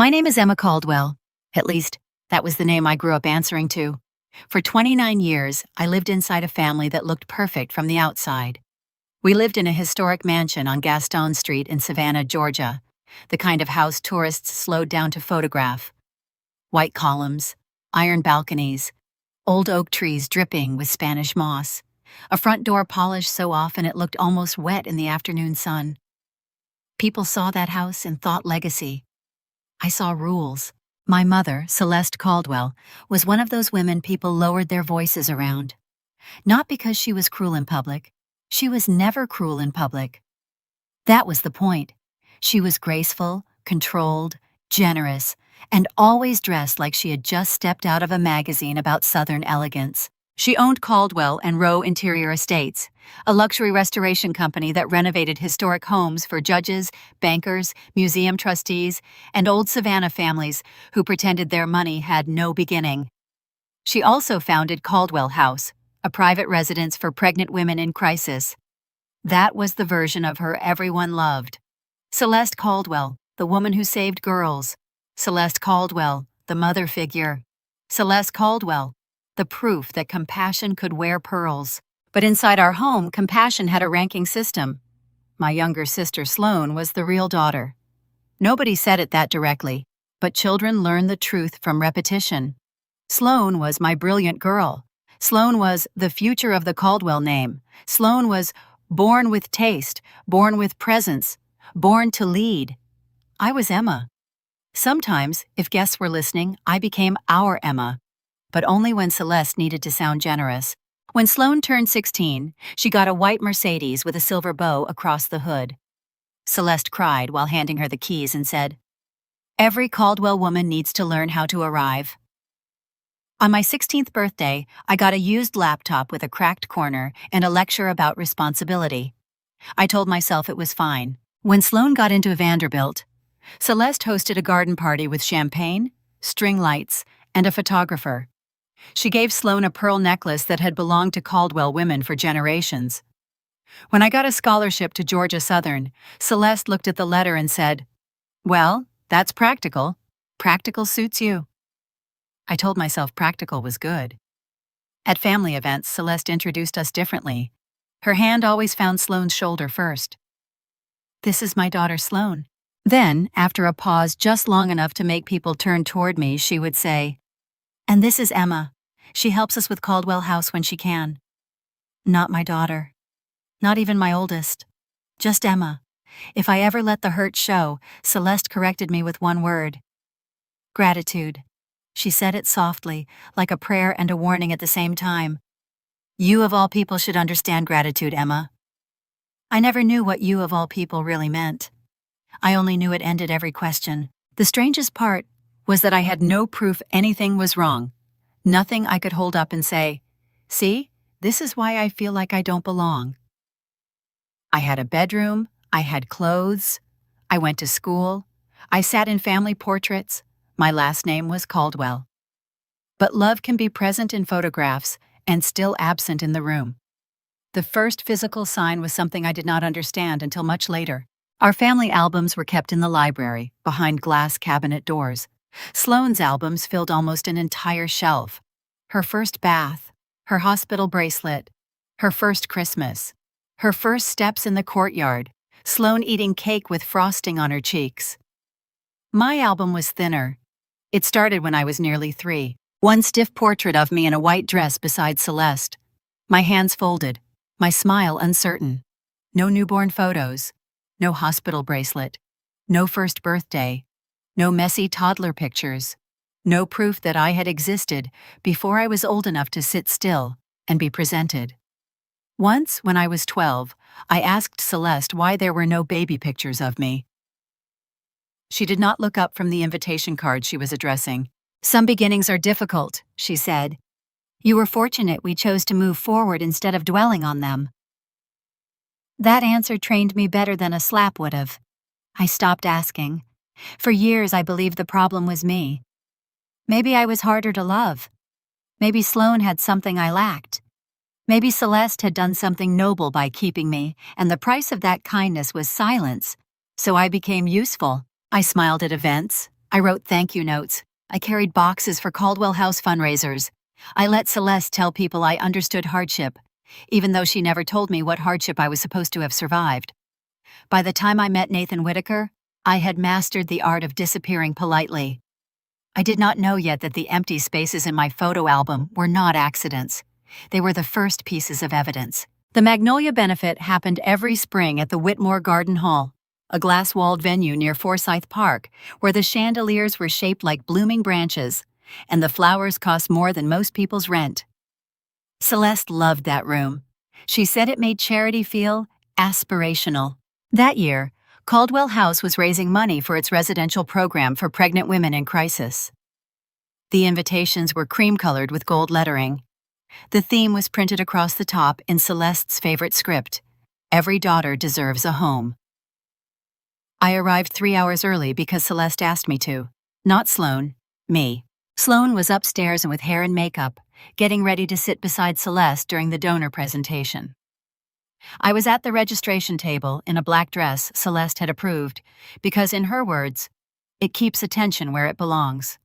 My name is Emma Caldwell. At least, that was the name I grew up answering to. For 29 years, I lived inside a family that looked perfect from the outside. We lived in a historic mansion on Gaston Street in Savannah, Georgia, the kind of house tourists slowed down to photograph. White columns, iron balconies, old oak trees dripping with Spanish moss, a front door polished so often it looked almost wet in the afternoon sun. People saw that house and thought legacy. I saw rules. My mother, Celeste Caldwell, was one of those women people lowered their voices around. Not because she was cruel in public. She was never cruel in public. That was the point. She was graceful, controlled, generous, and always dressed like she had just stepped out of a magazine about Southern elegance. She owned Caldwell and Rowe Interior Estates, a luxury restoration company that renovated historic homes for judges, bankers, museum trustees, and old Savannah families who pretended their money had no beginning. She also founded Caldwell House, a private residence for pregnant women in crisis. That was the version of her everyone loved. Celeste Caldwell, the woman who saved girls. Celeste Caldwell, the mother figure. Celeste Caldwell, the proof that compassion could wear pearls. But inside our home, compassion had a ranking system. My younger sister Sloane was the real daughter. Nobody said it that directly, but children learn the truth from repetition. Sloane was my brilliant girl. Sloane was the future of the Caldwell name. Sloane was born with taste, born with presence, born to lead. I was Emma. Sometimes, if guests were listening, I became our Emma, but only when Celeste needed to sound generous. When Sloane turned 16, she got a white Mercedes with a silver bow across the hood. Celeste cried while handing her the keys and said, "Every Caldwell woman needs to learn how to arrive." On my 16th birthday, I got a used laptop with a cracked corner and a lecture about responsibility. I told myself it was fine. When Sloane got into Vanderbilt, Celeste hosted a garden party with champagne, string lights, and a photographer. She gave Sloane a pearl necklace that had belonged to Caldwell women for generations. When I got a scholarship to Georgia Southern, Celeste looked at the letter and said, "Well, that's practical. Practical suits you." I told myself practical was good. At family events, Celeste introduced us differently. Her hand always found Sloane's shoulder first. "This is my daughter Sloane." Then, after a pause just long enough to make people turn toward me, she would say, "And this is Emma. She helps us with Caldwell House when she can." Not my daughter. Not even my oldest. Just Emma. If I ever let the hurt show, Celeste corrected me with one word. Gratitude. She said it softly, like a prayer and a warning at the same time. "You of all people should understand gratitude, Emma." I never knew what "you of all people" really meant. I only knew it ended every question. The strangest part was that I had no proof anything was wrong. Nothing I could hold up and say, "See, this is why I feel like I don't belong." I had a bedroom, I had clothes, I went to school, I sat in family portraits, my last name was Caldwell. But love can be present in photographs and still absent in the room. The first physical sign was something I did not understand until much later. Our family albums were kept in the library, behind glass cabinet doors. Sloane's albums filled almost an entire shelf. Her first bath, her hospital bracelet, her first Christmas, her first steps in the courtyard, Sloane eating cake with frosting on her cheeks. My album was thinner. It started when I was nearly 3. One stiff portrait of me in a white dress beside Celeste. My hands folded, my smile uncertain. No newborn photos. No hospital bracelet, no first birthday, no messy toddler pictures, no proof that I had existed before I was old enough to sit still and be presented. Once, when I was 12, I asked Celeste why there were no baby pictures of me. She did not look up from the invitation card she was addressing. "Some beginnings are difficult," she said. "You were fortunate we chose to move forward instead of dwelling on them." That answer trained me better than a slap would have. I stopped asking. For years I believed the problem was me. Maybe I was harder to love. Maybe Sloane had something I lacked. Maybe Celeste had done something noble by keeping me, and the price of that kindness was silence, so I became useful. I smiled at events, I wrote thank you notes. I carried boxes for Caldwell House fundraisers. I let Celeste tell people I understood hardship, even though she never told me what hardship I was supposed to have survived. By the time I met Nathan Whitaker, I had mastered the art of disappearing politely. I did not know yet that the empty spaces in my photo album were not accidents. They were the first pieces of evidence. The Magnolia Benefit happened every spring at the Whitmore Garden Hall, a glass-walled venue near Forsyth Park, where the chandeliers were shaped like blooming branches, and the flowers cost more than most people's rent. Celeste loved that room. She said it made charity feel aspirational. That year, Caldwell House was raising money for its residential program for pregnant women in crisis. The invitations were cream-colored with gold lettering. The theme was printed across the top in Celeste's favorite script: "Every daughter deserves a home." I arrived 3 hours early because Celeste asked me to. Not Sloan, me. Sloan was upstairs and with hair and makeup, getting ready to sit beside Celeste during the donor presentation. I was at the registration table in a black dress Celeste had approved, because in her words, it keeps attention where it belongs.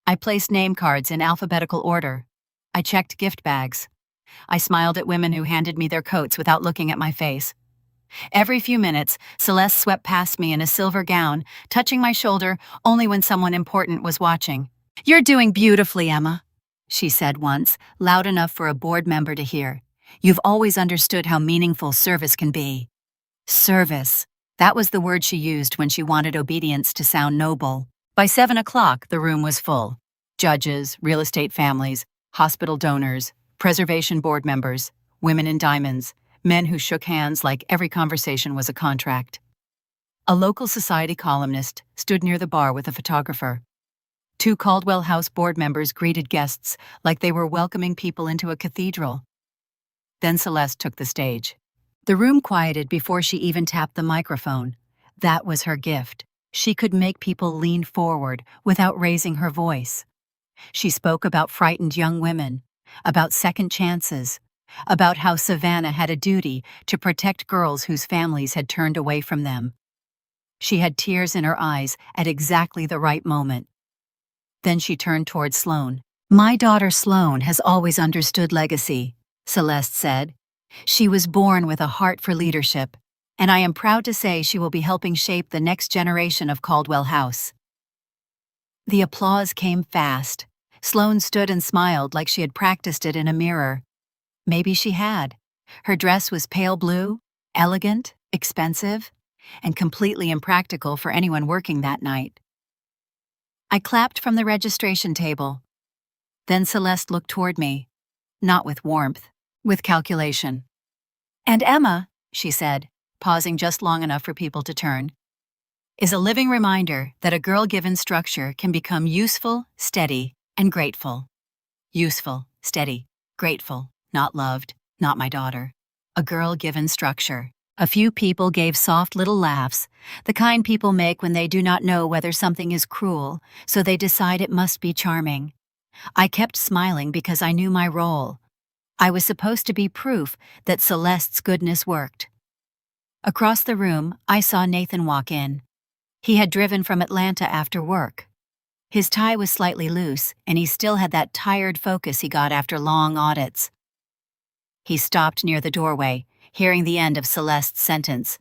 I placed name cards in alphabetical order. I checked gift bags. I smiled at women who handed me their coats without looking at my face. Every few minutes, Celeste swept past me in a silver gown, touching my shoulder only when someone important was watching. "You're doing beautifully, Emma," she said once, loud enough for a board member to hear. "You've always understood how meaningful service can be." Service. That was the word she used when she wanted obedience to sound noble. By 7 o'clock, the room was full. Judges, real estate families, hospital donors, preservation board members, women in diamonds, men who shook hands like every conversation was a contract. A local society columnist stood near the bar with a photographer. 2 Caldwell House board members greeted guests like they were welcoming people into a cathedral. Then Celeste took the stage. The room quieted before she even tapped the microphone. That was her gift. She could make people lean forward without raising her voice. She spoke about frightened young women, about second chances, about how Savannah had a duty to protect girls whose families had turned away from them. She had tears in her eyes at exactly the right moment. Then she turned toward Sloan. "My daughter Sloan has always understood legacy," Celeste said. "She was born with a heart for leadership, and I am proud to say she will be helping shape the next generation of Caldwell House." The applause came fast. Sloan stood and smiled like she had practiced it in a mirror. Maybe she had. Her dress was pale blue, elegant, expensive, and completely impractical for anyone working that night. I clapped from the registration table. Then Celeste looked toward me, not with warmth, with calculation. "And Emma," she said, pausing just long enough for people to turn, "is a living reminder that a girl given structure can become useful, steady, and grateful." Useful, steady, grateful, not loved, not my daughter. A girl given structure. A few people gave soft little laughs, the kind people make when they do not know whether something is cruel, so they decide it must be charming. I kept smiling because I knew my role. I was supposed to be proof that Celeste's goodness worked. Across the room, I saw Nathan walk in. He had driven from Atlanta after work. His tie was slightly loose, and he still had that tired focus he got after long audits. He stopped near the doorway, hearing the end of Celeste's sentence.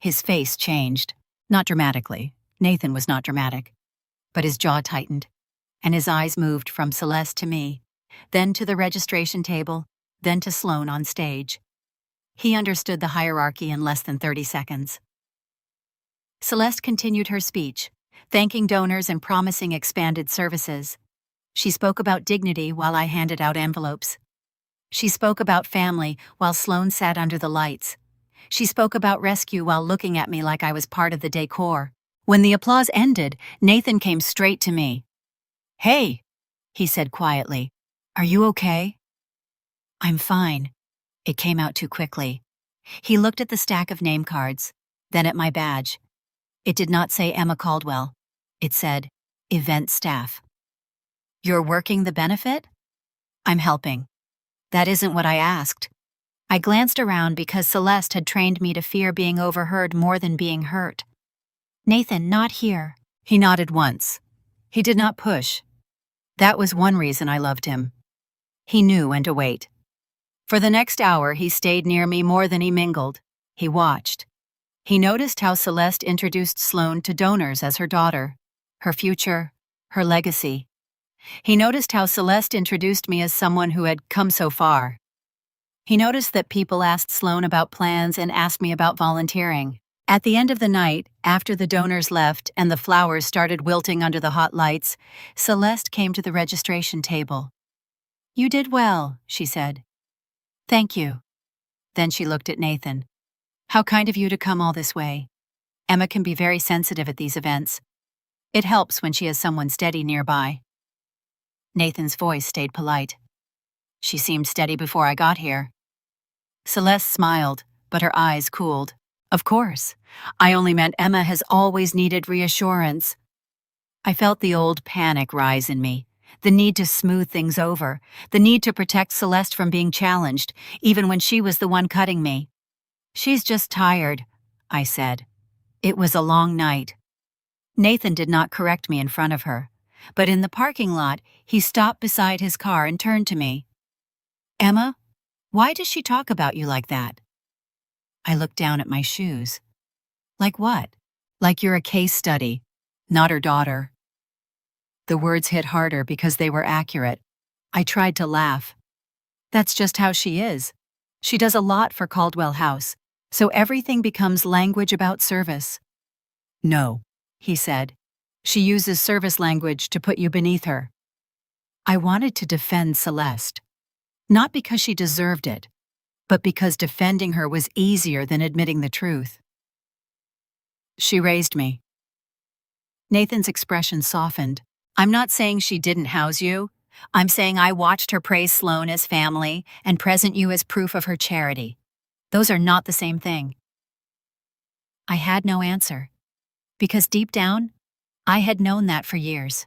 His face changed. Not dramatically. Nathan was not dramatic. But his jaw tightened, and his eyes moved from Celeste to me, then to the registration table, then to Sloan on stage. He understood the hierarchy in less than 30 seconds. Celeste continued her speech, thanking donors and promising expanded services. She spoke about dignity while I handed out envelopes. She spoke about family while Sloan sat under the lights. She spoke about rescue while looking at me like I was part of the decor. When the applause ended, Nathan came straight to me. "Hey," he said quietly, "are you okay?" "I'm fine." It came out too quickly. He looked at the stack of name cards, then at my badge. It did not say Emma Caldwell. It said, "Event Staff." "You're working the benefit?" "I'm helping." That isn't what I asked. I glanced around because Celeste had trained me to fear being overheard more than being hurt. "Nathan, not here," He nodded once. He did not push. That was one reason I loved him. He knew when to wait. For the next hour, he stayed near me more than he mingled. He watched. He noticed how Celeste introduced Sloane to donors as her daughter, her future, her legacy. He noticed how Celeste introduced me as someone who had come so far. He noticed that people asked Sloane about plans and asked me about volunteering. At the end of the night, after the donors left and the flowers started wilting under the hot lights, Celeste came to the registration table. "You did well," she said. "Thank you." Then she looked at Nathan. "How kind of you to come all this way. Emma can be very sensitive at these events. It helps when she has someone steady nearby." Nathan's voice stayed polite. "She seemed steady before I got here." Celeste smiled, but her eyes cooled. "Of course. I only meant Emma has always needed reassurance." I felt the old panic rise in me, the need to smooth things over, the need to protect Celeste from being challenged, even when she was the one cutting me. "She's just tired," I said. It was a long night. Nathan did not correct me in front of her, but in the parking lot, he stopped beside his car and turned to me. "Emma, why does she talk about you like that?" I looked down at my shoes. "Like what?" "Like you're a case study, not her daughter." The words hit harder because they were accurate. I tried to laugh. "That's just how she is. She does a lot for Caldwell House, so everything becomes language about service." "No," he said. "She uses service language to put you beneath her." I wanted to defend Celeste. Not because she deserved it, but because defending her was easier than admitting the truth. "She raised me." Nathan's expression softened. "I'm not saying she didn't house you. I'm saying I watched her praise Sloane as family and present you as proof of her charity. Those are not the same thing." I had no answer, because deep down, I had known that for years.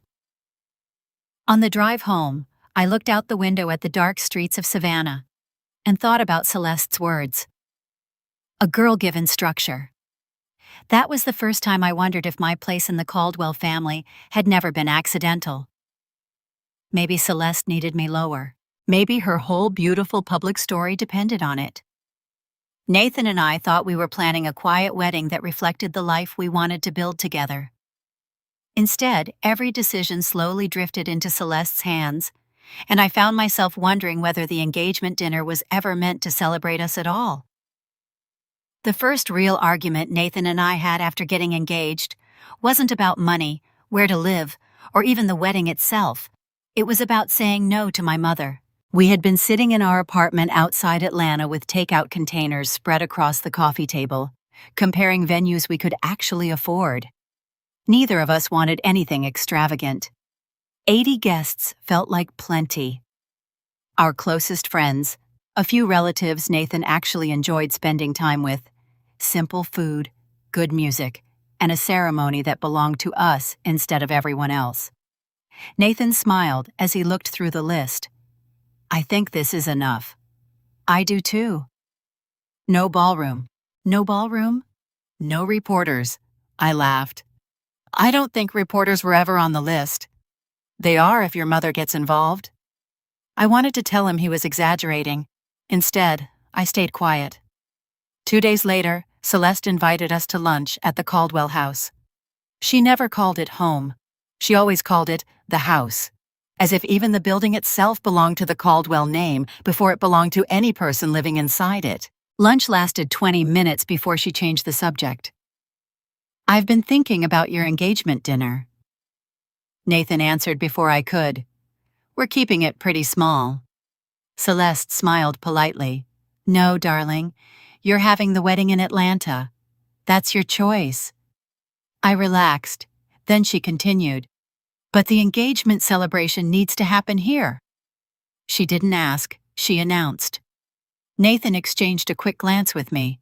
On the drive home, I looked out the window at the dark streets of Savannah and thought about Celeste's words. A girl given structure. That was the first time I wondered if my place in the Caldwell family had never been accidental. Maybe Celeste needed me lower. Maybe her whole beautiful public story depended on it. Nathan and I thought we were planning a quiet wedding that reflected the life we wanted to build together. Instead, every decision slowly drifted into Celeste's hands, and I found myself wondering whether the engagement dinner was ever meant to celebrate us at all. The first real argument Nathan and I had after getting engaged wasn't about money, where to live, or even the wedding itself. It was about saying no to my mother. We had been sitting in our apartment outside Atlanta with takeout containers spread across the coffee table, comparing venues we could actually afford. Neither of us wanted anything extravagant. 80 guests felt like plenty. Our closest friends, a few relatives Nathan actually enjoyed spending time with, simple food, good music, and a ceremony that belonged to us instead of everyone else. Nathan smiled as he looked through the list. "I think this is enough." "I do too." "No ballroom." "No ballroom?" "No reporters." I laughed. "I don't think reporters were ever on the list." "They are if your mother gets involved." I wanted to tell him he was exaggerating. Instead, I stayed quiet. 2 days later, Celeste invited us to lunch at the Caldwell house. She never called it home. She always called it the house, as if even the building itself belonged to the Caldwell name before it belonged to any person living inside it. Lunch lasted 20 minutes before she changed the subject. "I've been thinking about your engagement dinner." Nathan answered before I could. "We're keeping it pretty small." Celeste smiled politely. "No, darling, you're having the wedding in Atlanta. That's your choice." I relaxed. Then she continued, "But the engagement celebration needs to happen here." She didn't ask, she announced. Nathan exchanged a quick glance with me.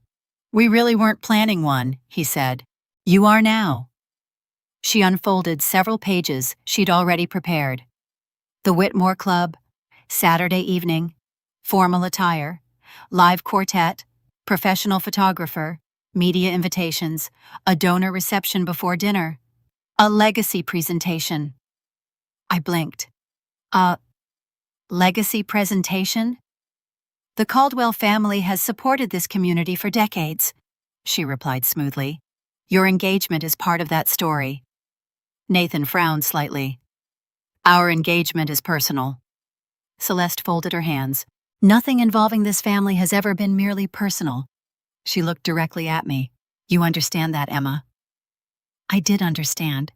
"We really weren't planning one," he said. "You are now." She unfolded several pages she'd already prepared. The Whitmore Club, Saturday evening, formal attire, live quartet, professional photographer, media invitations, a donor reception before dinner. A legacy presentation. I blinked. A legacy presentation? The Caldwell family has supported this community for decades, she replied smoothly. Your engagement is part of that story. Nathan frowned slightly. Our engagement is personal. Celeste folded her hands. Nothing involving this family has ever been merely personal. She looked directly at me. You understand that, Emma? I did understand,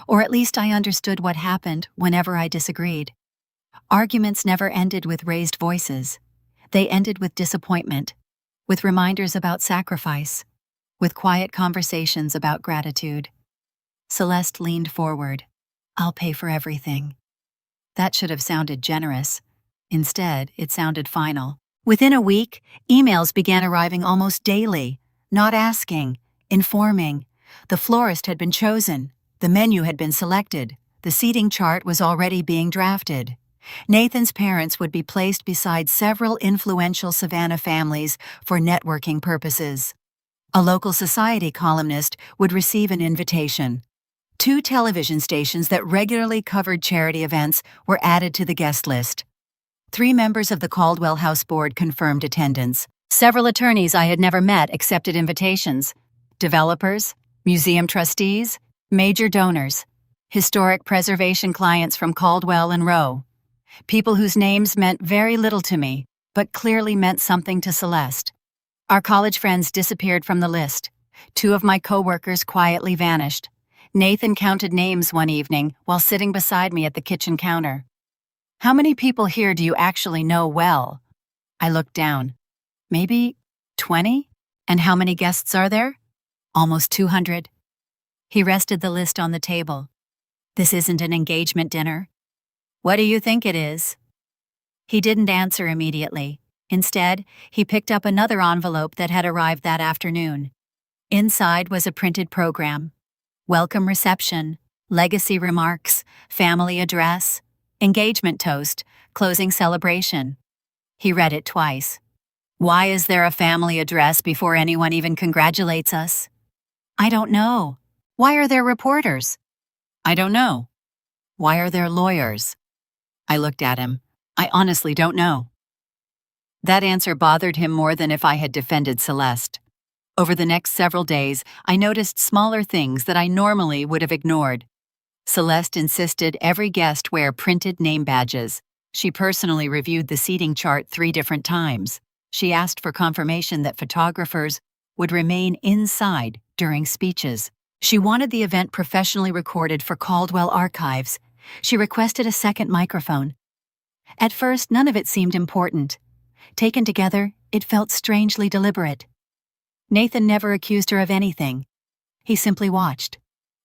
or at least I understood what happened whenever I disagreed. Arguments never ended with raised voices. They ended with disappointment, with reminders about sacrifice, with quiet conversations about gratitude. Celeste leaned forward. I'll pay for everything. That should have sounded generous. Instead, it sounded final. Within a week, emails began arriving almost daily, not asking, informing. The florist had been chosen, the menu had been selected, the seating chart was already being drafted. Nathan's parents would be placed beside several influential Savannah families for networking purposes. A local society columnist would receive an invitation. 2 television stations that regularly covered charity events were added to the guest list. 3 members of the Caldwell House Board confirmed attendance. Several attorneys I had never met accepted invitations. Developers, museum trustees, major donors, historic preservation clients from Caldwell and Rowe. People whose names meant very little to me, but clearly meant something to Celeste. Our college friends disappeared from the list. 2 of my coworkers quietly vanished. Nathan counted names one evening while sitting beside me at the kitchen counter. How many people here do you actually know well? I looked down. Maybe 20? And how many guests are there? Almost 200. He rested the list on the table. This isn't an engagement dinner. What do you think it is? He didn't answer immediately. Instead, he picked up another envelope that had arrived that afternoon. Inside was a printed program. Welcome reception, legacy remarks, family address, engagement toast, closing celebration. He read it twice. Why is there a family address before anyone even congratulates us? I don't know. Why are there reporters? I don't know. Why are there lawyers? I looked at him. I honestly don't know. That answer bothered him more than if I had defended Celeste. Over the next several days, I noticed smaller things that I normally would have ignored. Celeste insisted every guest wear printed name badges. She personally reviewed the seating chart 3 different times. She asked for confirmation that photographers would remain inside during speeches. She wanted the event professionally recorded for Caldwell Archives. She requested a second microphone. At first, none of it seemed important. Taken together, it felt strangely deliberate. Nathan never accused her of anything. He simply watched.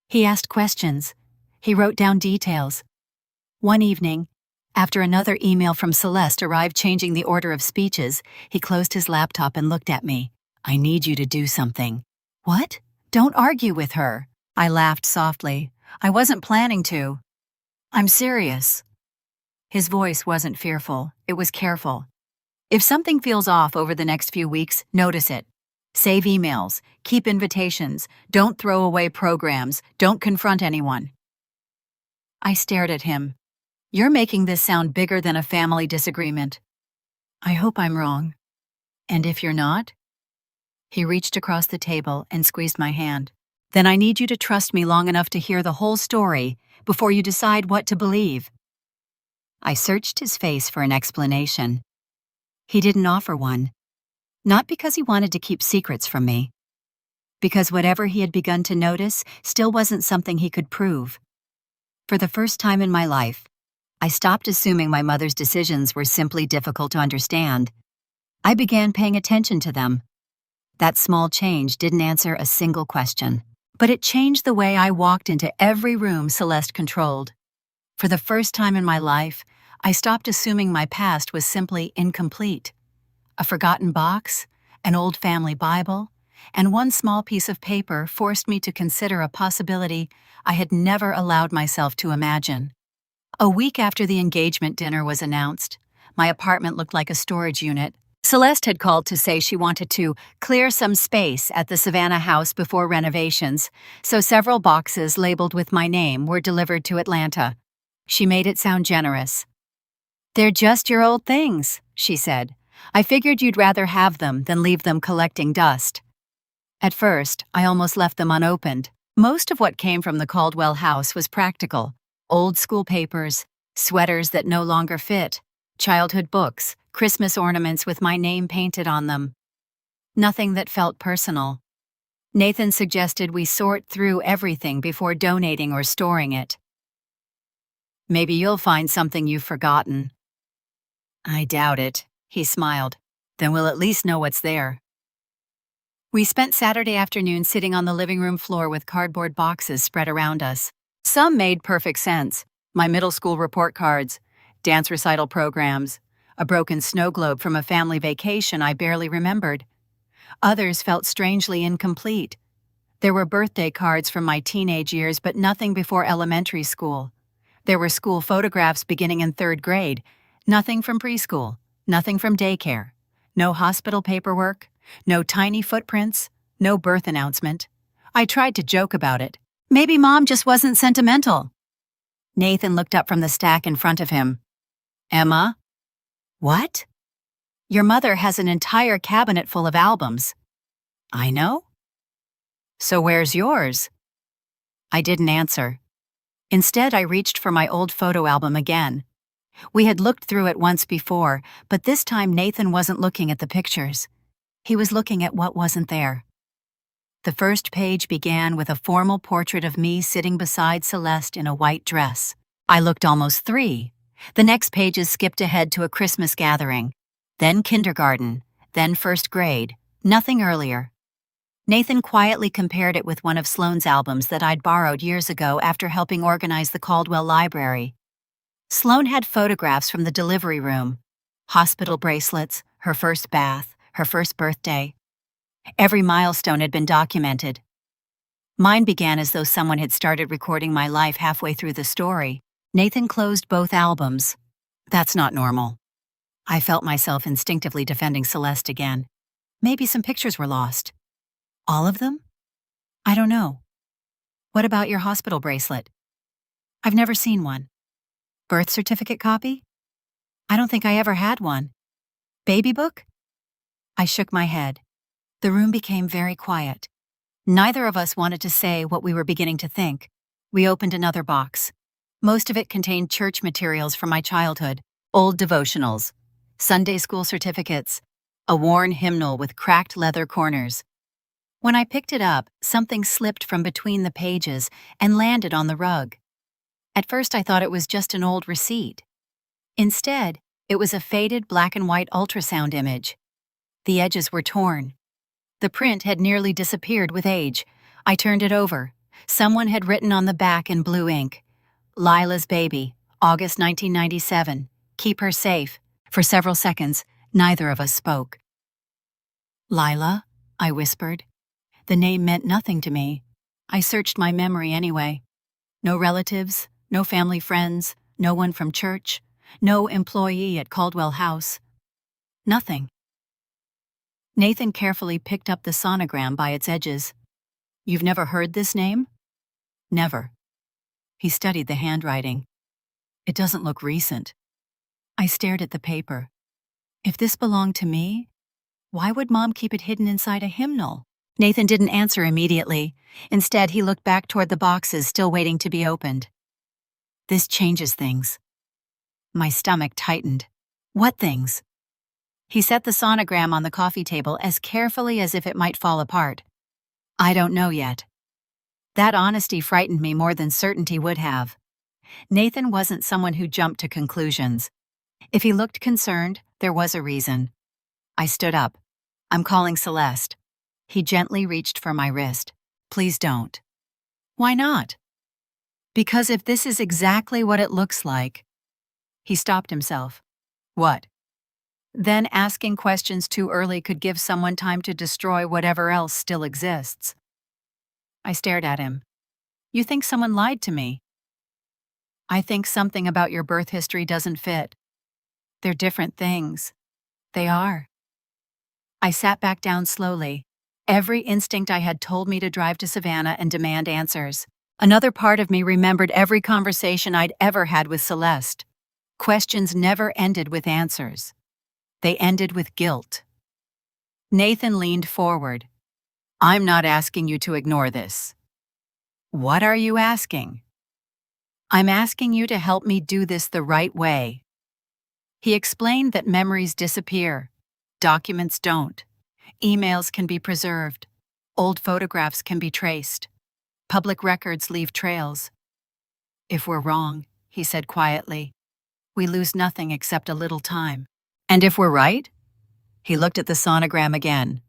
He asked questions. He wrote down details. One evening, after another email from Celeste arrived changing the order of speeches, he closed his laptop and looked at me. I need you to do something. What? Don't argue with her. I laughed softly. I wasn't planning to. I'm serious. His voice wasn't fearful, it was careful. If something feels off over the next few weeks, notice it. Save emails, keep invitations, don't throw away programs, don't confront anyone. I stared at him. You're making this sound bigger than a family disagreement. I hope I'm wrong. And if you're not? He reached across the table and squeezed my hand. Then I need you to trust me long enough to hear the whole story before you decide what to believe. I searched his face for an explanation. He didn't offer one. Not because he wanted to keep secrets from me. Because whatever he had begun to notice still wasn't something he could prove. For the first time in my life, I stopped assuming my mother's decisions were simply difficult to understand. I began paying attention to them. That small change didn't answer a single question, but it changed the way I walked into every room Celeste controlled. For the first time in my life, I stopped assuming my past was simply incomplete. A forgotten box, an old family Bible, and one small piece of paper forced me to consider a possibility I had never allowed myself to imagine. A week after the engagement dinner was announced, my apartment looked like a storage unit, Celeste had called to say she wanted to clear some space at the Savannah house before renovations, so several boxes labeled with my name were delivered to Atlanta. She made it sound generous. "They're just your old things," she said. "I figured you'd rather have them than leave them collecting dust." At first, I almost left them unopened. Most of what came from the Caldwell house was practical: old school papers, sweaters that no longer fit, childhood books, Christmas ornaments with my name painted on them. Nothing that felt personal. Nathan suggested we sort through everything before donating or storing it. "Maybe you'll find something you've forgotten." "I doubt it," he smiled. "Then we'll at least know what's there." We spent Saturday afternoon sitting on the living room floor with cardboard boxes spread around us. Some made perfect sense: my middle school report cards, dance recital programs, a broken snow globe from a family vacation I barely remembered. Others felt strangely incomplete. There were birthday cards from my teenage years, but nothing before elementary school. There were school photographs beginning in 3rd grade, nothing from preschool, nothing from daycare, no hospital paperwork, no tiny footprints, no birth announcement. I tried to joke about it. Maybe Mom just wasn't sentimental. Nathan looked up from the stack in front of him. "Emma?" "What?" "Your mother has an entire cabinet full of albums." "I know." "So where's yours?" I didn't answer. Instead, I reached for my old photo album again. We had looked through it once before, but this time Nathan wasn't looking at the pictures. He was looking at what wasn't there. The first page began with a formal portrait of me sitting beside Celeste in a white dress. I looked almost 3. The next pages skipped ahead to a Christmas gathering, then kindergarten, then 1st grade, nothing earlier. Nathan quietly compared it with one of Sloane's albums that I'd borrowed years ago after helping organize the Caldwell Library. Sloane had photographs from the delivery room: hospital bracelets, her first bath, her first birthday. Every milestone had been documented. Mine began as though someone had started recording my life halfway through the story. Nathan closed both albums. That's not normal. I felt myself instinctively defending Celeste again. Maybe some pictures were lost. All of them? I don't know. What about your hospital bracelet? I've never seen one. Birth certificate copy? I don't think I ever had one. Baby book? I shook my head. The room became very quiet. Neither of us wanted to say what we were beginning to think. We opened another box. Most of it contained church materials from my childhood: old devotionals, Sunday school certificates, a worn hymnal with cracked leather corners. When I picked it up, something slipped from between the pages and landed on the rug. At first I thought it was just an old receipt. Instead, it was a faded black and white ultrasound image. The edges were torn. The print had nearly disappeared with age. I turned it over. Someone had written on the back in blue ink: "Lila's baby, August 1997. Keep her safe." For several seconds, neither of us spoke. "Lila?" I whispered. The name meant nothing to me. I searched my memory anyway. No relatives, no family friends, no one from church, no employee at Caldwell House. Nothing. Nathan carefully picked up the sonogram by its edges. "You've never heard this name?" "Never." He studied the handwriting. "It doesn't look recent." I stared at the paper. If this belonged to me, why would Mom keep it hidden inside a hymnal? Nathan didn't answer immediately. Instead, he looked back toward the boxes still waiting to be opened. "This changes things." My stomach tightened. "What things?" He set the sonogram on the coffee table as carefully as if it might fall apart. "I don't know yet." That honesty frightened me more than certainty would have. Nathan wasn't someone who jumped to conclusions. If he looked concerned, there was a reason. I stood up. "I'm calling Celeste." He gently reached for my wrist. "Please don't." "Why not?" "Because if this is exactly what it looks like—" He stopped himself. "What?" "Then asking questions too early could give someone time to destroy whatever else still exists." I stared at him. "You think someone lied to me?" "I think something about your birth history doesn't fit." "They're different things." "They are." I sat back down slowly. Every instinct I had told me to drive to Savannah and demand answers. Another part of me remembered every conversation I'd ever had with Celeste. Questions never ended with answers. They ended with guilt. Nathan leaned forward. "I'm not asking you to ignore this." "What are you asking?" "I'm asking you to help me do this the right way." He explained that memories disappear. Documents don't. Emails can be preserved. Old photographs can be traced. Public records leave trails. "If we're wrong," he said quietly, "we lose nothing except a little time. And if we're right?" He looked at the sonogram again.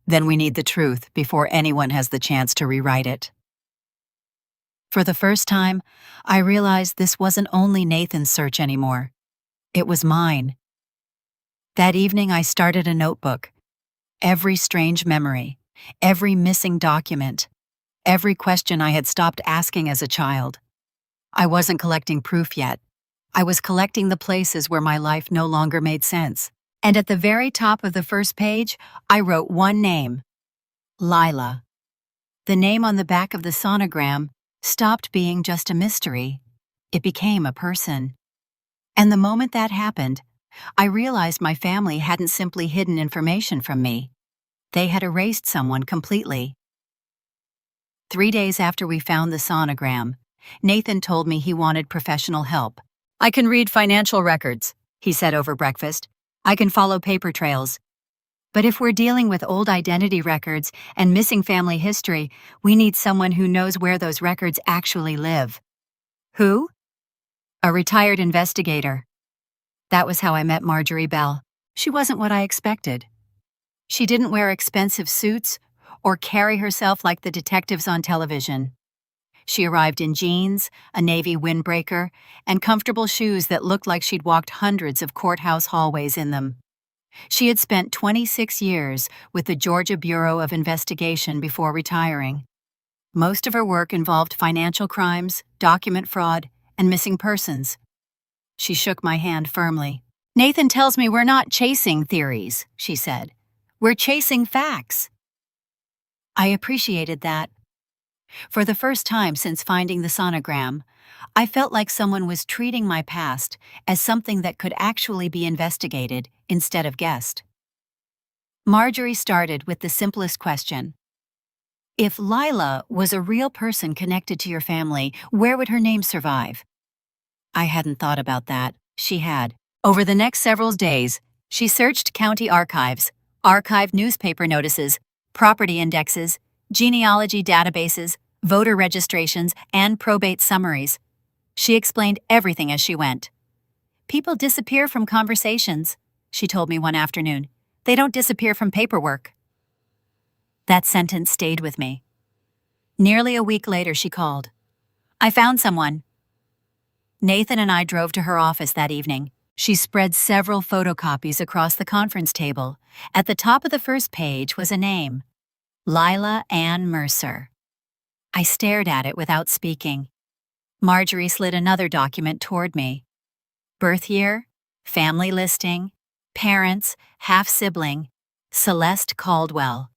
"Then we need the truth before anyone has the chance to rewrite it." For the first time, I realized this wasn't only Nathan's search anymore. It was mine. That evening, I started a notebook. Every strange memory, every missing document, every question I had stopped asking as a child. I wasn't collecting proof yet. I was collecting the places where my life no longer made sense. And at the very top of the first page, I wrote one name: Lila. The name on the back of the sonogram stopped being just a mystery. It became a person. And the moment that happened, I realized my family hadn't simply hidden information from me. They had erased someone completely. 3 days after we found the sonogram, Nathan told me he wanted professional help. "I can read financial records," he said over breakfast. "I can follow paper trails. But if we're dealing with old identity records and missing family history, we need someone who knows where those records actually live." "Who?" "A retired investigator." That was how I met Marjorie Bell. She wasn't what I expected. She didn't wear expensive suits or carry herself like the detectives on television. She arrived in jeans, a navy windbreaker, and comfortable shoes that looked like she'd walked hundreds of courthouse hallways in them. She had spent 26 years with the Georgia Bureau of Investigation before retiring. Most of her work involved financial crimes, document fraud, and missing persons. She shook my hand firmly. "Nathan tells me we're not chasing theories," she said. "We're chasing facts." I appreciated that. For the first time since finding the sonogram, I felt like someone was treating my past as something that could actually be investigated instead of guessed. Marjorie started with the simplest question. "If Lila was a real person connected to your family, where would her name survive?" I hadn't thought about that. She had. Over the next several days, she searched county archives, archived newspaper notices, property indexes, genealogy databases, voter registrations, and probate summaries. She explained everything as she went. "People disappear from conversations," she told me one afternoon. "They don't disappear from paperwork." That sentence stayed with me. Nearly a week later, she called. "I found someone." Nathan and I drove to her office that evening. She spread several photocopies across the conference table. At the top of the first page was a name: Lila Ann Mercer. I stared at it without speaking. Marjorie slid another document toward me. Birth year, family listing, parents, half-sibling, Celeste Caldwell.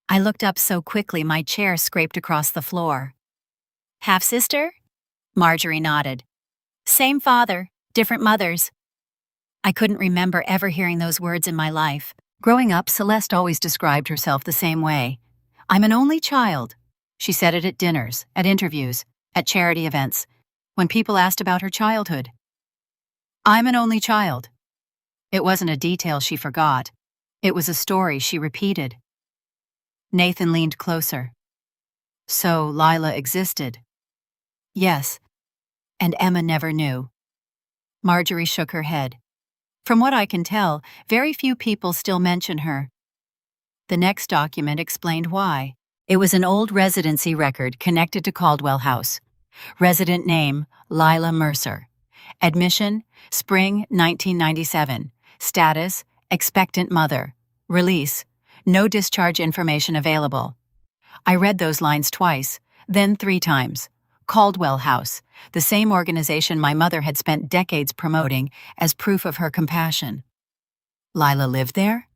I looked up so quickly my chair scraped across the floor. "Half-sister?" Marjorie nodded. "Same father, different mothers." I couldn't remember ever hearing those words in my life. Growing up, Celeste always described herself the same way. "I'm an only child." She said it at dinners, at interviews, at charity events, when people asked about her childhood. "I'm an only child." It wasn't a detail she forgot. It was a story she repeated. Nathan leaned closer. "So Lila existed?" "Yes, and Emma never knew." Marjorie shook her head. "From what I can tell, very few people still mention her." The next document explained why. It was an old residency record connected to Caldwell House. Resident name, Lila Mercer. Admission, spring 1997. Status, expectant mother. Release, no discharge information available. I read those lines twice, then 3 times. Caldwell House, the same organization my mother had spent decades promoting as proof of her compassion. Lila lived there?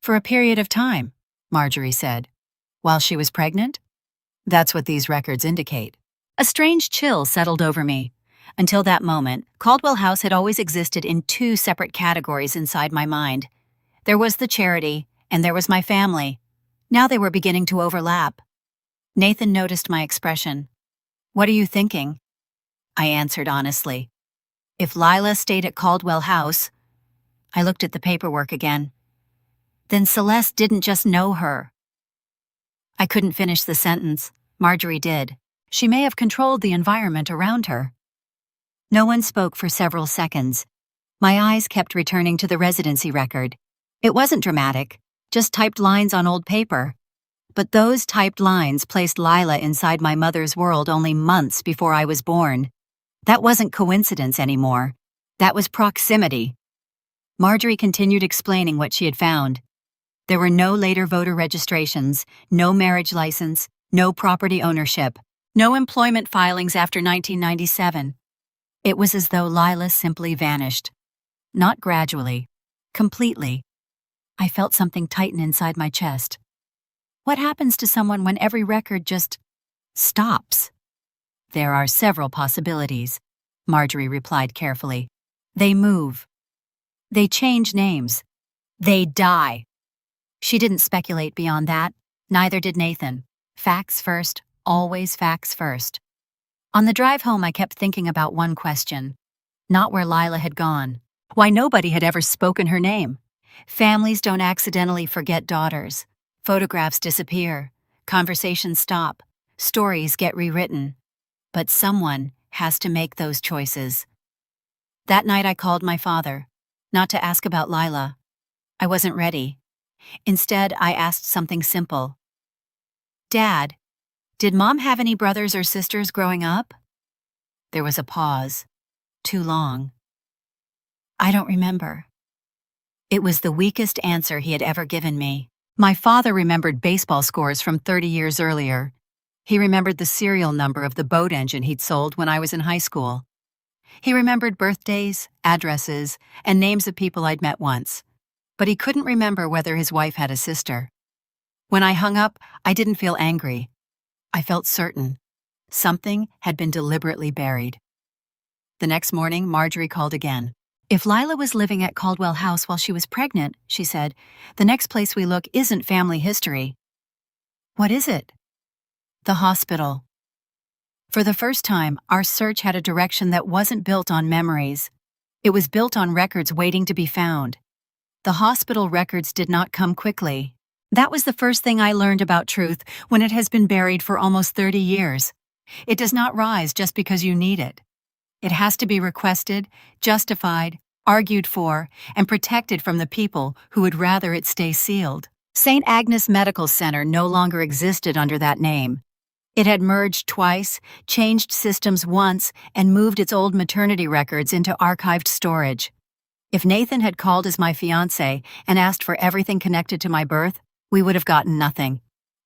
For a period of time, Marjorie said. While she was pregnant? That's what these records indicate. A strange chill settled over me. Until that moment, Caldwell House had always existed in two separate categories inside my mind. There was the charity, and there was my family. Now they were beginning to overlap. Nathan noticed my expression. "What are you thinking?" I answered honestly. If Lila stayed at Caldwell House, I looked at the paperwork again. Then Celeste didn't just know her. I couldn't finish the sentence. Marjorie did. She may have controlled the environment around her. No one spoke for several seconds. My eyes kept returning to the residency record. It wasn't dramatic, just typed lines on old paper. But those typed lines placed Lila inside my mother's world only months before I was born. That wasn't coincidence anymore. That was proximity. Marjorie continued explaining what she had found. There were no later voter registrations, no marriage license, no property ownership, no employment filings after 1997. It was as though Lila simply vanished. Not gradually, completely. I felt something tighten inside my chest. What happens to someone when every record just stops? There are several possibilities, Marjorie replied carefully. They move. They change names. They die. She didn't speculate beyond that. Neither did Nathan. Facts first, always facts first. On the drive home, I kept thinking about one question. Not where Lila had gone. Why nobody had ever spoken her name. Families don't accidentally forget daughters. Photographs disappear. Conversations stop. Stories get rewritten. But someone has to make those choices. That night I called my father, not to ask about Lila. I wasn't ready. Instead, I asked something simple. "Dad, did Mom have any brothers or sisters growing up?" There was a pause. Too long. "I don't remember." It was the weakest answer he had ever given me. My father remembered baseball scores from 30 years earlier. He remembered the serial number of the boat engine he'd sold when I was in high school. He remembered birthdays, addresses, and names of people I'd met once. But he couldn't remember whether his wife had a sister. When I hung up, I didn't feel angry. I felt certain. Something had been deliberately buried. The next morning, Marjorie called again. "If Lila was living at Caldwell House while she was pregnant," she said, "the next place we look isn't family history." "What is it?" "The hospital." For the first time, our search had a direction that wasn't built on memories. It was built on records waiting to be found. The hospital records did not come quickly. That was the first thing I learned about truth when it has been buried for almost 30 years. It does not rise just because you need it. It has to be requested, justified, argued for, and protected from the people who would rather it stay sealed. St. Agnes Medical Center no longer existed under that name. It had merged twice, changed systems once, and moved its old maternity records into archived storage. If Nathan had called as my fiancé and asked for everything connected to my birth, we would have gotten nothing.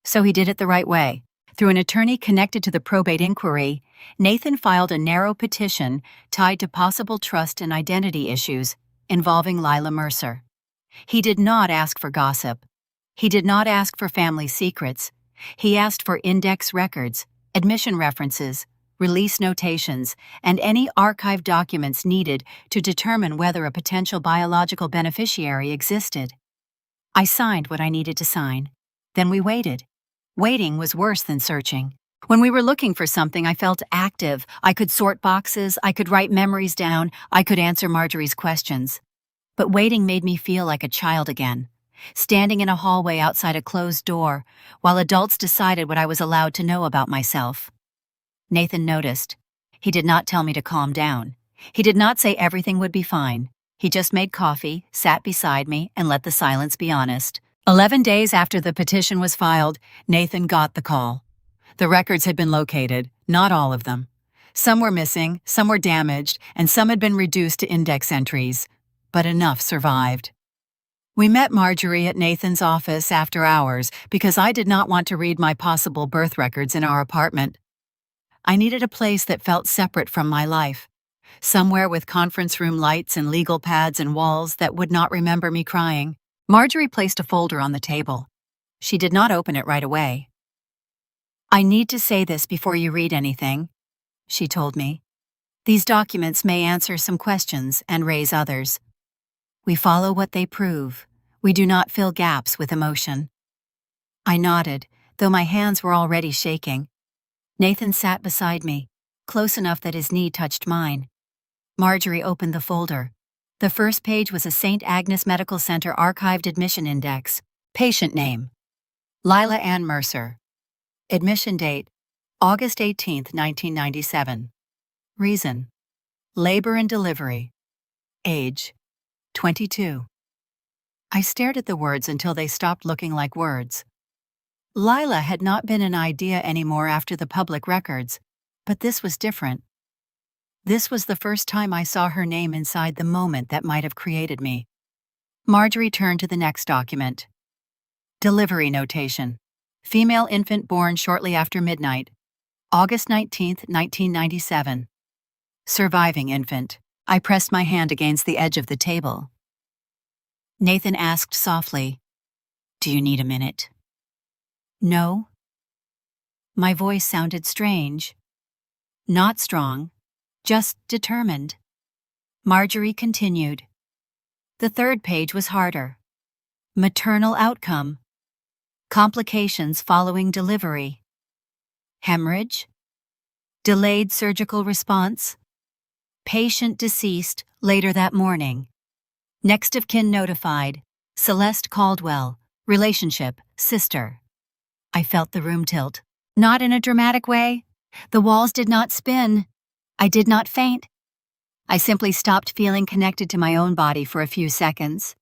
So he did it the right way. Through an attorney connected to the probate inquiry, Nathan filed a narrow petition tied to possible trust and identity issues involving Lila Mercer. He did not ask for gossip. He did not ask for family secrets. He asked for index records, admission references, release notations, and any archived documents needed to determine whether a potential biological beneficiary existed. I signed what I needed to sign. Then we waited. Waiting was worse than searching. When we were looking for something, I felt active. I could sort boxes, I could write memories down, I could answer Marjorie's questions. But waiting made me feel like a child again, standing in a hallway outside a closed door, while adults decided what I was allowed to know about myself. Nathan noticed. He did not tell me to calm down. He did not say everything would be fine. He just made coffee, sat beside me, and let the silence be honest. 11 days after the petition was filed, Nathan got the call. The records had been located, not all of them. Some were missing, some were damaged, and some had been reduced to index entries. But enough survived. We met Marjorie at Nathan's office after hours because I did not want to read my possible birth records in our apartment. I needed a place that felt separate from my life. Somewhere with conference room lights and legal pads and walls that would not remember me crying. Marjorie placed a folder on the table. She did not open it right away. "I need to say this before you read anything," she told me. "These documents may answer some questions and raise others. We follow what they prove. We do not fill gaps with emotion." I nodded, though my hands were already shaking. Nathan sat beside me, close enough that his knee touched mine. Marjorie opened the folder. The first page was a St. Agnes Medical Center archived admission index. Patient name: Lila Ann Mercer. Admission date: August 18, 1997. Reason: labor and delivery. Age: 22. I stared at the words until they stopped looking like words. Lila had not been an idea anymore after the public records, but this was different. This was the first time I saw her name inside the moment that might have created me. Marjorie turned to the next document. Delivery notation: female infant born shortly after midnight, August 19, 1997. Surviving infant. I pressed my hand against the edge of the table. Nathan asked softly, "Do you need a minute?" "No." My voice sounded strange. Not strong, just determined. Marjorie continued. The third page was harder. Maternal outcome. Complications following delivery. Hemorrhage. Delayed surgical response. Patient deceased later that morning. Next of kin notified: Celeste Caldwell. Relationship: sister. I felt the room tilt. Not in a dramatic way. The walls did not spin. I did not faint. I simply stopped feeling connected to my own body for a few seconds.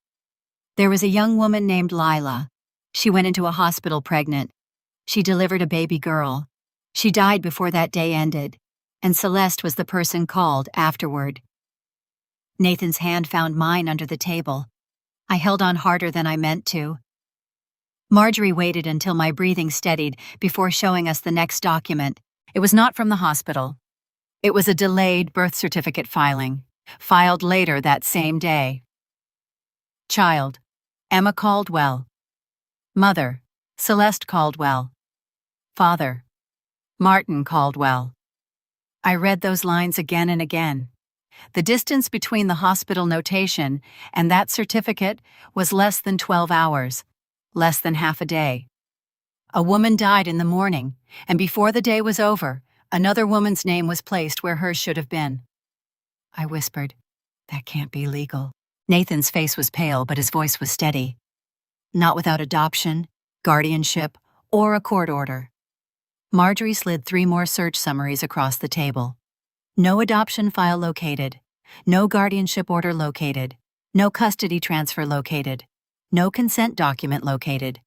There was a young woman named Lila. She went into a hospital pregnant. She delivered a baby girl. She died before that day ended, and Celeste was the person called afterward. Nathan's hand found mine under the table. I held on harder than I meant to. Marjorie waited until my breathing steadied before showing us the next document. It was not from the hospital. It was a delayed birth certificate filing, filed later that same day. Child: Emma Caldwell. Mother: Celeste Caldwell. Father: Martin Caldwell. I read those lines again and again. The distance between the hospital notation and that certificate was less than 12 hours, less than half a day. A woman died in the morning, and before the day was over, another woman's name was placed where hers should have been. I whispered, "That can't be legal." Nathan's face was pale, but his voice was steady. Not without adoption, guardianship, or a court order. Marjorie slid 3 more search summaries across the table. No adoption file located. No guardianship order located. No custody transfer located. No consent document located.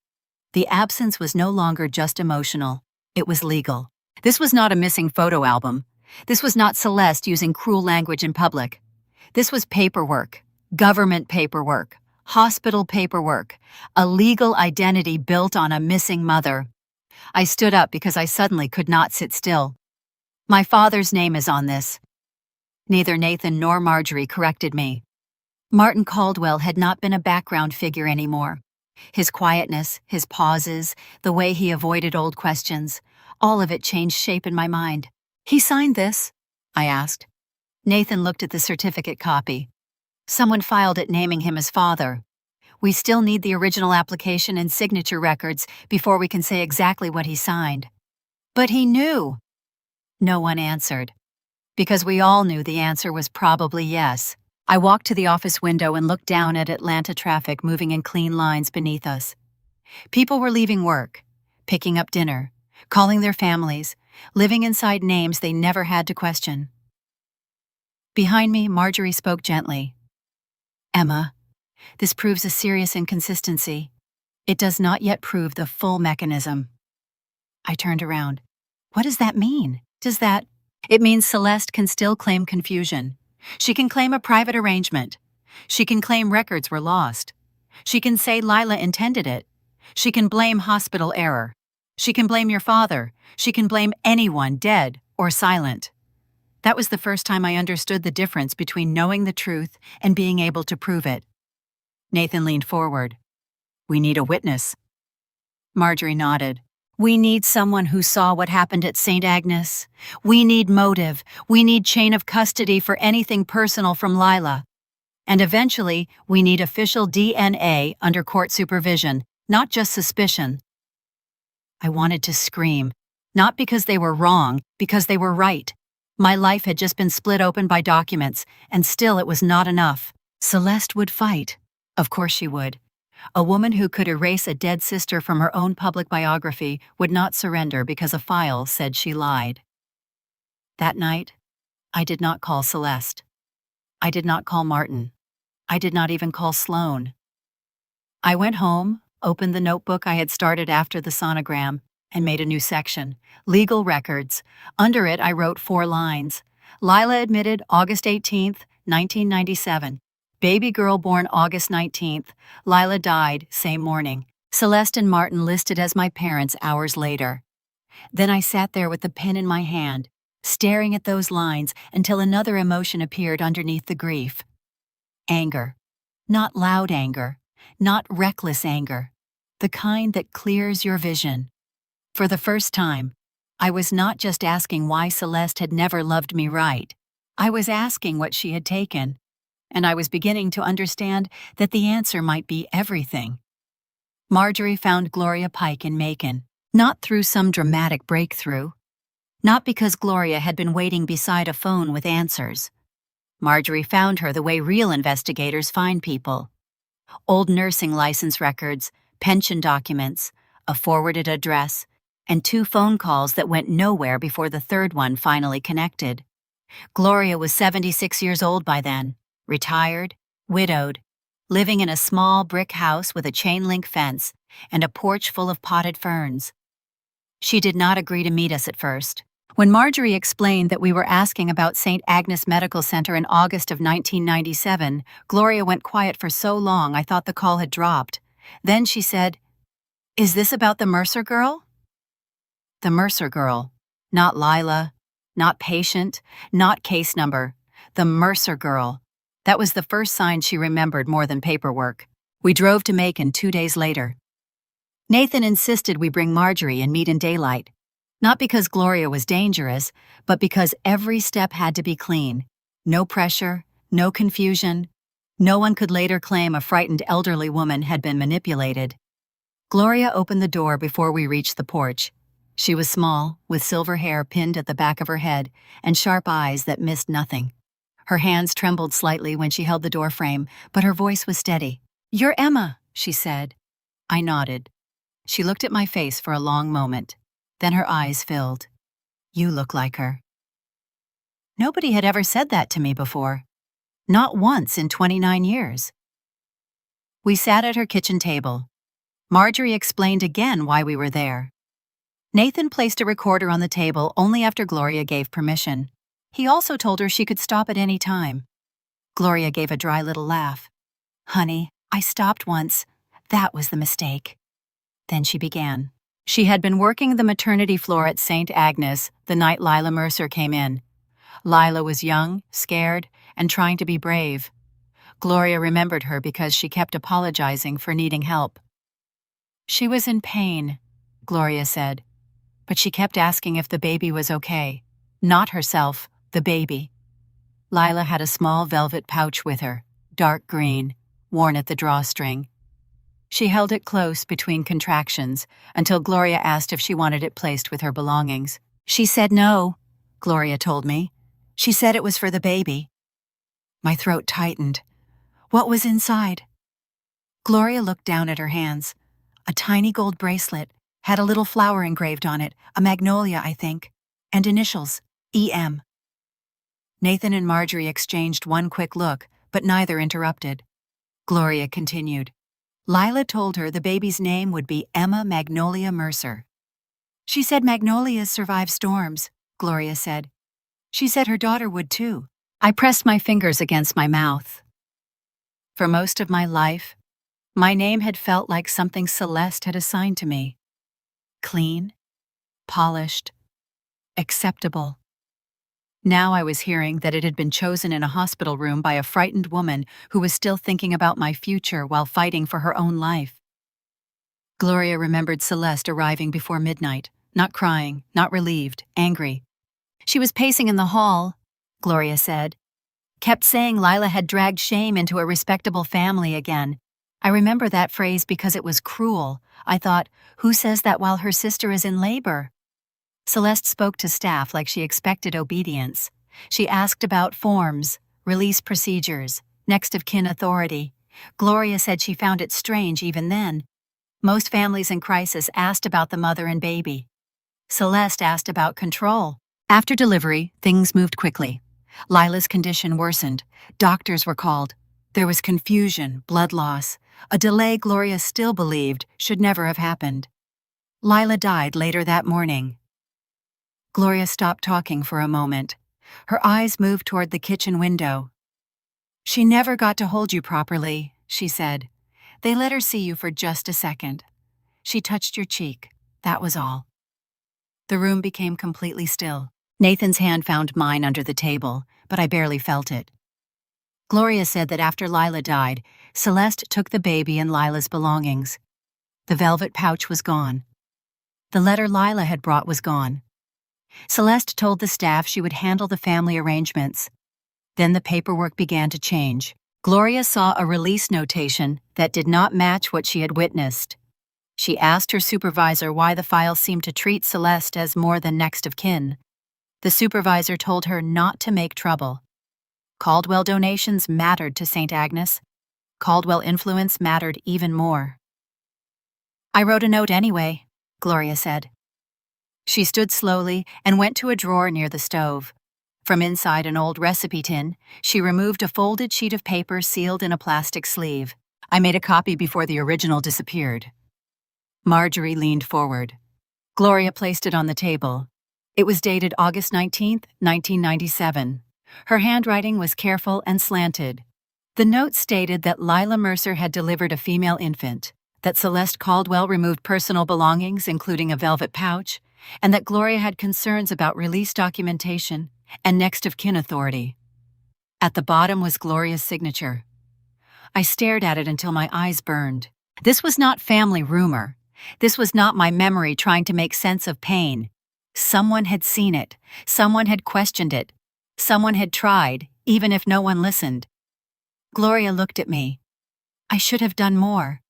The absence was no longer just emotional. It was legal. This was not a missing photo album. This was not Celeste using cruel language in public. This was paperwork, government paperwork, hospital paperwork, a legal identity built on a missing mother. I stood up because I suddenly could not sit still. My father's name is on this. Neither Nathan nor Marjorie corrected me. Martin Caldwell had not been a background figure anymore. His quietness, his pauses, the way he avoided old questions, all of it changed shape in my mind. "He signed this?" I asked. Nathan looked at the certificate copy. Someone filed it naming him as father. We still need the original application and signature records before we can say exactly what he signed. "But he knew." No one answered. Because we all knew the answer was probably yes. I walked to the office window and looked down at Atlanta traffic moving in clean lines beneath us. People were leaving work, picking up dinner, calling their families, living inside names they never had to question. Behind me, Marjorie spoke gently. "Emma, this proves a serious inconsistency. It does not yet prove the full mechanism." I turned around. "What does that mean? It means Celeste can still claim confusion. She can claim a private arrangement. She can claim records were lost. She can say Lila intended it. She can blame hospital error. She can blame your father. She can blame anyone, dead or silent." That was the first time I understood the difference between knowing the truth and being able to prove it. Nathan leaned forward. We need a witness. Marjorie nodded. We need someone who saw what happened at St. Agnes. We need motive. We need chain of custody for anything personal from Lila. And eventually, we need official DNA under court supervision, not just suspicion. I wanted to scream. Not because they were wrong, because they were right. My life had just been split open by documents, and still it was not enough. Celeste would fight. Of course she would. A woman who could erase a dead sister from her own public biography would not surrender because a file said she lied. That night, I did not call Celeste. I did not call Martin. I did not even call Sloan. I went home, opened the notebook I had started after the sonogram, and made a new section, Legal Records. Under it, I wrote 4 lines. Lila admitted August 18th, 1997. Baby girl born August 19th. Lila died same morning. Celeste and Martin listed as my parents hours later. Then I sat there with the pen in my hand, staring at those lines until another emotion appeared underneath the grief. Anger. Not loud anger. Not reckless anger. The kind that clears your vision. For the first time, I was not just asking why Celeste had never loved me right. I was asking what she had taken. And I was beginning to understand that the answer might be everything. Marjorie found Gloria Pike in Macon, not through some dramatic breakthrough. Not because Gloria had been waiting beside a phone with answers. Marjorie found her the way real investigators find people. Old nursing license records, pension documents, a forwarded address, and 2 phone calls that went nowhere before the third one finally connected. Gloria was 76 years old by then. Retired, widowed, living in a small brick house with a chain-link fence and a porch full of potted ferns. She did not agree to meet us at first. When Marjorie explained that we were asking about St. Agnes Medical Center in August of 1997, Gloria went quiet for so long I thought the call had dropped. Then she said, "Is this about the Mercer girl?" The Mercer girl. Not Lila, not patient, not case number. The Mercer girl. That was the first sign she remembered more than paperwork. We drove to Macon 2 days later. Nathan insisted we bring Marjorie and meet in daylight. Not because Gloria was dangerous, but because every step had to be clean. No pressure, no confusion. No one could later claim a frightened elderly woman had been manipulated. Gloria opened the door before we reached the porch. She was small, with silver hair pinned at the back of her head and sharp eyes that missed nothing. Her hands trembled slightly when she held the doorframe, but her voice was steady. "You're Emma," she said. I nodded. She looked at my face for a long moment. Then her eyes filled. "You look like her." Nobody had ever said that to me before. Not once in 29 years. We sat at her kitchen table. Marjorie explained again why we were there. Nathan placed a recorder on the table only after Gloria gave permission. He also told her she could stop at any time. Gloria gave a dry little laugh. "Honey, I stopped once. That was the mistake." Then she began. She had been working the maternity floor at St. Agnes the night Lila Mercer came in. Lila was young, scared, and trying to be brave. Gloria remembered her because she kept apologizing for needing help. She was in pain, Gloria said, but she kept asking if the baby was okay. Not herself, the baby. Lila had a small velvet pouch with her, dark green, worn at the drawstring. She held it close between contractions until Gloria asked if she wanted it placed with her belongings. She said no, Gloria told me. She said it was for the baby. My throat tightened. What was inside? Gloria looked down at her hands. A tiny gold bracelet, had a little flower engraved on it, a magnolia, I think, and initials, E.M. Nathan and Marjorie exchanged one quick look, but neither interrupted. Gloria continued. Lila told her the baby's name would be Emma Magnolia Mercer. She said magnolias survive storms, Gloria said. She said her daughter would too. I pressed my fingers against my mouth. For most of my life, my name had felt like something Celeste had assigned to me. Clean, polished, acceptable. Now I was hearing that it had been chosen in a hospital room by a frightened woman who was still thinking about my future while fighting for her own life. Gloria remembered Celeste arriving before midnight, not crying, not relieved, angry. She was pacing in the hall, Gloria said. Kept saying Lila had dragged shame into a respectable family again. I remember that phrase because it was cruel. I thought, who says that while her sister is in labor? Celeste spoke to staff like she expected obedience. She asked about forms, release procedures, next of kin authority. Gloria said she found it strange even then. Most families in crisis asked about the mother and baby. Celeste asked about control. After delivery, things moved quickly. Lila's condition worsened. Doctors were called. There was confusion, blood loss, a delay Gloria still believed should never have happened. Lila died later that morning. Gloria stopped talking for a moment. Her eyes moved toward the kitchen window. She never got to hold you properly, she said. They let her see you for just a second. She touched your cheek. That was all. The room became completely still. Nathan's hand found mine under the table, but I barely felt it. Gloria said that after Lila died, Celeste took the baby and Lila's belongings. The velvet pouch was gone. The letter Lila had brought was gone. Celeste told the staff she would handle the family arrangements. Then the paperwork began to change. Gloria saw a release notation that did not match what she had witnessed. She asked her supervisor why the file seemed to treat Celeste as more than next of kin. The supervisor told her not to make trouble. Caldwell donations mattered to St. Agnes. Caldwell influence mattered even more. I wrote a note anyway, Gloria said. She stood slowly and went to a drawer near the stove. From inside an old recipe tin, she removed a folded sheet of paper sealed in a plastic sleeve. I made a copy before the original disappeared. Marjorie leaned forward. Gloria placed it on the table. It was dated August 19, 1997. Her handwriting was careful and slanted. The note stated that Lila Mercer had delivered a female infant, that Celeste Caldwell removed personal belongings, including a velvet pouch, and that Gloria had concerns about release documentation and next of kin authority. At the bottom was Gloria's signature. I stared at it until my eyes burned. This was not family rumor. This was not my memory trying to make sense of pain. Someone had seen it. Someone had questioned it. Someone had tried, even if no one listened. Gloria looked at me. I should have done more.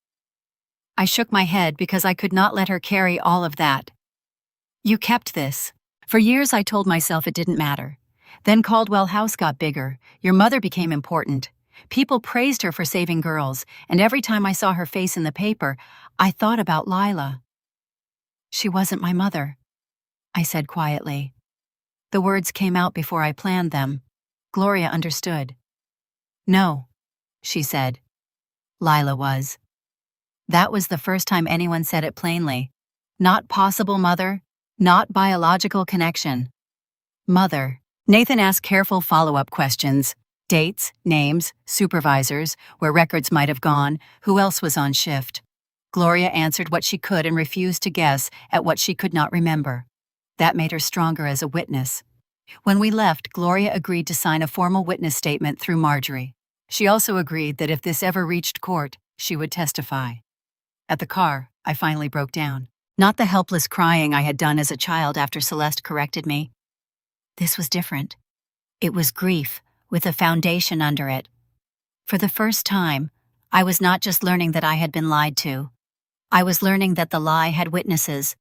I shook my head because I could not let her carry all of that. You kept this. For years I told myself it didn't matter. Then Caldwell House got bigger. Your mother became important. People praised her for saving girls, and every time I saw her face in the paper, I thought about Lila. She wasn't my mother, I said quietly. The words came out before I planned them. Gloria understood. No, she said. Lila was. That was the first time anyone said it plainly. Not possible mother, not biological connection. Mother. Nathan asked careful follow-up questions. Dates, names, supervisors, where records might have gone, who else was on shift. Gloria answered what she could and refused to guess at what she could not remember. That made her stronger as a witness. When we left, Gloria agreed to sign a formal witness statement through Marjorie. She also agreed that if this ever reached court, she would testify. At the car, I finally broke down. Not the helpless crying I had done as a child after Celeste corrected me. This was different. It was grief, with a foundation under it. For the first time, I was not just learning that I had been lied to. I was learning that the lie had witnesses,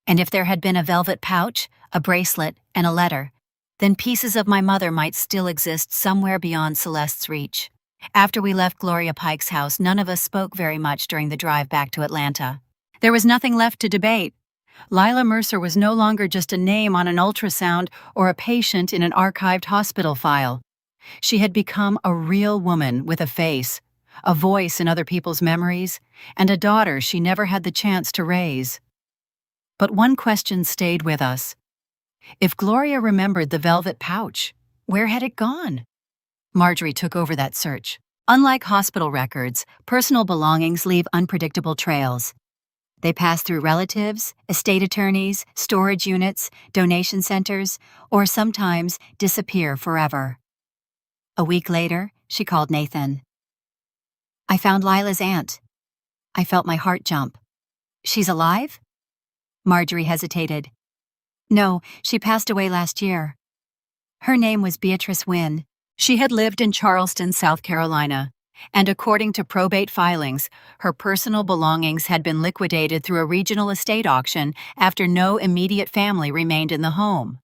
and if there had been a velvet pouch, a bracelet, and a letter, then pieces of my mother might still exist somewhere beyond Celeste's reach. After we left Gloria Pike's house, none of us spoke very much during the drive back to Atlanta. There was nothing left to debate. Lila Mercer was no longer just a name on an ultrasound or a patient in an archived hospital file. She had become a real woman with a face, a voice in other people's memories, and a daughter she never had the chance to raise. But one question stayed with us. If Gloria remembered the velvet pouch, where had it gone? Marjorie took over that search. Unlike hospital records, personal belongings leave unpredictable trails. They pass through relatives, estate attorneys, storage units, donation centers, or sometimes disappear forever. A week later, she called Nathan. I found Lila's aunt. I felt my heart jump. She's alive? Marjorie hesitated. No, she passed away last year. Her name was Beatrice Wynne. She had lived in Charleston, South Carolina, and according to probate filings, her personal belongings had been liquidated through a regional estate auction after no immediate family remained in the home.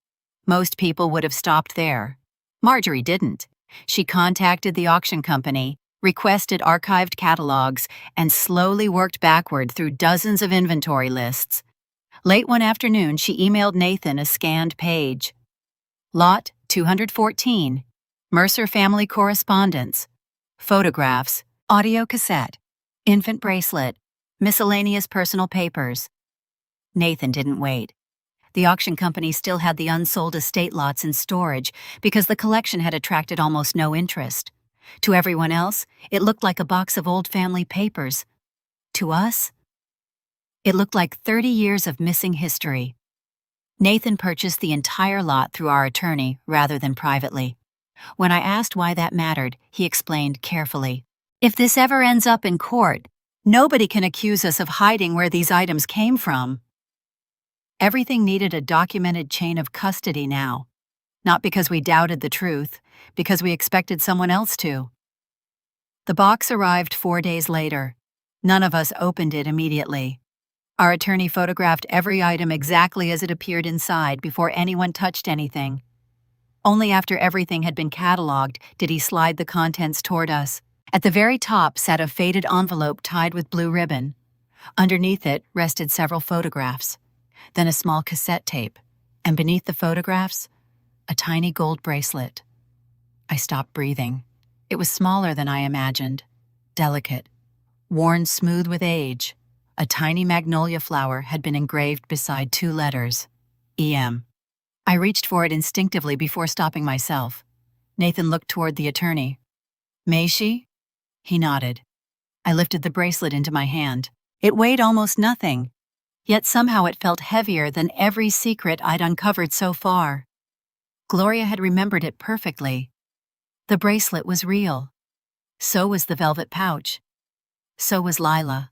Most people would have stopped there. Marjorie didn't. She contacted the auction company, requested archived catalogs, and slowly worked backward through dozens of inventory lists. Late one afternoon, she emailed Nathan a scanned page. Lot 214, Mercer Family Correspondence, photographs, audio cassette, infant bracelet, miscellaneous personal papers. Nathan didn't wait. The auction company still had the unsold estate lots in storage because the collection had attracted almost no interest. To everyone else, it looked like a box of old family papers. To us, it looked like 30 years of missing history. Nathan purchased the entire lot through our attorney rather than privately. When I asked why that mattered, he explained carefully. If this ever ends up in court, nobody can accuse us of hiding where these items came from. Everything needed a documented chain of custody now. Not because we doubted the truth, because we expected someone else to. The box arrived 4 days later. None of us opened it immediately. Our attorney photographed every item exactly as it appeared inside before anyone touched anything. Only after everything had been cataloged did he slide the contents toward us. At the very top sat a faded envelope tied with blue ribbon. Underneath it rested several photographs, then a small cassette tape, and beneath the photographs, a tiny gold bracelet. I stopped breathing. It was smaller than I imagined, delicate, worn smooth with age. A tiny magnolia flower had been engraved beside 2 letters, E.M. I reached for it instinctively before stopping myself. Nathan looked toward the attorney. May she? He nodded. I lifted the bracelet into my hand. It weighed almost nothing, yet somehow it felt heavier than every secret I'd uncovered so far. Gloria had remembered it perfectly. The bracelet was real. So was the velvet pouch. So was Lila.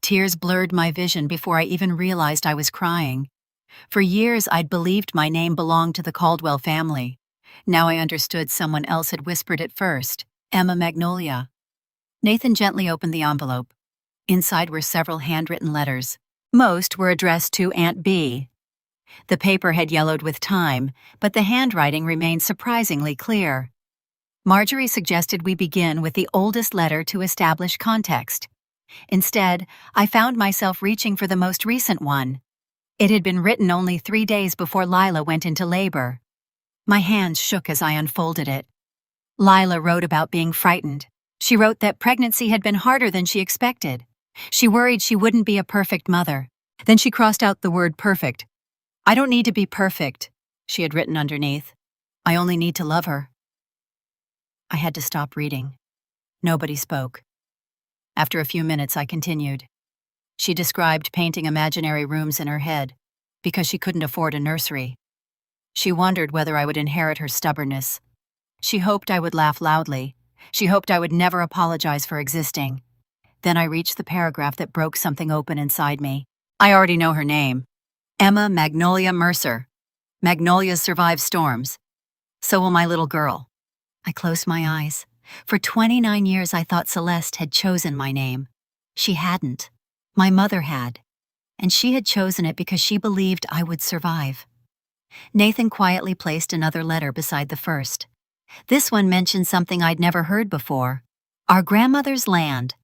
Tears blurred my vision before I even realized I was crying. For years I'd believed my name belonged to the Caldwell family. Now I understood someone else had whispered it first, Emma Magnolia. Nathan gently opened the envelope. Inside were several handwritten letters. Most were addressed to Aunt B. The paper had yellowed with time, but the handwriting remained surprisingly clear. Marjorie suggested we begin with the oldest letter to establish context. Instead, I found myself reaching for the most recent one. It had been written only 3 days before Lila went into labor. My hands shook as I unfolded it. Lila wrote about being frightened. She wrote that pregnancy had been harder than she expected. She worried she wouldn't be a perfect mother. Then she crossed out the word perfect. I don't need to be perfect, she had written underneath. I only need to love her. I had to stop reading. Nobody spoke. After a few minutes, I continued. She described painting imaginary rooms in her head because she couldn't afford a nursery. She wondered whether I would inherit her stubbornness. She hoped I would laugh loudly. She hoped I would never apologize for existing. Then I reached the paragraph that broke something open inside me. I already know her name. Emma Magnolia Mercer. Magnolias survive storms. So will my little girl. I closed my eyes. For 29 years I thought Celeste had chosen my name. She hadn't. My mother had. And she had chosen it because she believed I would survive. Nathan quietly placed another letter beside the first. This one mentioned something I'd never heard before. Our grandmother's land.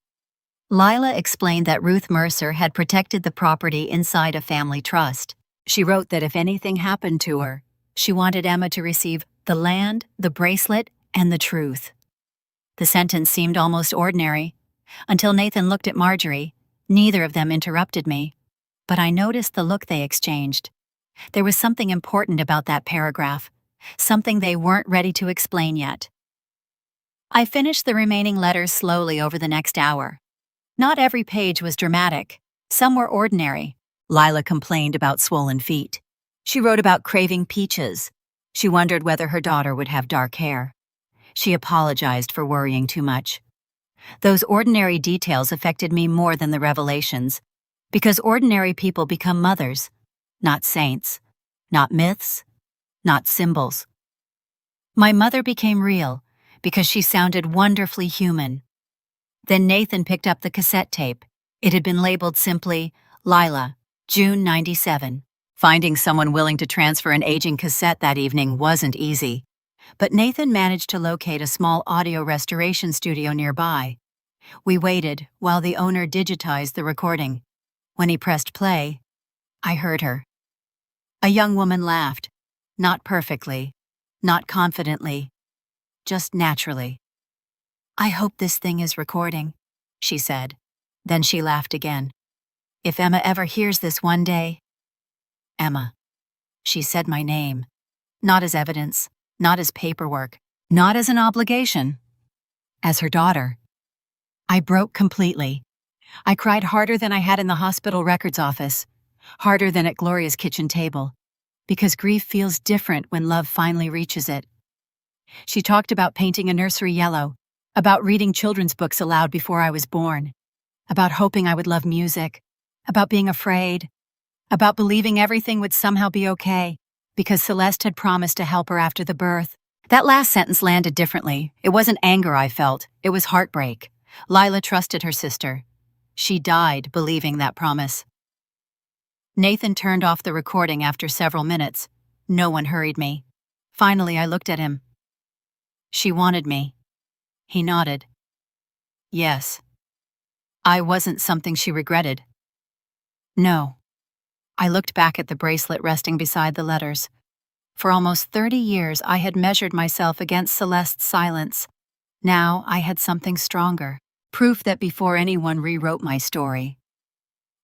Lila explained that Ruth Mercer had protected the property inside a family trust. She wrote that if anything happened to her, she wanted Emma to receive the land, the bracelet, and the truth. The sentence seemed almost ordinary, until Nathan looked at Marjorie. Neither of them interrupted me, but I noticed the look they exchanged. There was something important about that paragraph, something they weren't ready to explain yet. I finished the remaining letters slowly over the next hour. Not every page was dramatic. Some were ordinary. Lila complained about swollen feet. She wrote about craving peaches. She wondered whether her daughter would have dark hair. She apologized for worrying too much. Those ordinary details affected me more than the revelations. Because ordinary people become mothers, not saints, not myths, not symbols. My mother became real because she sounded wonderfully human. Then Nathan picked up the cassette tape. It had been labeled simply, Lila, June '97. Finding someone willing to transfer an aging cassette that evening wasn't easy. But Nathan managed to locate a small audio restoration studio nearby. We waited while the owner digitized the recording. When he pressed play, I heard her. A young woman laughed. Not perfectly, not confidently, just naturally. "I hope this thing is recording," she said. Then she laughed again. "If Emma ever hears this one day..." Emma. She said my name. Not as evidence, not as paperwork, not as an obligation. As her daughter. I broke completely. I cried harder than I had in the hospital records office, harder than at Gloria's kitchen table, because grief feels different when love finally reaches it. She talked about painting a nursery yellow, about reading children's books aloud before I was born, about hoping I would love music, about being afraid, about believing everything would somehow be okay, because Celeste had promised to help her after the birth. That last sentence landed differently. It wasn't anger I felt, it was heartbreak. Lila trusted her sister. She died believing that promise. Nathan turned off the recording after several minutes. No one hurried me. Finally, I looked at him. "She wanted me." He nodded. "Yes." "I wasn't something she regretted." "No." I looked back at the bracelet resting beside the letters. For almost 30 years, I had measured myself against Celeste's silence. Now I had something stronger, proof that before anyone rewrote my story,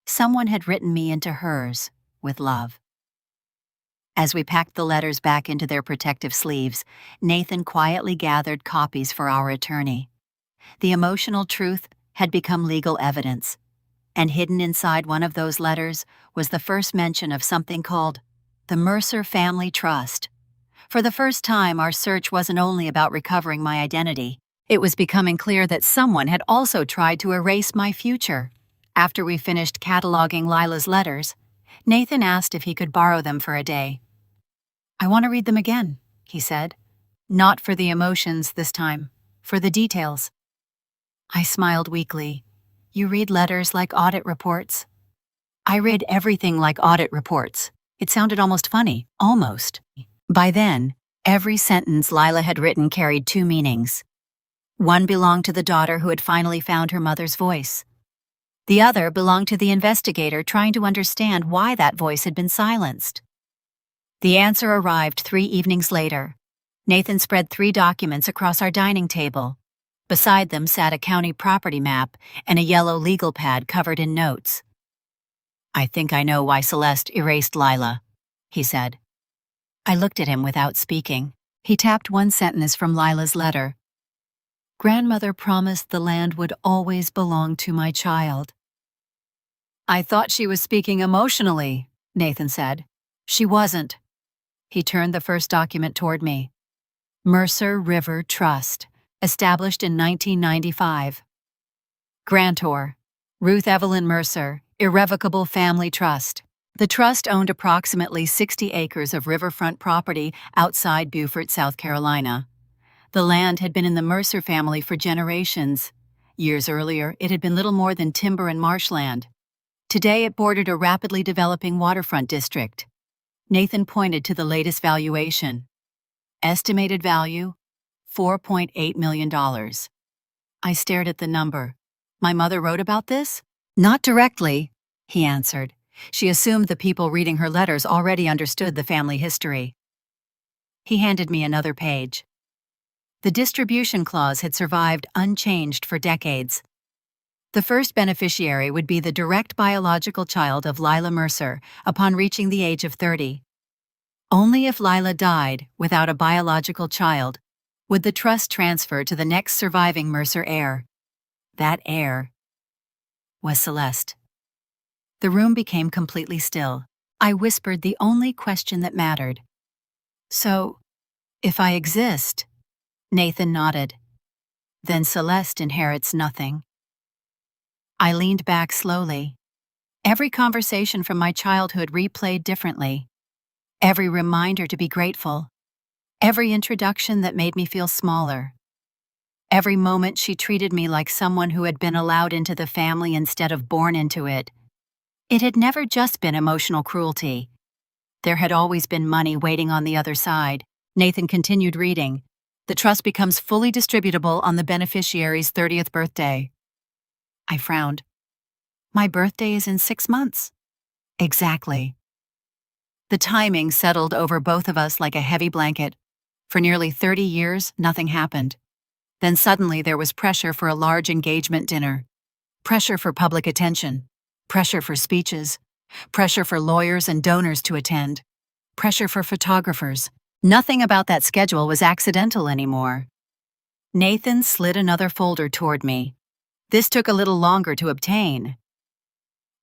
someone had written me into hers with love. As we packed the letters back into their protective sleeves, Nathan quietly gathered copies for our attorney. The emotional truth had become legal evidence, and hidden inside one of those letters was the first mention of something called the Mercer Family Trust. For the first time, our search wasn't only about recovering my identity. It was becoming clear that someone had also tried to erase my future. After we finished cataloging Lila's letters, Nathan asked if he could borrow them for a day. "I want to read them again," he said. "Not for the emotions this time, for the details." I smiled weakly. "You read letters like audit reports?" I read everything like audit reports. It sounded almost funny, almost. By then, every sentence Lila had written carried two meanings. One belonged to the daughter who had finally found her mother's voice. The other belonged to the investigator trying to understand why that voice had been silenced. The answer arrived 3 evenings later. Nathan spread 3 documents across our dining table. Beside them sat a county property map and a yellow legal pad covered in notes. "I think I know why Celeste erased Lila," he said. I looked at him without speaking. He tapped one sentence from Lila's letter. "Grandmother promised the land would always belong to my child." "I thought she was speaking emotionally," Nathan said. "She wasn't." He turned the first document toward me. Mercer River Trust, established in 1995. Grantor, Ruth Evelyn Mercer, Irrevocable Family Trust. The trust owned approximately 60 acres of riverfront property outside Beaufort, South Carolina. The land had been in the Mercer family for generations. Years earlier, it had been little more than timber and marshland. Today, it bordered a rapidly developing waterfront district. Nathan pointed to the latest valuation. Estimated value, $4.8 million. I stared at the number. "My mother wrote about this?" "Not directly," he answered. She assumed the people reading her letters already understood the family history. He handed me another page. The distribution clause had survived unchanged for decades. The first beneficiary would be the direct biological child of Lila Mercer upon reaching the age of 30. Only if Lila died without a biological child would the trust transfer to the next surviving Mercer heir. That heir was Celeste. The room became completely still. I whispered the only question that mattered. "So, if I exist?" Nathan nodded. "Then Celeste inherits nothing." I leaned back slowly. Every conversation from my childhood replayed differently. Every reminder to be grateful. Every introduction that made me feel smaller. Every moment she treated me like someone who had been allowed into the family instead of born into it. It had never just been emotional cruelty. There had always been money waiting on the other side. Nathan continued reading. The trust becomes fully distributable on the beneficiary's 30th birthday. I frowned. My birthday is in 6 months. Exactly. The timing settled over both of us like a heavy blanket. For nearly 30 years, nothing happened. Then suddenly there was pressure for a large engagement dinner. Pressure for public attention. Pressure for speeches. Pressure for lawyers and donors to attend. Pressure for photographers. Nothing about that schedule was accidental anymore. Nathan slid another folder toward me. This took a little longer to obtain.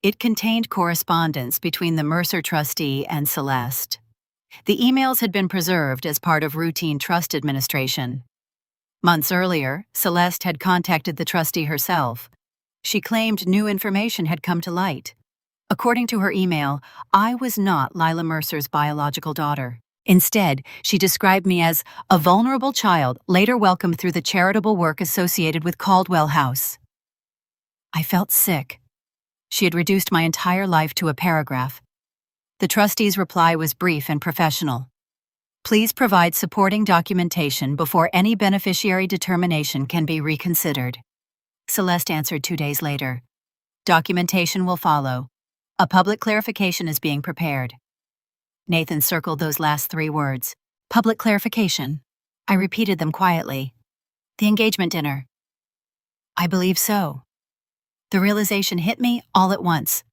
It contained correspondence between the Mercer trustee and Celeste. The emails had been preserved as part of routine trust administration. Months earlier, Celeste had contacted the trustee herself. She claimed new information had come to light. According to her email, I was not Lila Mercer's biological daughter. Instead, she described me as a vulnerable child later welcomed through the charitable work associated with Caldwell House. I felt sick. She had reduced my entire life to a paragraph. The trustee's reply was brief and professional. Please provide supporting documentation before any beneficiary determination can be reconsidered. Celeste answered 2 days later. Documentation will follow. A public clarification is being prepared. Nathan circled those last 3 words. Public clarification. I repeated them quietly. The engagement dinner. I believe so. The realization hit me all at once.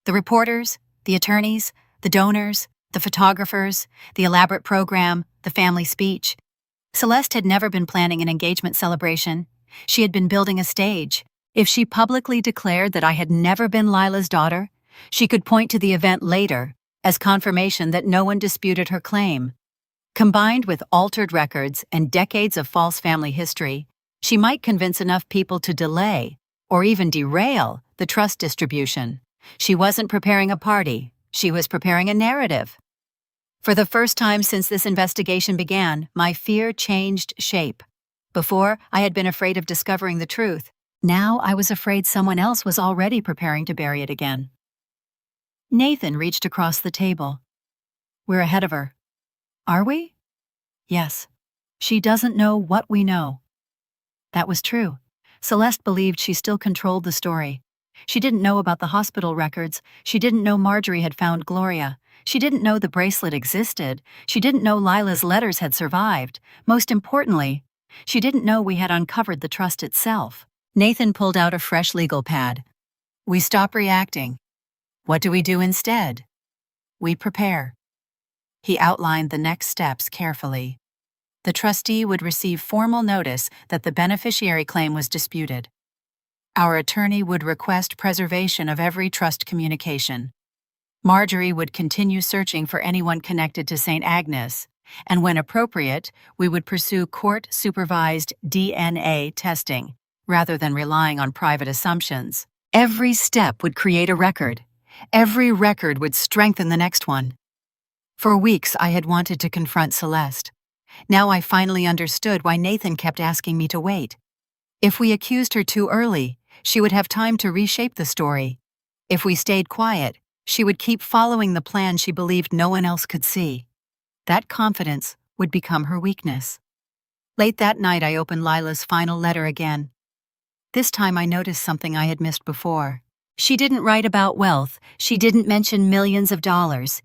The reporters, the attorneys, the donors, the photographers, the elaborate program, the family speech. Celeste had never been planning an engagement celebration. She had been building a stage. If she publicly declared that I had never been Lila's daughter, she could point to the event later as confirmation that no one disputed her claim. Combined with altered records and decades of false family history, she might convince enough people to delay, or even derail, the trust distribution. She wasn't preparing a party. She was preparing a narrative. For the first time since this investigation began, my fear changed shape. Before, I had been afraid of discovering the truth. Now I was afraid someone else was already preparing to bury it again. Nathan reached across the table. We're ahead of her. Are we? Yes. She doesn't know what we know. That was true. Celeste believed she still controlled the story. She didn't know about the hospital records. She didn't know Marjorie had found Gloria. She didn't know the bracelet existed. She didn't know Lila's letters had survived. Most importantly, she didn't know we had uncovered the trust itself. Nathan pulled out a fresh legal pad. We stop reacting. What do we do instead? We prepare. He outlined the next steps carefully. The trustee would receive formal notice that the beneficiary claim was disputed. Our attorney would request preservation of every trust communication. Marjorie would continue searching for anyone connected to St. Agnes, and when appropriate, we would pursue court-supervised DNA testing, rather than relying on private assumptions. Every step would create a record. Every record would strengthen the next one. For weeks, I had wanted to confront Celeste. Now I finally understood why Nathan kept asking me to wait. If we accused her too early, she would have time to reshape the story. If we stayed quiet, she would keep following the plan she believed no one else could see. That confidence would become her weakness. Late that night, I opened Lila's final letter again. This time I noticed something I had missed before. She didn't write about wealth. She didn't mention millions of dollars.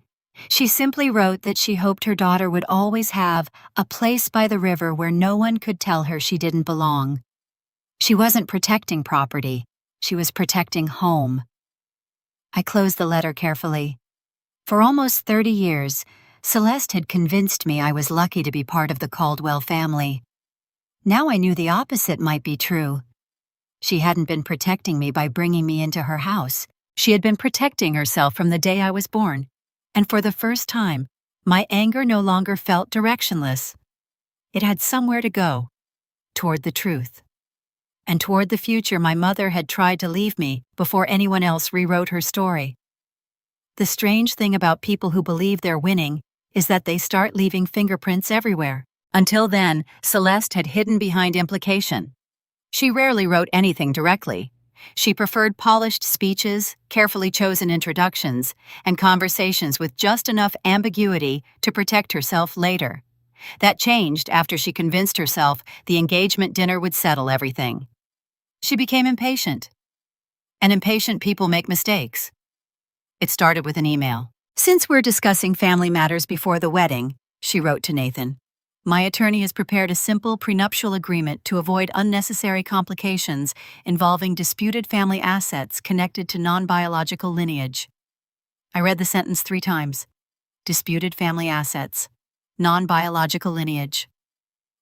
She simply wrote that she hoped her daughter would always have a place by the river where no one could tell her she didn't belong. She wasn't protecting property. She was protecting home. I closed the letter carefully. For almost 30 years, Celeste had convinced me I was lucky to be part of the Caldwell family. Now I knew the opposite might be true. She hadn't been protecting me by bringing me into her house. She had been protecting herself from the day I was born. And for the first time, my anger no longer felt directionless. It had somewhere to go, toward the truth. and toward the future my mother had tried to leave me before anyone else rewrote her story. The strange thing about people who believe they're winning is that they start leaving fingerprints everywhere. Until then, Celeste had hidden behind implication. She rarely wrote anything directly. She preferred polished speeches, carefully chosen introductions, and conversations with just enough ambiguity to protect herself later. That changed after she convinced herself the engagement dinner would settle everything. She became impatient. And impatient people make mistakes. It started with an email. "Since we're discussing family matters before the wedding," she wrote to Nathan, "my attorney has prepared a simple prenuptial agreement to avoid unnecessary complications involving disputed family assets connected to non-biological lineage." I read the sentence 3 times. Disputed family assets. Non-biological lineage.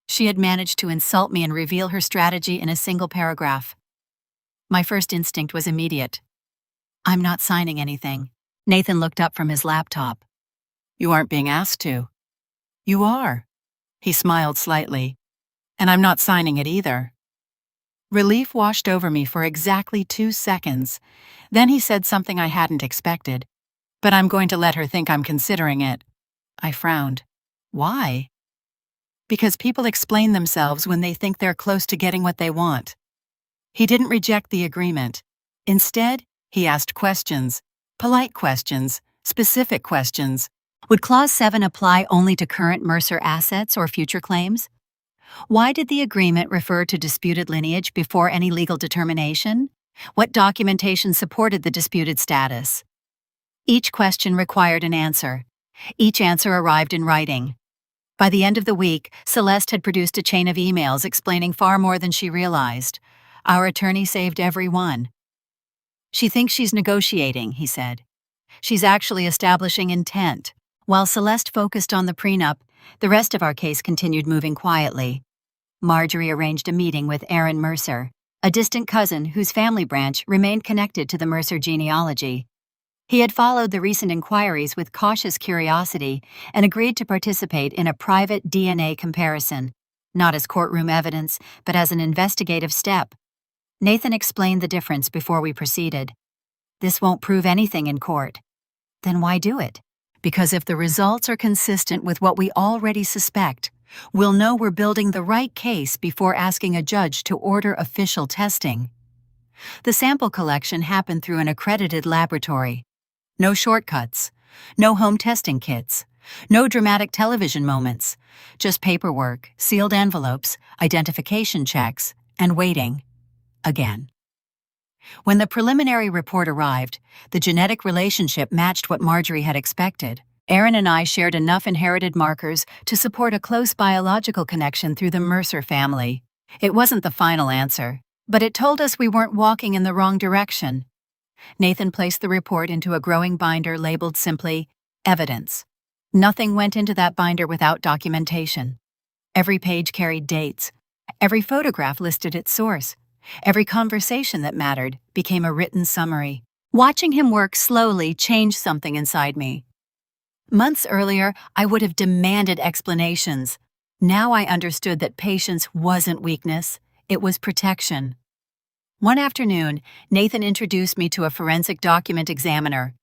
She had managed to insult me and reveal her strategy in a single paragraph. My first instinct was immediate. "I'm not signing anything." Nathan looked up from his laptop. "You aren't being asked to." "You are." He smiled slightly. "And I'm not signing it either." Relief washed over me for exactly 2 seconds. Then he said something I hadn't expected. "But I'm going to let her think I'm considering it." I frowned. "Why?" "Because people explain themselves when they think they're close to getting what they want." He didn't reject the agreement. Instead, he asked questions. Polite questions. Specific questions. Would Clause 7 apply only to current Mercer assets or future claims? Why did the agreement refer to disputed lineage before any legal determination? What documentation supported the disputed status? Each question required an answer. Each answer arrived in writing. By the end of the week, Celeste had produced a chain of emails explaining far more than she realized. Our attorney saved every one. "She thinks she's negotiating," he said. "She's actually establishing intent." While Celeste focused on the prenup, the rest of our case continued moving quietly. Marjorie arranged a meeting with Aaron Mercer, a distant cousin whose family branch remained connected to the Mercer genealogy. He had followed the recent inquiries with cautious curiosity and agreed to participate in a private DNA comparison, not as courtroom evidence, but as an investigative step. Nathan explained the difference before we proceeded. "This won't prove anything in court." "Then why do it?" "Because if the results are consistent with what we already suspect, we'll know we're building the right case before asking a judge to order official testing." The sample collection happened through an accredited laboratory. No shortcuts, no home testing kits, no dramatic television moments, just paperwork, sealed envelopes, identification checks, and waiting. Again. When the preliminary report arrived, the genetic relationship matched what Marjorie had expected. Aaron and I shared enough inherited markers to support a close biological connection through the Mercer family. It wasn't the final answer, but it told us we weren't walking in the wrong direction. Nathan placed the report into a growing binder labeled simply, "Evidence." Nothing went into that binder without documentation. Every page carried dates. Every photograph listed its source. Every conversation that mattered became a written summary. Watching him work slowly changed something inside me. Months earlier, I would have demanded explanations. Now I understood that patience wasn't weakness, it was protection. One afternoon, Nathan introduced me to a forensic document examiner.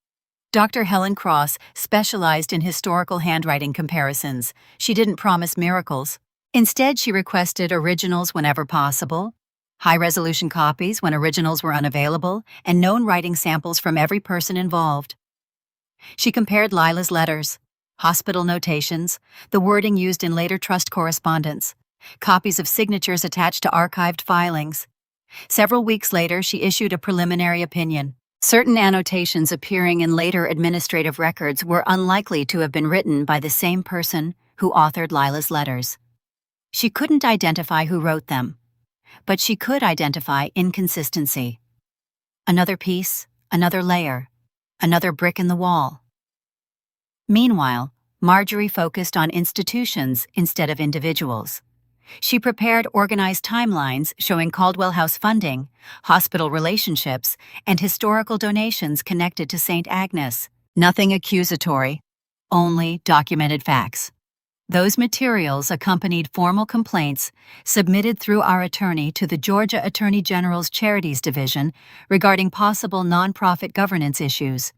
Dr. Helen Cross specialized in historical handwriting comparisons. She didn't promise miracles. Instead, she requested originals whenever possible, high-resolution copies when originals were unavailable, and known writing samples from every person involved. She compared Lila's letters, hospital notations, the wording used in later trust correspondence, copies of signatures attached to archived filings. Several weeks later, she issued a preliminary opinion. Certain annotations appearing in later administrative records were unlikely to have been written by the same person who authored Lila's letters. She couldn't identify who wrote them, but she could identify inconsistency. Another piece, another layer, another brick in the wall. Meanwhile, Marjorie focused on institutions instead of individuals. She prepared organized timelines showing Caldwell House funding, hospital relationships, and historical donations connected to St. Agnes. Nothing accusatory, only documented facts. Those materials accompanied formal complaints submitted through our attorney to the Georgia Attorney General's Charities Division regarding possible nonprofit governance issues.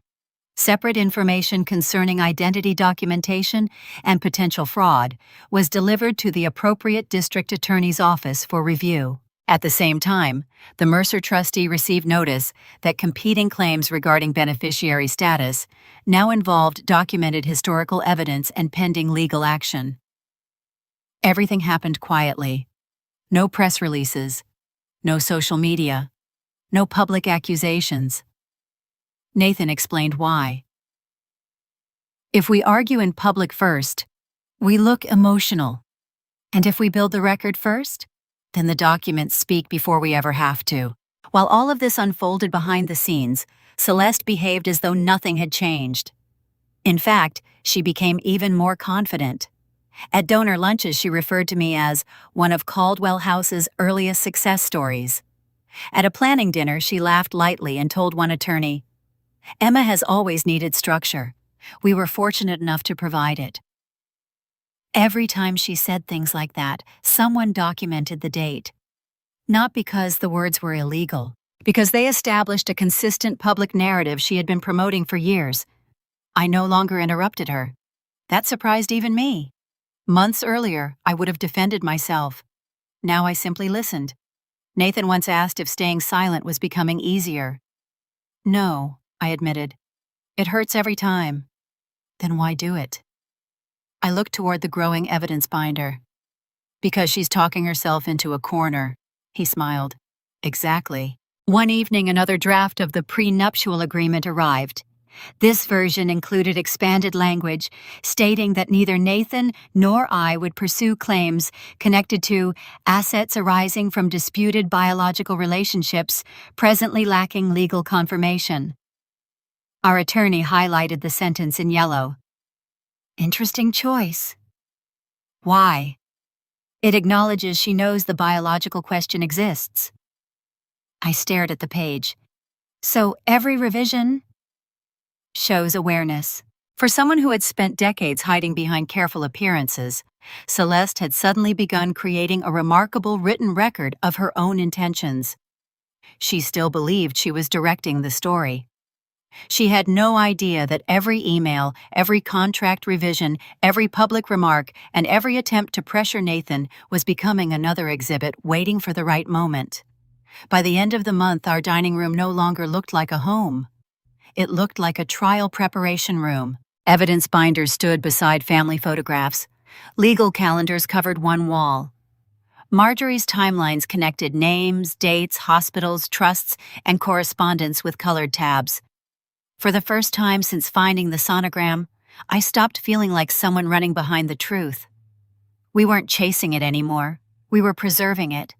Separate information concerning identity documentation and potential fraud was delivered to the appropriate district attorney's office for review. At the same time, the Mercer trustee received notice that competing claims regarding beneficiary status now involved documented historical evidence and pending legal action. Everything happened quietly. No press releases, no social media, no public accusations. Nathan explained why. If we argue in public first, we look emotional. And if we build the record first, then the documents speak before we ever have to. While all of this unfolded behind the scenes, Celeste behaved as though nothing had changed. In fact, she became even more confident. At donor lunches, she referred to me as one of Caldwell House's earliest success stories. At a planning dinner, she laughed lightly and told one attorney, "Emma has always needed structure. We were fortunate enough to provide it." Every time she said things like that, someone documented the date. Not because the words were illegal, because they established a consistent public narrative she had been promoting for years. I no longer interrupted her. That surprised even me. Months earlier, I would have defended myself. Now I simply listened. Nathan once asked if staying silent was becoming easier. "No," I admitted. "It hurts every time." "Then why do it?" I looked toward the growing evidence binder. "Because she's talking herself into a corner," he smiled. "Exactly." One evening, another draft of the prenuptial agreement arrived. This version included expanded language stating that neither Nathan nor I would pursue claims connected to assets arising from disputed biological relationships presently lacking legal confirmation. Our attorney highlighted the sentence in yellow. Interesting choice. Why? It acknowledges she knows the biological question exists. I stared at the page. So every revision shows awareness. For someone who had spent decades hiding behind careful appearances, Celeste had suddenly begun creating a remarkable written record of her own intentions. She still believed she was directing the story. She had no idea that every email, every contract revision, every public remark, and every attempt to pressure Nathan was becoming another exhibit waiting for the right moment. By the end of the month, our dining room no longer looked like a home. It looked like a trial preparation room. Evidence binders stood beside family photographs. Legal calendars covered one wall. Marjorie's timelines connected names, dates, hospitals, trusts, and correspondence with colored tabs. For the first time since finding the sonogram, I stopped feeling like someone running behind the truth. We weren't chasing it anymore. We were preserving it.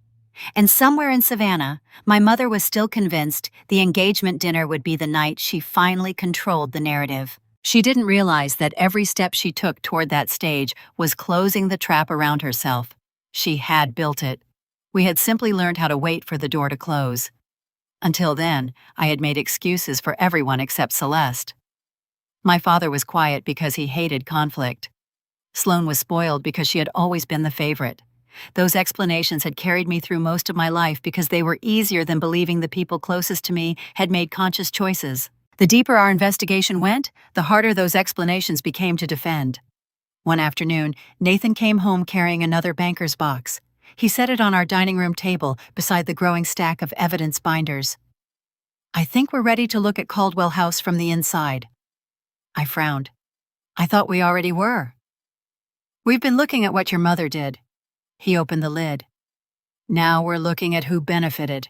And somewhere in Savannah, my mother was still convinced the engagement dinner would be the night she finally controlled the narrative. She didn't realize that every step she took toward that stage was closing the trap around herself. She had built it. We had simply learned how to wait for the door to close. Until then, I had made excuses for everyone except Celeste. My father was quiet because he hated conflict. Sloane was spoiled because she had always been the favorite. Those explanations had carried me through most of my life because they were easier than believing the people closest to me had made conscious choices. The deeper our investigation went, the harder those explanations became to defend. One afternoon, Nathan came home carrying another banker's box. He set it on our dining room table beside the growing stack of evidence binders. "I think we're ready to look at Caldwell House from the inside." I frowned. "I thought we already were." "We've been looking at what your mother did." He opened the lid. "Now we're looking at who benefited."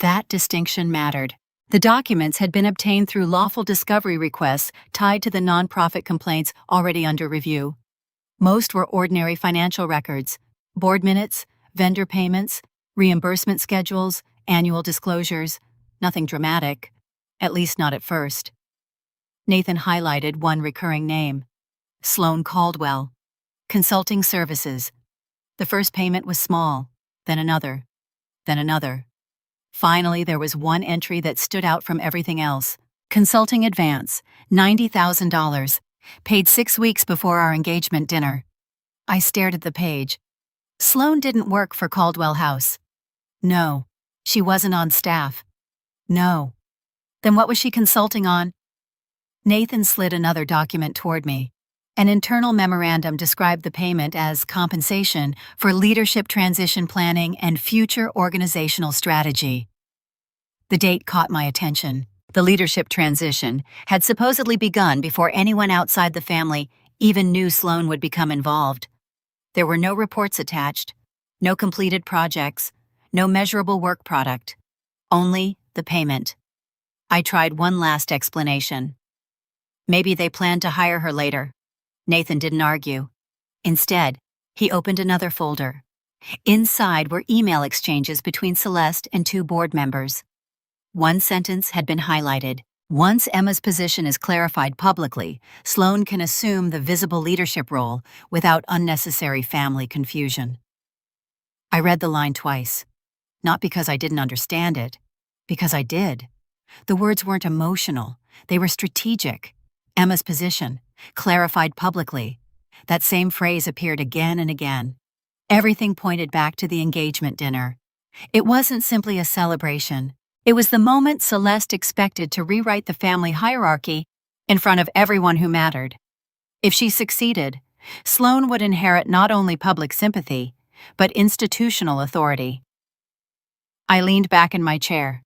That distinction mattered. The documents had been obtained through lawful discovery requests tied to the nonprofit complaints already under review. Most were ordinary financial records, board minutes, vendor payments, reimbursement schedules, annual disclosures, nothing dramatic, at least not at first. Nathan highlighted one recurring name, Sloane Caldwell. Consulting services. The first payment was small, then another, then another. Finally, there was one entry that stood out from everything else. Consulting advance, $90,000. Paid 6 weeks before our engagement dinner. I stared at the page. Sloan didn't work for Caldwell House. No. She wasn't on staff. No. Then what was she consulting on? Nathan slid another document toward me. An internal memorandum described the payment as compensation for leadership transition planning and future organizational strategy. The date caught my attention. The leadership transition had supposedly begun before anyone outside the family even knew Sloan would become involved. There were no reports attached, no completed projects, no measurable work product, only the payment. I tried one last explanation. Maybe they planned to hire her later. Nathan didn't argue. Instead, he opened another folder. Inside were email exchanges between Celeste and 2 board members. One sentence had been highlighted. Once Emma's position is clarified publicly, Sloan can assume the visible leadership role without unnecessary family confusion. I read the line twice. Not because I didn't understand it, because I did. The words weren't emotional, they were strategic. Emma's position, clarified publicly. That same phrase appeared again and again. Everything pointed back to the engagement dinner. It wasn't simply a celebration. It was the moment Celeste expected to rewrite the family hierarchy in front of everyone who mattered. If she succeeded, Sloan would inherit not only public sympathy, but institutional authority. I leaned back in my chair.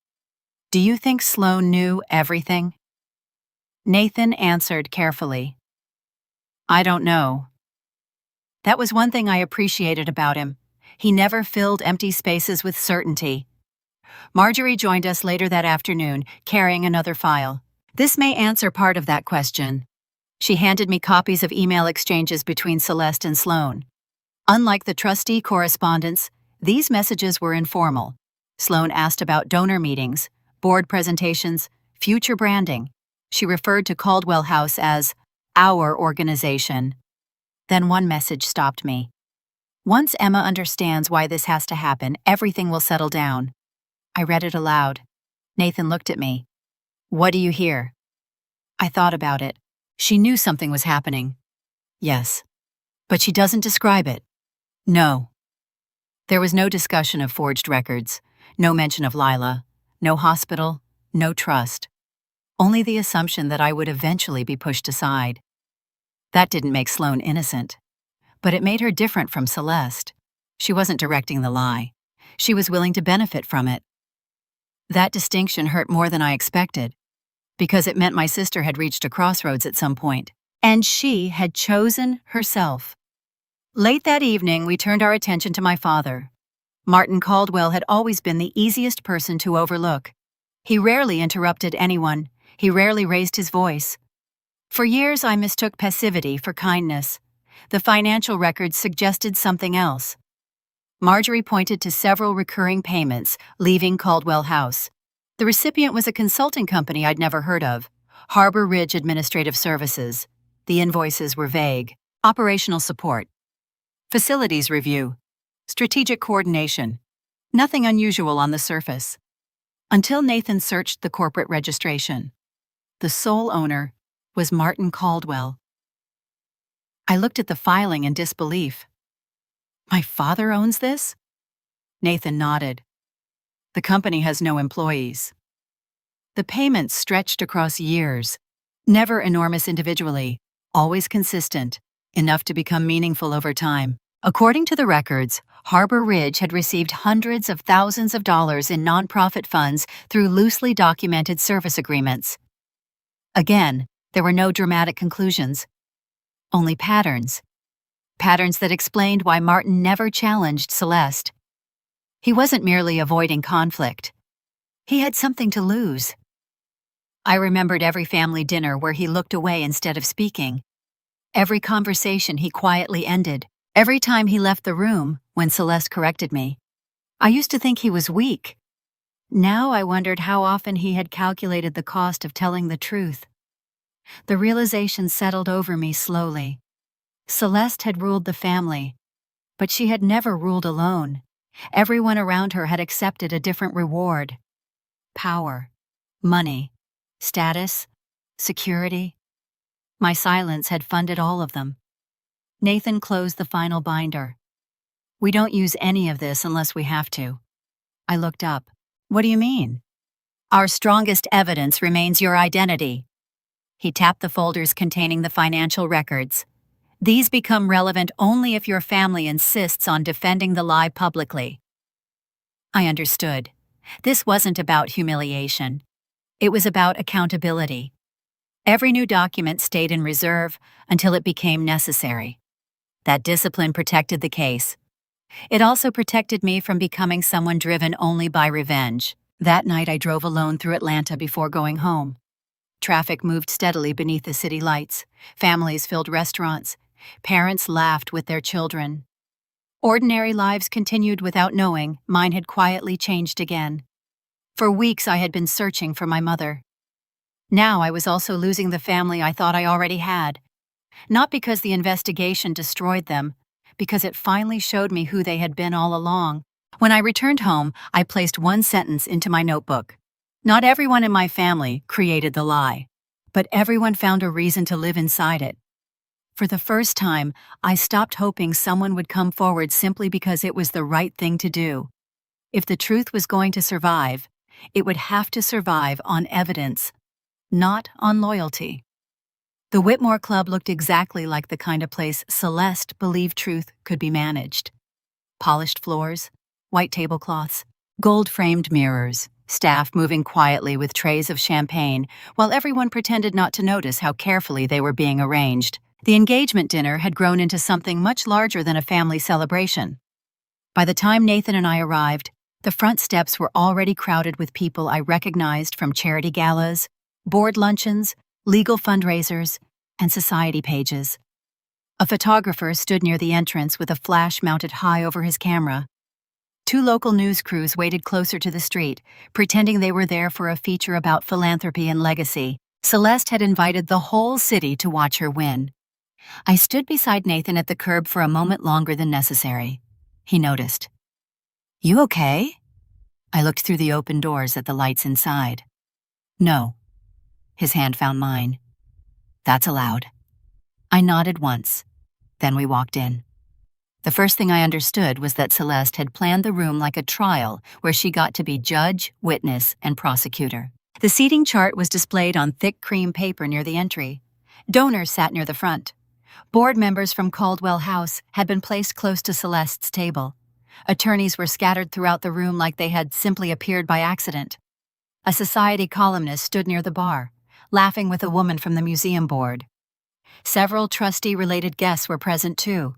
Do you think Sloan knew everything? Nathan answered carefully. I don't know. That was one thing I appreciated about him. He never filled empty spaces with certainty. Marjorie joined us later that afternoon, carrying another file. This may answer part of that question. She handed me copies of email exchanges between Celeste and Sloan. Unlike the trustee correspondence, these messages were informal. Sloan asked about donor meetings, board presentations, future branding. She referred to Caldwell House as our organization. Then one message stopped me. Once Emma understands why this has to happen, everything will settle down. I read it aloud. Nathan looked at me. What do you hear? I thought about it. She knew something was happening. Yes. But she doesn't describe it. No. There was no discussion of forged records, no mention of Lila, no hospital, no trust. Only the assumption that I would eventually be pushed aside. That didn't make Sloan innocent. But it made her different from Celeste. She wasn't directing the lie. She was willing to benefit from it. That distinction hurt more than I expected, because it meant my sister had reached a crossroads at some point, and she had chosen herself. Late that evening, we turned our attention to my father. Martin Caldwell had always been the easiest person to overlook. He rarely interrupted anyone. He rarely raised his voice. For years, I mistook passivity for kindness. The financial records suggested something else. Marjorie pointed to several recurring payments leaving Caldwell House. The recipient was a consulting company I'd never heard of, Harbor Ridge Administrative Services. The invoices were vague. Operational support. Facilities review. Strategic coordination. Nothing unusual on the surface. Until Nathan searched the corporate registration. The sole owner was Martin Caldwell. I looked at the filing in disbelief. My father owns this? Nathan nodded. The company has no employees. The payments stretched across years, never enormous individually, always consistent, enough to become meaningful over time. According to the records, Harbor Ridge had received hundreds of thousands of dollars in nonprofit funds through loosely documented service agreements. Again, there were no dramatic conclusions, only patterns. Patterns that explained why Martin never challenged Celeste. He wasn't merely avoiding conflict. He had something to lose. I remembered every family dinner where he looked away instead of speaking. Every conversation he quietly ended. Every time he left the room when Celeste corrected me. I used to think he was weak. Now I wondered how often he had calculated the cost of telling the truth. The realization settled over me slowly. Celeste had ruled the family, but she had never ruled alone. Everyone around her had accepted a different reward. Power, money, status, security. My silence had funded all of them. Nathan closed the final binder. "We don't use any of this unless we have to." I looked up. "What do you mean?" "Our strongest evidence remains your identity." He tapped the folders containing the financial records. "These become relevant only if your family insists on defending the lie publicly." I understood. This wasn't about humiliation. It was about accountability. Every new document stayed in reserve until it became necessary. That discipline protected the case. It also protected me from becoming someone driven only by revenge. That night I drove alone through Atlanta before going home. Traffic moved steadily beneath the city lights. Families filled restaurants. Parents laughed with their children. Ordinary lives continued without knowing mine had quietly changed again. For weeks I had been searching for my mother. Now I was also losing the family I thought I already had. Not because the investigation destroyed them, because it finally showed me who they had been all along. When I returned home, I placed one sentence into my notebook. Not everyone in my family created the lie, but everyone found a reason to live inside it. For the first time, I stopped hoping someone would come forward simply because it was the right thing to do. If the truth was going to survive, it would have to survive on evidence, not on loyalty. The Whitmore Club looked exactly like the kind of place Celeste believed truth could be managed. Polished floors, white tablecloths, gold-framed mirrors, staff moving quietly with trays of champagne, while everyone pretended not to notice how carefully they were being arranged. The engagement dinner had grown into something much larger than a family celebration. By the time Nathan and I arrived, the front steps were already crowded with people I recognized from charity galas, board luncheons, legal fundraisers, and society pages. A photographer stood near the entrance with a flash mounted high over his camera. Two local news crews waited closer to the street, pretending they were there for a feature about philanthropy and legacy. Celeste had invited the whole city to watch her win. I stood beside Nathan at the curb for a moment longer than necessary. He noticed. "You okay?" I looked through the open doors at the lights inside. "No." His hand found mine. "That's allowed." I nodded once. Then we walked in. The first thing I understood was that Celeste had planned the room like a trial where she got to be judge, witness, and prosecutor. The seating chart was displayed on thick cream paper near the entry. Donors sat near the front. Board members from Caldwell House had been placed close to Celeste's table. Attorneys were scattered throughout the room like they had simply appeared by accident. A society columnist stood near the bar, laughing with a woman from the museum board. Several trustee-related guests were present too,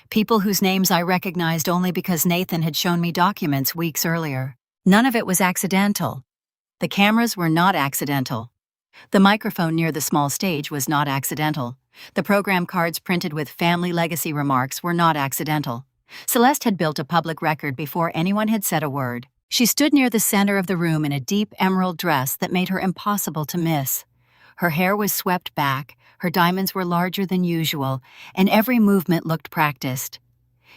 people whose names I recognized only because Nathan had shown me documents weeks earlier. None of it was accidental. The cameras were not accidental. The microphone near the small stage was not accidental. The program cards printed with family legacy remarks were not accidental. Celeste had built a public record before anyone had said a word. She stood near the center of the room in a deep emerald dress that made her impossible to miss. Her hair was swept back, her diamonds were larger than usual, and every movement looked practiced.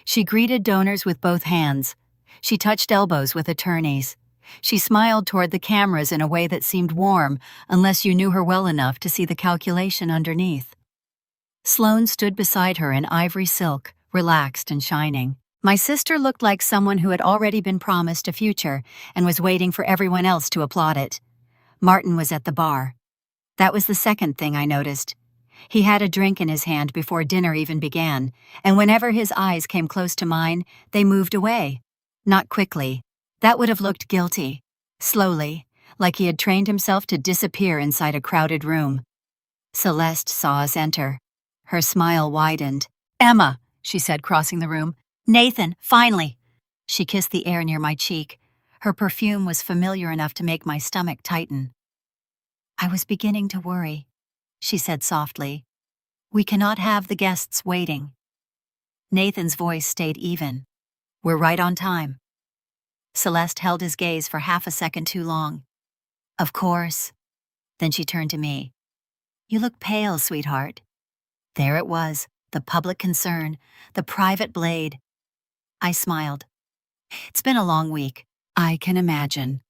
She greeted donors with both hands. She touched elbows with attorneys. She smiled toward the cameras in a way that seemed warm, unless you knew her well enough to see the calculation underneath. Sloane stood beside her in ivory silk, relaxed and shining. My sister looked like someone who had already been promised a future and was waiting for everyone else to applaud it. Martin was at the bar. That was the second thing I noticed. He had a drink in his hand before dinner even began, and whenever his eyes came close to mine, they moved away. Not quickly. That would have looked guilty. Slowly, like he had trained himself to disappear inside a crowded room. Celeste saw us enter. Her smile widened. "Emma," she said, crossing the room. "Nathan, finally." She kissed the air near my cheek. Her perfume was familiar enough to make my stomach tighten. "I was beginning to worry," she said softly. "We cannot have the guests waiting." Nathan's voice stayed even. "We're right on time." Celeste held his gaze for half a second too long. "Of course." Then she turned to me. "You look pale, sweetheart." There it was, the public concern, the private blade. I smiled. "It's been a long week. I can imagine."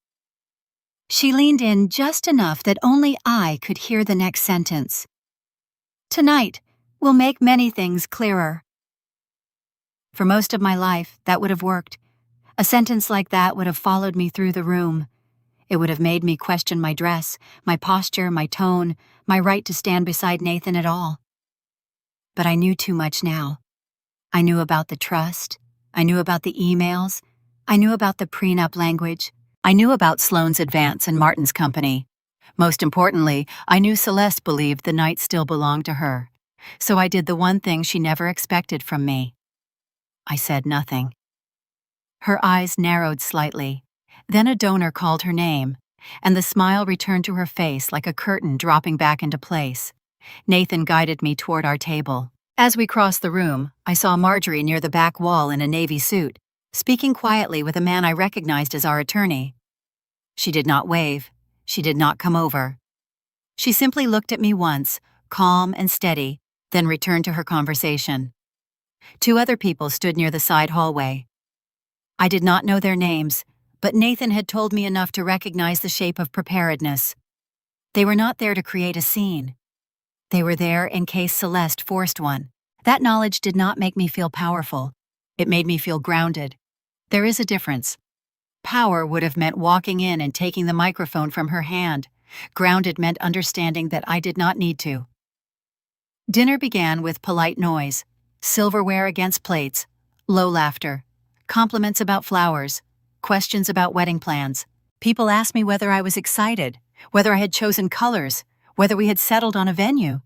She leaned in just enough that only I could hear the next sentence. Tonight, we'll make many things clearer. For most of my life, that would have worked. A sentence like that would have followed me through the room. It would have made me question my dress, my posture, my tone, my right to stand beside Nathan at all. But I knew too much now. I knew about the trust. I knew about the emails. I knew about the prenup language. I knew about Sloane's advance and Martin's company. Most importantly, I knew Celeste believed the night still belonged to her. So I did the one thing she never expected from me. I said nothing. Her eyes narrowed slightly. Then a donor called her name, and the smile returned to her face like a curtain dropping back into place. Nathan guided me toward our table. As we crossed the room, I saw Marjorie near the back wall in a navy suit, speaking quietly with a man I recognized as our attorney. She did not wave. She did not come over. She simply looked at me once, calm and steady, then returned to her conversation. Two other people stood near the side hallway. I did not know their names, but Nathan had told me enough to recognize the shape of preparedness. They were not there to create a scene. They were there in case Celeste forced one. That knowledge did not make me feel powerful. It made me feel grounded. There is a difference. Power would have meant walking in and taking the microphone from her hand. Grounded meant understanding that I did not need to. Dinner began with polite noise, silverware against plates, low laughter, compliments about flowers, questions about wedding plans. People asked me whether I was excited, whether I had chosen colors, whether we had settled on a venue.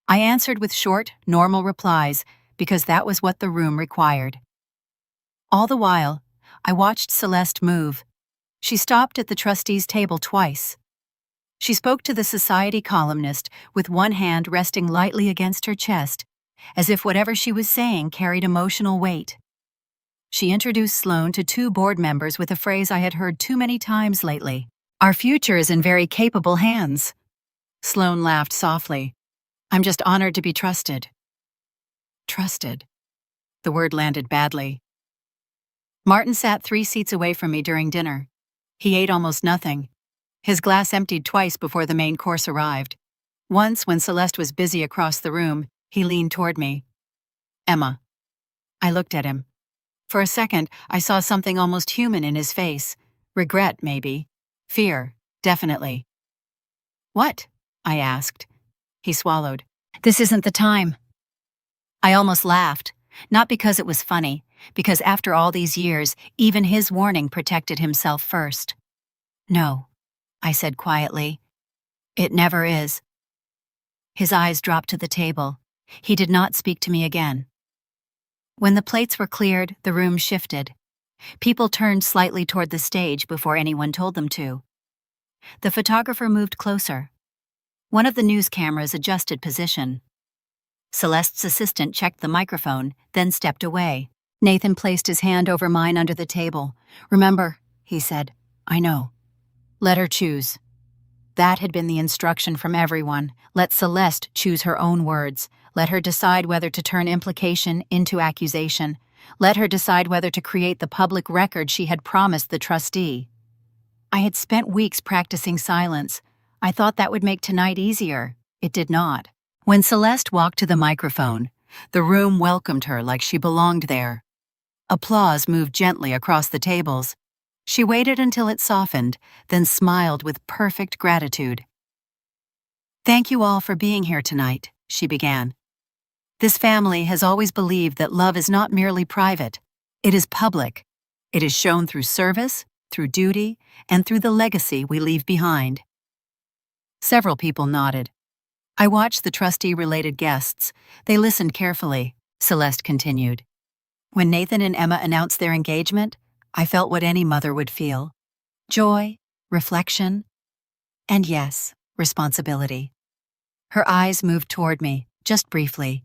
I answered with short, normal replies because that was what the room required. All the while, I watched Celeste move. She stopped at the trustees' table twice. She spoke to the society columnist with one hand resting lightly against her chest, as if whatever she was saying carried emotional weight. She introduced Sloane to two board members with a phrase I had heard too many times lately. "Our future is in very capable hands." Sloane laughed softly. "I'm just honored to be trusted." Trusted. The word landed badly. Martin sat 3 seats away from me during dinner. He ate almost nothing. His glass emptied twice before the main course arrived. Once, when Celeste was busy across the room, he leaned toward me. "Emma." I looked at him. For a second, I saw something almost human in his face. Regret, maybe. Fear, definitely. "What?" I asked. He swallowed. "This isn't the time." I almost laughed, not because it was funny, because after all these years, even his warning protected himself first. "No," I said quietly. "It never is." His eyes dropped to the table. He did not speak to me again. When the plates were cleared, the room shifted. People turned slightly toward the stage before anyone told them to. The photographer moved closer. One of the news cameras adjusted position. Celeste's assistant checked the microphone, then stepped away. Nathan placed his hand over mine under the table. "Remember," he said, "I know. Let her choose." That had been the instruction from everyone. Let Celeste choose her own words. Let her decide whether to turn implication into accusation. Let her decide whether to create the public record she had promised the trustee. I had spent weeks practicing silence. I thought that would make tonight easier. It did not. When Celeste walked to the microphone, the room welcomed her like she belonged there. Applause moved gently across the tables. She waited until it softened, then smiled with perfect gratitude. "Thank you all for being here tonight," she began. "This family has always believed that love is not merely private. It is public. It is shown through service, through duty, and through the legacy we leave behind." Several people nodded. I watched the trustee-related guests. They listened carefully. Celeste continued. "When Nathan and Emma announced their engagement, I felt what any mother would feel. Joy, reflection, and yes, responsibility." Her eyes moved toward me, just briefly.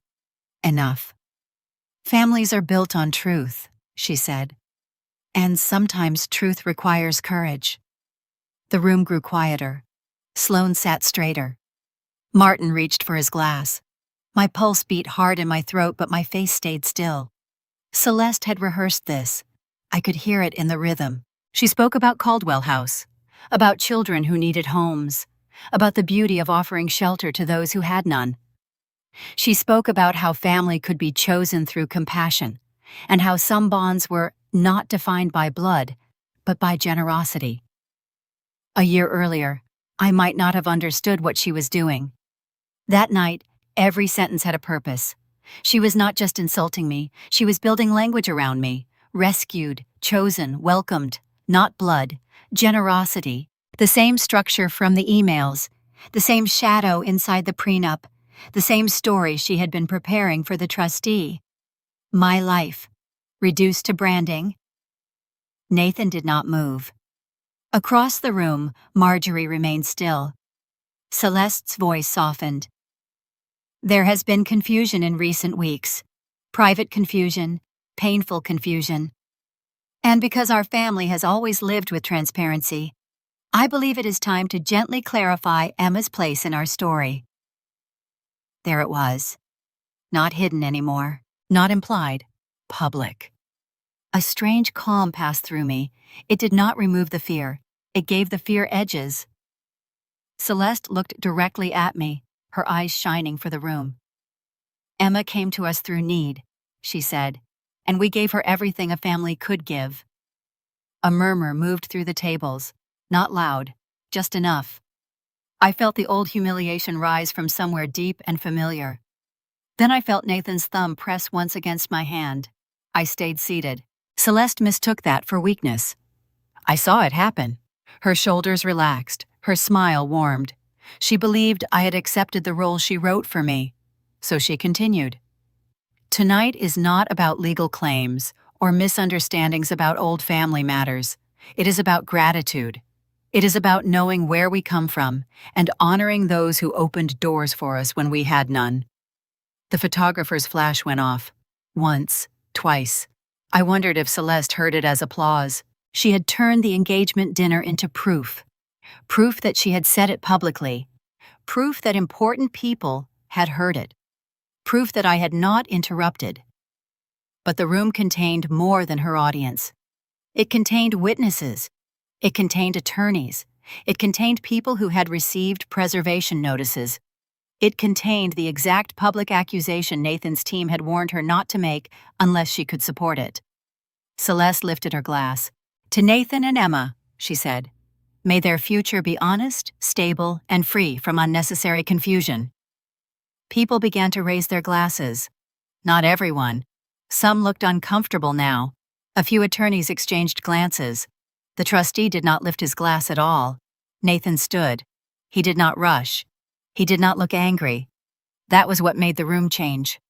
"Enough. Families are built on truth," she said. "And sometimes truth requires courage." The room grew quieter. Sloane sat straighter. Martin reached for his glass. My pulse beat hard in my throat, but my face stayed still. Celeste had rehearsed this. I could hear it in the rhythm. She spoke about Caldwell House, about children who needed homes, about the beauty of offering shelter to those who had none. She spoke about how family could be chosen through compassion, and how some bonds were not defined by blood, but by generosity. A year earlier, I might not have understood what she was doing. That night, every sentence had a purpose. She was not just insulting me, she was building language around me. Rescued, chosen, welcomed, not blood, generosity. The same structure from the emails, the same shadow inside the prenup, the same story she had been preparing for the trustee. My life, reduced to branding. Nathan did not move. Across the room, Marjorie remained still. Celeste's voice softened. There has been confusion in recent weeks. Private confusion, painful confusion. And because our family has always lived with transparency, I believe it is time to gently clarify Emma's place in our story. There it was. Not hidden anymore, not implied, public. A strange calm passed through me. It did not remove the fear. It gave the fear edges. Celeste looked directly at me, her eyes shining for the room. Emma came to us through need, she said, and we gave her everything a family could give. A murmur moved through the tables, not loud, just enough. I felt the old humiliation rise from somewhere deep and familiar. Then I felt Nathan's thumb press once against my hand. I stayed seated. Celeste mistook that for weakness. I saw it happen. Her shoulders relaxed, her smile warmed. She believed I had accepted the role she wrote for me. So she continued. Tonight is not about legal claims or misunderstandings about old family matters. It is about gratitude. It is about knowing where we come from and honoring those who opened doors for us when we had none. The photographer's flash went off. Once, twice. I wondered if Celeste heard it as applause. She had turned the engagement dinner into proof. Proof that she had said it publicly. Proof that important people had heard it. Proof that I had not interrupted. But the room contained more than her audience. It contained witnesses. It contained attorneys. It contained people who had received preservation notices. It contained the exact public accusation Nathan's team had warned her not to make unless she could support it. Celeste lifted her glass. To Nathan and Emma, she said, may their future be honest, stable, and free from unnecessary confusion. People began to raise their glasses. Not everyone. Some looked uncomfortable now. A few attorneys exchanged glances. The trustee did not lift his glass at all. Nathan stood. He did not rush. He did not look angry. That was what made the room change.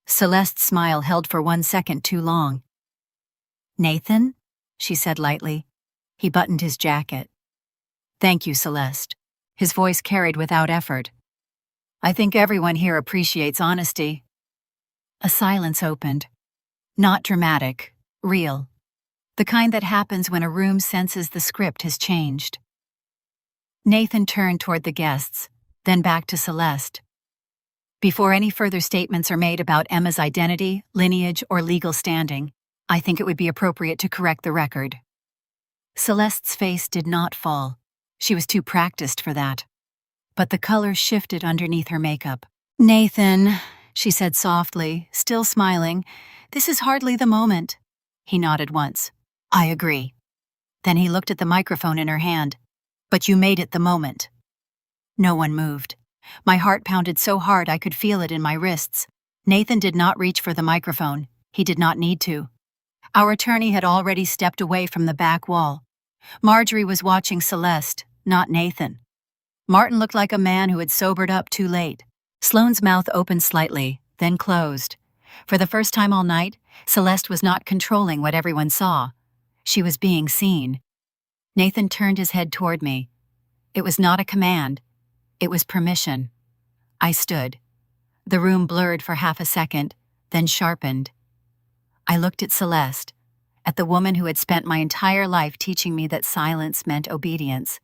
Celeste's smile held for 1 second too long. Nathan? She said lightly. He buttoned his jacket. Thank you, Celeste. His voice carried without effort. I think everyone here appreciates honesty. A silence opened. Not dramatic, real. The kind that happens when a room senses the script has changed. Nathan turned toward the guests, then back to Celeste. Before any further statements are made about Emma's identity, lineage, or legal standing, I think it would be appropriate to correct the record. Celeste's face did not fall. She was too practiced for that. But the color shifted underneath her makeup. Nathan, she said softly, still smiling, this is hardly the moment. He nodded once. I agree. Then he looked at the microphone in her hand. But you made it the moment. No one moved. My heart pounded so hard I could feel it in my wrists. Nathan did not reach for the microphone. He did not need to. Our attorney had already stepped away from the back wall. Marjorie was watching Celeste, not Nathan. Martin looked like a man who had sobered up too late. Sloane's mouth opened slightly, then closed. For the first time all night, Celeste was not controlling what everyone saw. She was being seen. Nathan turned his head toward me. It was not a command. It was permission. I stood. The room blurred for half a second, then sharpened. I looked at Celeste, at the woman who had spent my entire life teaching me that silence meant obedience.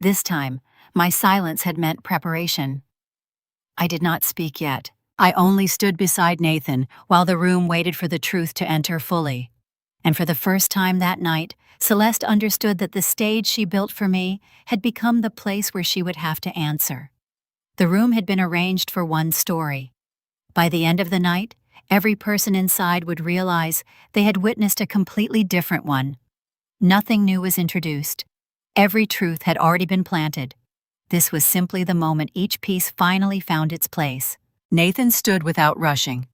This time, my silence had meant preparation. I did not speak yet. I only stood beside Nathan while the room waited for the truth to enter fully. And for the first time that night, Celeste understood that the stage she built for me had become the place where she would have to answer. The room had been arranged for one story. By the end of the night, every person inside would realize they had witnessed a completely different one. Nothing new was introduced. Every truth had already been planted. This was simply the moment each piece finally found its place. Nathan stood without rushing.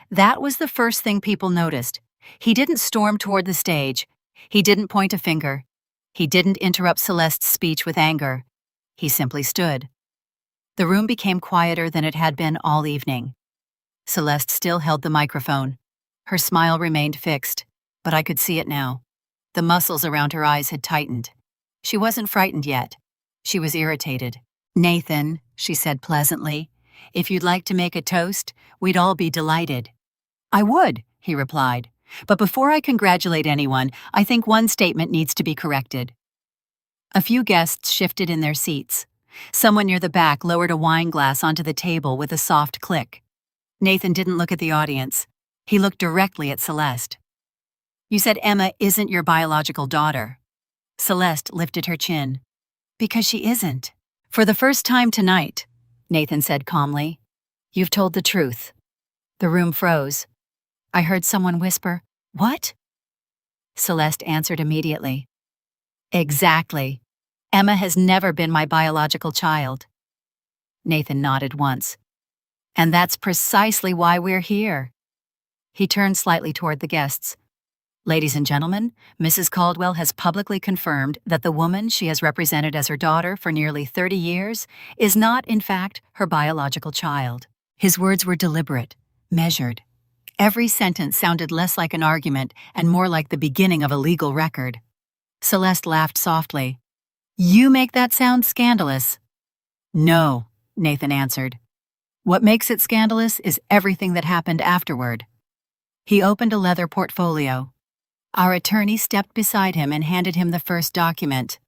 That was the first thing people noticed. He didn't storm toward the stage. He didn't point a finger. He didn't interrupt Celeste's speech with anger. He simply stood. The room became quieter than it had been all evening. Celeste still held the microphone. Her smile remained fixed, but I could see it now. The muscles around her eyes had tightened. She wasn't frightened yet. She was irritated. "Nathan," she said pleasantly, "if you'd like to make a toast, we'd all be delighted." "I would," he replied. "But before I congratulate anyone, I think one statement needs to be corrected." A few guests shifted in their seats. Someone near the back lowered a wine glass onto the table with a soft click. Nathan didn't look at the audience. He looked directly at Celeste. "You said Emma isn't your biological daughter." Celeste lifted her chin. "Because she isn't." "For the first time tonight," Nathan said calmly, "you've told the truth." The room froze. I heard someone whisper, "What?" Celeste answered immediately. "Exactly. Emma has never been my biological child." Nathan nodded once. "And that's precisely why we're here." He turned slightly toward the guests. "Ladies and gentlemen, Mrs. Caldwell has publicly confirmed that the woman she has represented as her daughter for nearly 30 years is not, in fact, her biological child." His words were deliberate, measured. Every sentence sounded less like an argument and more like the beginning of a legal record. Celeste laughed softly. "You make that sound scandalous." "No," Nathan answered. "What makes it scandalous is everything that happened afterward." He opened a leather portfolio. Our attorney stepped beside him and handed him the first document.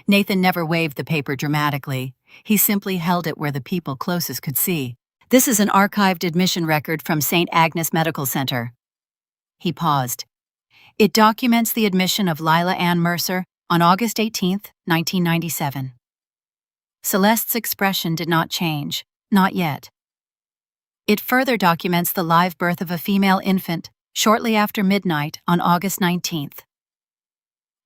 Nathan never waved the paper dramatically. He simply held it where the people closest could see. "This is an archived admission record from St. Agnes Medical Center." He paused. "It documents the admission of Lila Ann Mercer on August 18, 1997. Celeste's expression did not change, not yet. "It further documents the live birth of a female infant shortly after midnight on August 19th.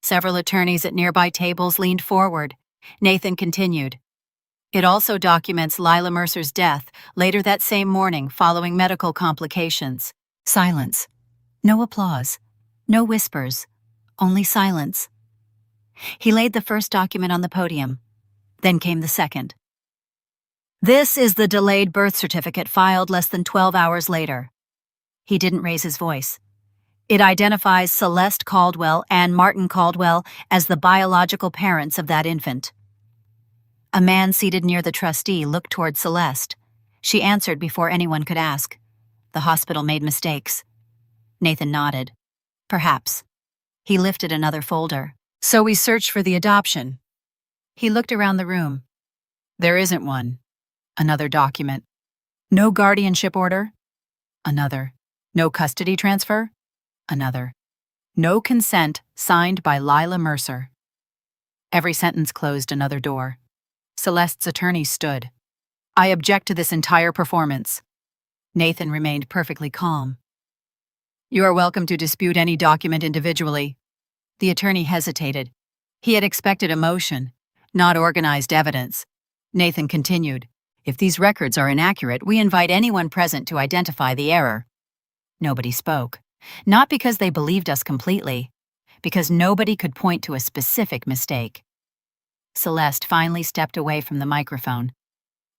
Several attorneys at nearby tables leaned forward. Nathan continued. "It also documents Lila Mercer's death later that same morning following medical complications." Silence. No applause. No whispers. Only silence. He laid the first document on the podium. Then came the second. "This is the delayed birth certificate filed less than 12 hours later." He didn't raise his voice. "It identifies Celeste Caldwell and Martin Caldwell as the biological parents of that infant." A man seated near the trustee looked toward Celeste. She answered before anyone could ask. "The hospital made mistakes." Nathan nodded. "Perhaps." He lifted another folder. "So we searched for the adoption." He looked around the room. "There isn't one." Another document. "No guardianship order." Another. "No custody transfer." Another. "No consent signed by Lila Mercer." Every sentence closed another door. Celeste's attorney stood. "I object to this entire performance." Nathan remained perfectly calm. "You are welcome to dispute any document individually." The attorney hesitated. He had expected emotion, not organized evidence. Nathan continued. "If these records are inaccurate, we invite anyone present to identify the error." Nobody spoke. Not because they believed us completely, because nobody could point to a specific mistake. Celeste finally stepped away from the microphone.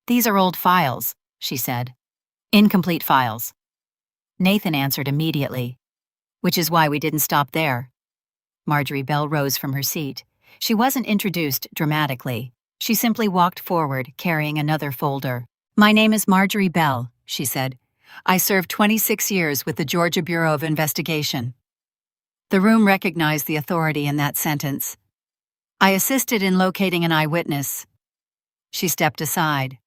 "These are old files," she said. "Incomplete files." Nathan answered immediately. "Which is why we didn't stop there." Marjorie Bell rose from her seat. She wasn't introduced dramatically. She simply walked forward, carrying another folder. "My name is Marjorie Bell," she said. "I served 26 years with the Georgia Bureau of Investigation." The room recognized the authority in that sentence. "I assisted in locating an eyewitness." She stepped aside.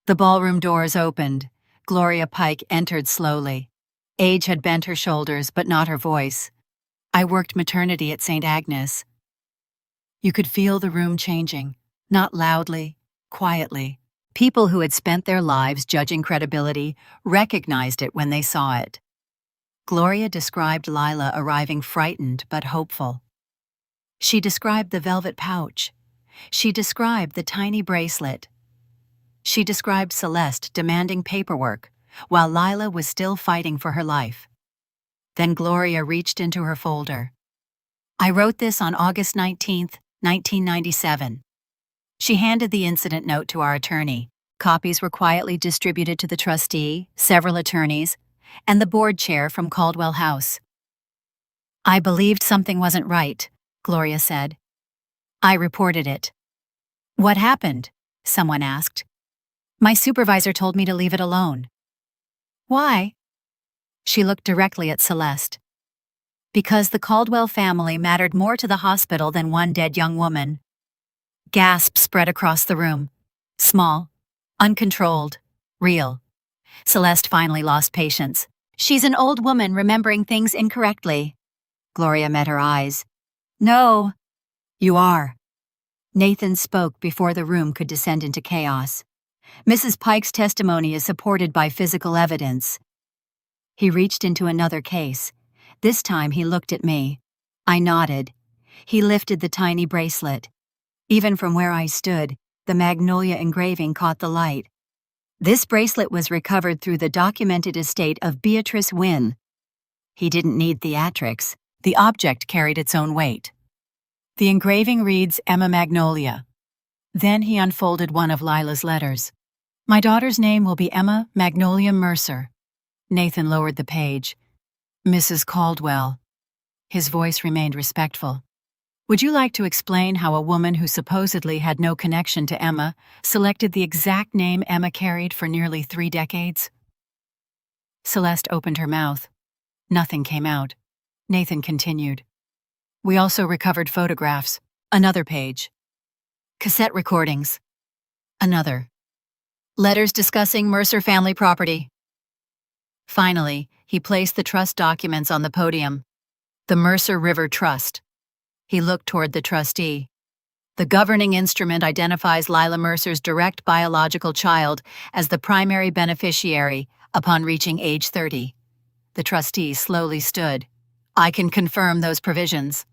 The ballroom doors opened. Gloria Pike entered slowly. Age had bent her shoulders, but not her voice. "I worked maternity at St. Agnes." You could feel the room changing, not loudly, quietly, People who had spent their lives judging credibility recognized it when they saw it. Gloria described Lila arriving frightened but hopeful. She described the velvet pouch. She described the tiny bracelet. She described Celeste demanding paperwork, while Lila was still fighting for her life. Then Gloria reached into her folder. I wrote this on August 19, 1997. She handed the incident note to our attorney. Copies were quietly distributed to the trustee, several attorneys, and the board chair from Caldwell House. I believed something wasn't right, Gloria said. I reported it. What happened? Someone asked. My supervisor told me to leave it alone. Why? She looked directly at Celeste. Because the Caldwell family mattered more to the hospital than one dead young woman. Gasps spread across the room. Small, uncontrolled, real. Celeste finally lost patience. She's an old woman remembering things incorrectly. Gloria met her eyes. No. You are. Nathan spoke before the room could descend into chaos. Mrs. Pike's testimony is supported by physical evidence. He reached into another case. This time he looked at me. I nodded. He lifted the tiny bracelet. Even from where I stood, the magnolia engraving caught the light. This bracelet was recovered through the documented estate of Beatrice Wynne. He didn't need theatrics. The object carried its own weight. The engraving reads Emma Magnolia. Then he unfolded one of Lila's letters. My daughter's name will be Emma Magnolia Mercer. Nathan lowered the page. Mrs. Caldwell. His voice remained respectful. Would you like to explain how a woman who supposedly had no connection to Emma selected the exact name Emma carried for nearly 3 decades? Celeste opened her mouth. Nothing came out. Nathan continued. We also recovered photographs. Another page. Cassette recordings. Another. Letters discussing Mercer family property. Finally, he placed the trust documents on the podium. The Mercer River Trust. He looked toward the trustee. The governing instrument identifies Lila Mercer's direct biological child as the primary beneficiary upon reaching age 30. The trustee slowly stood. I can confirm those provisions.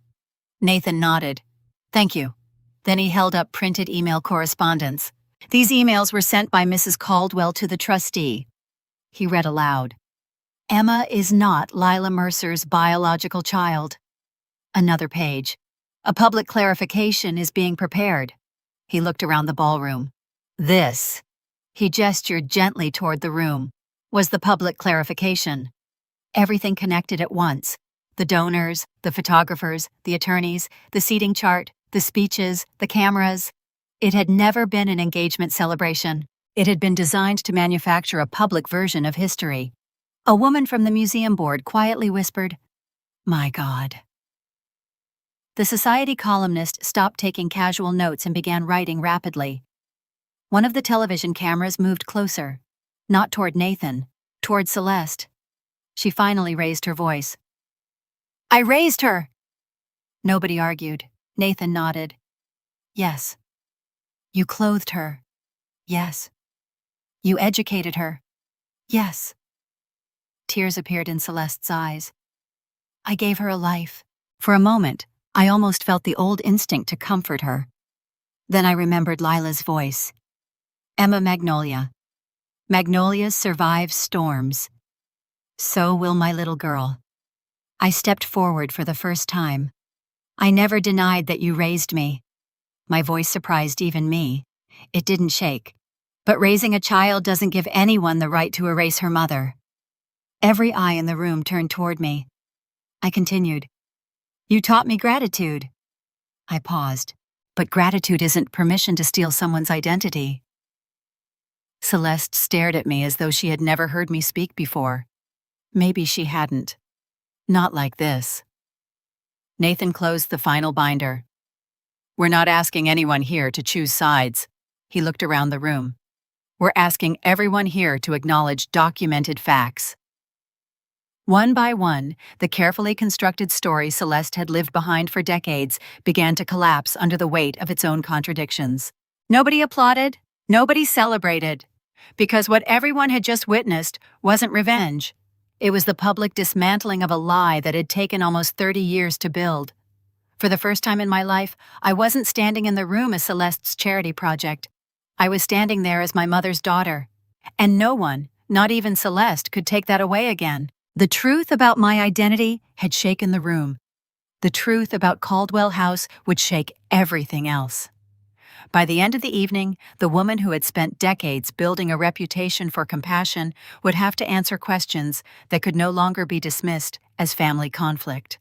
Nathan nodded. Thank you. Then he held up printed email correspondence. These emails were sent by Mrs. Caldwell to the trustee. He read aloud. Emma is not Lila Mercer's biological child. Another page. A public clarification is being prepared. He looked around the ballroom. This, he gestured gently toward the room, was the public clarification. Everything connected at once. The donors, the photographers, the attorneys, the seating chart, the speeches, the cameras. It had never been an engagement celebration. It had been designed to manufacture a public version of history. A woman from the museum board quietly whispered, My God. The society columnist stopped taking casual notes and began writing rapidly. One of the television cameras moved closer, not toward Nathan, toward Celeste. She finally raised her voice. I raised her! Nobody argued. Nathan nodded. Yes. You clothed her. Yes. You educated her. Yes. Tears appeared in Celeste's eyes. I gave her a life. For a moment, I almost felt the old instinct to comfort her. Then I remembered Lila's voice. Emma Magnolia. Magnolias survive storms. So will my little girl. I stepped forward for the first time. I never denied that you raised me. My voice surprised even me. It didn't shake. But raising a child doesn't give anyone the right to erase her mother. Every eye in the room turned toward me. I continued. You taught me gratitude. I paused. But gratitude isn't permission to steal someone's identity. Celeste stared at me as though she had never heard me speak before. Maybe she hadn't. Not like this. Nathan closed the final binder. We're not asking anyone here to choose sides. He looked around the room. We're asking everyone here to acknowledge documented facts. One by one, the carefully constructed story Celeste had lived behind for decades began to collapse under the weight of its own contradictions. Nobody applauded, Nobody celebrated, because what everyone had just witnessed wasn't revenge. It was the public dismantling of a lie that had taken almost 30 years to build. For the first time in my life, I wasn't standing in the room as Celeste's charity project. I was standing there as my mother's daughter. And no one, not even Celeste, could take that away again. The truth about my identity had shaken the room. The truth about Caldwell House would shake everything else. By the end of the evening, the woman who had spent decades building a reputation for compassion would have to answer questions that could no longer be dismissed as family conflict.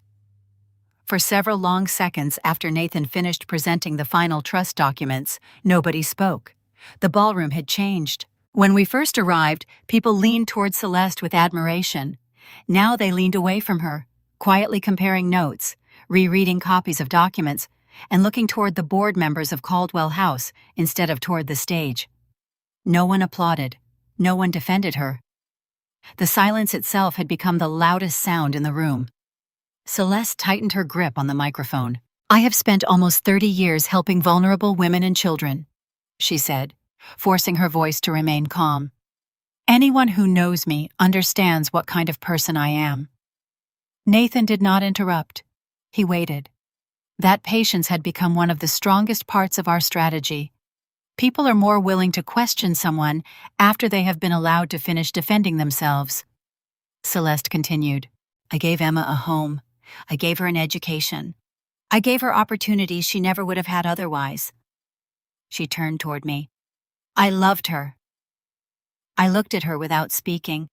For several long seconds after Nathan finished presenting the final trust documents, nobody spoke. The ballroom had changed. When we first arrived, people leaned toward Celeste with admiration. Now they leaned away from her, quietly comparing notes, rereading copies of documents, and looking toward the board members of Caldwell House instead of toward the stage. No one applauded. No one defended her. The silence itself had become the loudest sound in the room. Celeste tightened her grip on the microphone. "I have spent almost 30 years helping vulnerable women and children," she said, forcing her voice to remain calm. "Anyone who knows me understands what kind of person I am." Nathan did not interrupt. He waited. That patience had become one of the strongest parts of our strategy. People are more willing to question someone after they have been allowed to finish defending themselves. Celeste continued, "I gave Emma a home. I gave her an education. I gave her opportunities she never would have had otherwise." She turned toward me. "I loved her." I looked at her without speaking.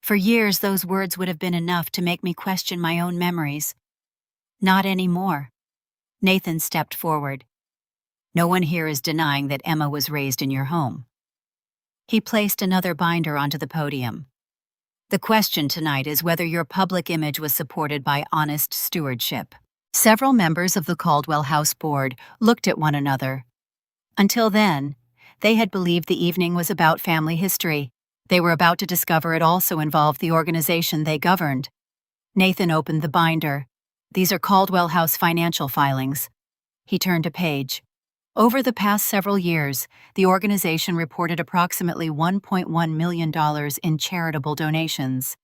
For years, those words would have been enough to make me question my own memories. Not anymore. Nathan stepped forward. "No one here is denying that Emma was raised in your home." He placed another binder onto the podium. "The question tonight is whether your public image was supported by honest stewardship." Several members of the Caldwell House board looked at one another. Until then, they had believed the evening was about family history. They were about to discover it also involved the organization they governed. Nathan opened the binder. "These are Caldwell House financial filings." He turned a page. Over the past several years, the organization reported approximately $1.1 million in charitable donations.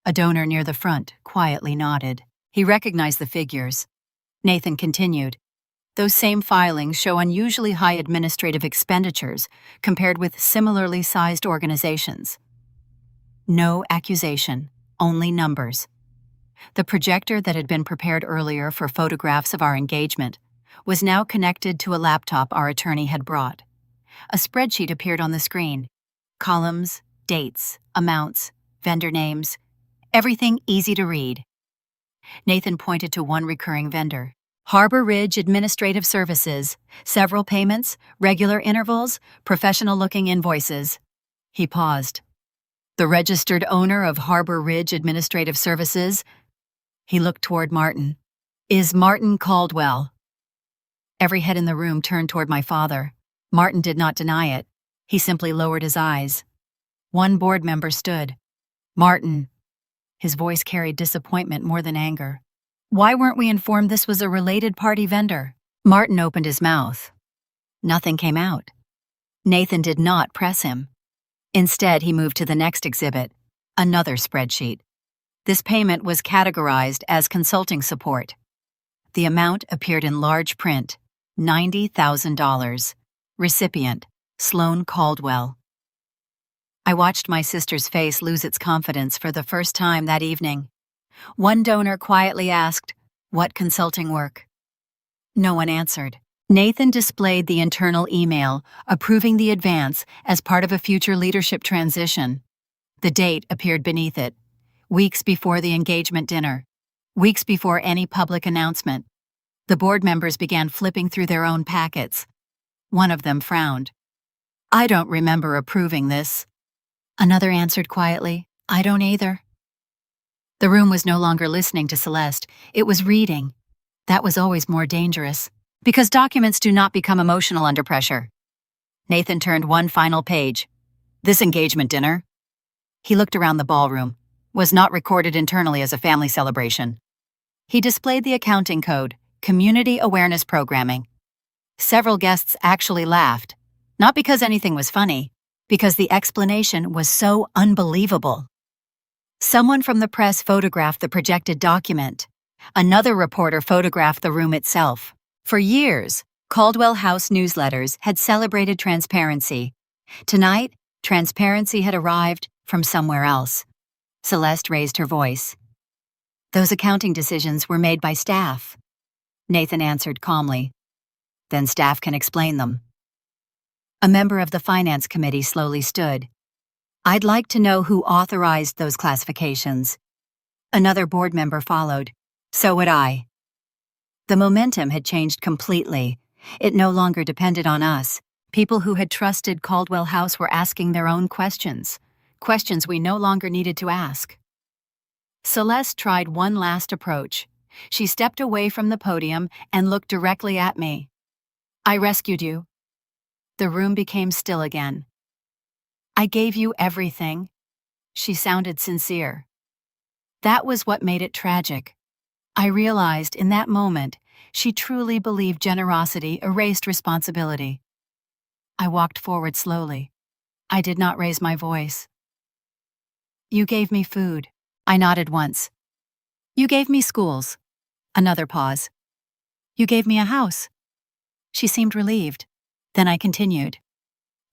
A donor near the front quietly nodded. He recognized the figures. Nathan continued, "Those same filings show unusually high administrative expenditures compared with similarly sized organizations." No accusation, only numbers. The projector that had been prepared earlier for photographs of our engagement was now connected to a laptop our attorney had brought. A spreadsheet appeared on the screen. Columns, dates, amounts, vendor names, everything easy to read. Nathan pointed to one recurring vendor. "Harbor Ridge Administrative Services, several payments, regular intervals, professional-looking invoices." He paused. "The registered owner of Harbor Ridge Administrative Services," he looked toward Martin, "is Martin Caldwell." Every head in the room turned toward my father. Martin did not deny it. He simply lowered his eyes. One board member stood. "Martin." His voice carried disappointment more than anger. "Why weren't we informed this was a related party vendor?" Martin opened his mouth. Nothing came out. Nathan did not press him. Instead, he moved to the next exhibit, another spreadsheet. This payment was categorized as consulting support. The amount appeared in large print, $90,000. Recipient, Sloan Caldwell. I watched my sister's face lose its confidence for the first time that evening. One donor quietly asked, "What consulting work?" No one answered. Nathan displayed the internal email approving the advance as part of a future leadership transition. The date appeared beneath it, weeks before the engagement dinner, weeks before any public announcement. The board members began flipping through their own packets. One of them frowned. "I don't remember approving this." Another answered quietly, "I don't either." The room was no longer listening to Celeste, it was reading. That was always more dangerous, because documents do not become emotional under pressure. Nathan turned one final page. "This engagement dinner," he looked around the ballroom, "was not recorded internally as a family celebration." He displayed the accounting code, Community Awareness Programming. Several guests actually laughed. Not because anything was funny, because the explanation was so unbelievable. Someone from the press photographed the projected document. Another reporter photographed the room itself. For years, Caldwell House newsletters had celebrated transparency. Tonight, transparency had arrived from somewhere else. Celeste raised her voice. Those accounting decisions were made by staff. Nathan answered calmly. Then staff can explain them. A member of the finance committee slowly stood. I'd like to know who authorized those classifications. Another board member followed. So would I. The momentum had changed completely. It no longer depended on us. People who had trusted Caldwell House were asking their own questions. Questions we no longer needed to ask. Celeste tried one last approach. She stepped away from the podium and looked directly at me. I rescued you. The room became still again. I gave you everything. She sounded sincere. That was what made it tragic. I realized in that moment she truly believed generosity erased responsibility. I walked forward slowly. I did not raise my voice. You gave me food. I nodded once. You gave me schools. Another pause. You gave me a house. She seemed relieved. Then I continued.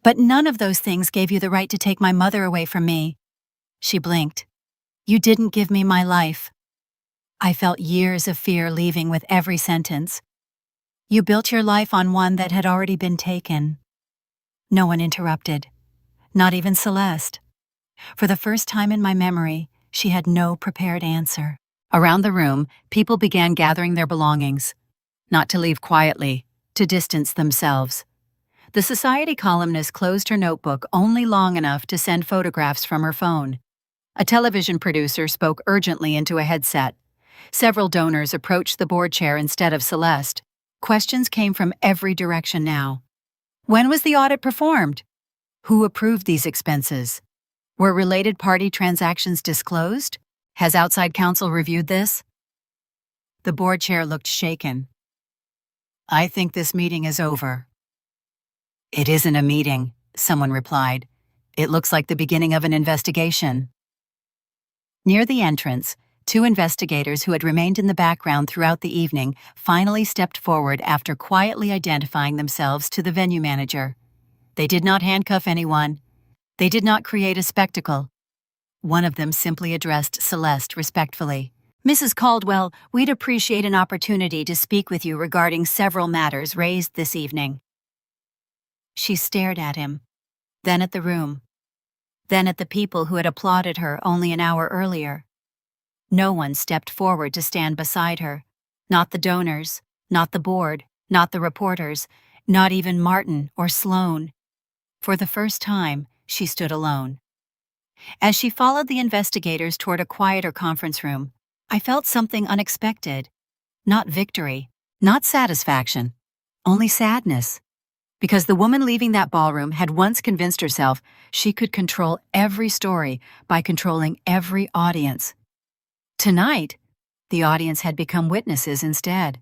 But none of those things gave you the right to take my mother away from me. She blinked. You didn't give me my life. I felt years of fear leaving with every sentence. You built your life on one that had already been taken. No one interrupted. Not even Celeste. For the first time in my memory, she had no prepared answer. Around the room, people began gathering their belongings. Not to leave quietly, to distance themselves. The society columnist closed her notebook only long enough to send photographs from her phone. A television producer spoke urgently into a headset. Several donors approached the board chair instead of Celeste. Questions came from every direction now. When was the audit performed? Who approved these expenses? Were related party transactions disclosed? Has outside counsel reviewed this? The board chair looked shaken. I think this meeting is over. It isn't a meeting, someone replied. It looks like the beginning of an investigation. Near the entrance, two investigators who had remained in the background throughout the evening finally stepped forward after quietly identifying themselves to the venue manager. They did not handcuff anyone. They did not create a spectacle. One of them simply addressed Celeste respectfully. Mrs. Caldwell, we'd appreciate an opportunity to speak with you regarding several matters raised this evening. She stared at him, then at the room, then at the people who had applauded her only an hour earlier. No one stepped forward to stand beside her. Not the donors, not the board, not the reporters, not even Martin or Sloan. For the first time, she stood alone. As she followed the investigators toward a quieter conference room, I felt something unexpected. Not victory, not satisfaction, only sadness. Because the woman leaving that ballroom had once convinced herself she could control every story by controlling every audience. Tonight, the audience had become witnesses instead.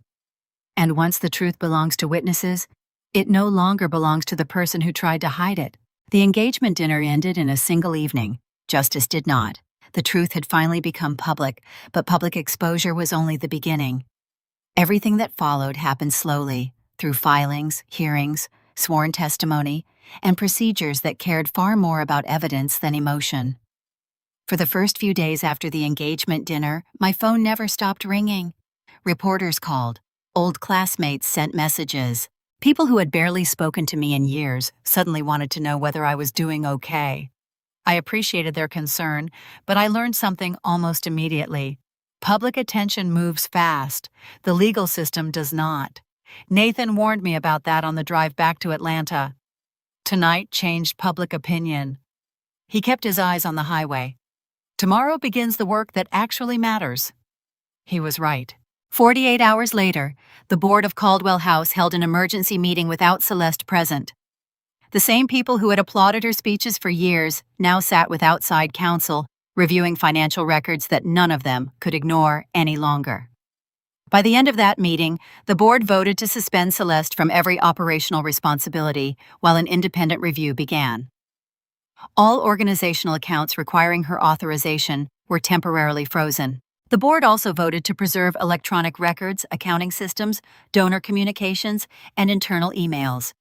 And once the truth belongs to witnesses, it no longer belongs to the person who tried to hide it. The engagement dinner ended in a single evening. Justice did not. The truth had finally become public, but public exposure was only the beginning. Everything that followed happened slowly, through filings, hearings, sworn testimony, and procedures that cared far more about evidence than emotion. For the first few days after the engagement dinner, my phone never stopped ringing. Reporters called. Old classmates sent messages. People who had barely spoken to me in years suddenly wanted to know whether I was doing okay. I appreciated their concern, but I learned something almost immediately. Public attention moves fast. The legal system does not. Nathan warned me about that on the drive back to Atlanta. Tonight changed public opinion. He kept his eyes on the highway. Tomorrow begins the work that actually matters. He was right. 48 hours later, the board of Caldwell House held an emergency meeting without Celeste present. The same people who had applauded her speeches for years now sat with outside counsel, reviewing financial records that none of them could ignore any longer. By the end of that meeting, the board voted to suspend Celeste from every operational responsibility while an independent review began. All organizational accounts requiring her authorization were temporarily frozen. The board also voted to preserve electronic records, accounting systems, donor communications, and internal emails.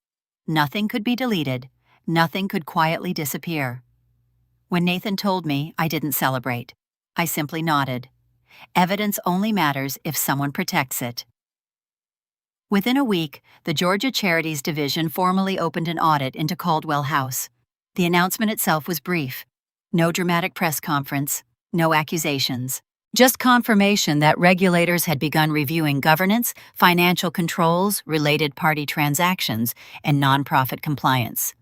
Nothing could be deleted. Nothing could quietly disappear. When Nathan told me, I didn't celebrate. I simply nodded. Evidence only matters if someone protects it. Within a week, the Georgia Charities Division formally opened an audit into Caldwell House. The announcement itself was brief. No dramatic press conference, no accusations. Just confirmation that regulators had begun reviewing governance, financial controls, related party transactions, and nonprofit compliance.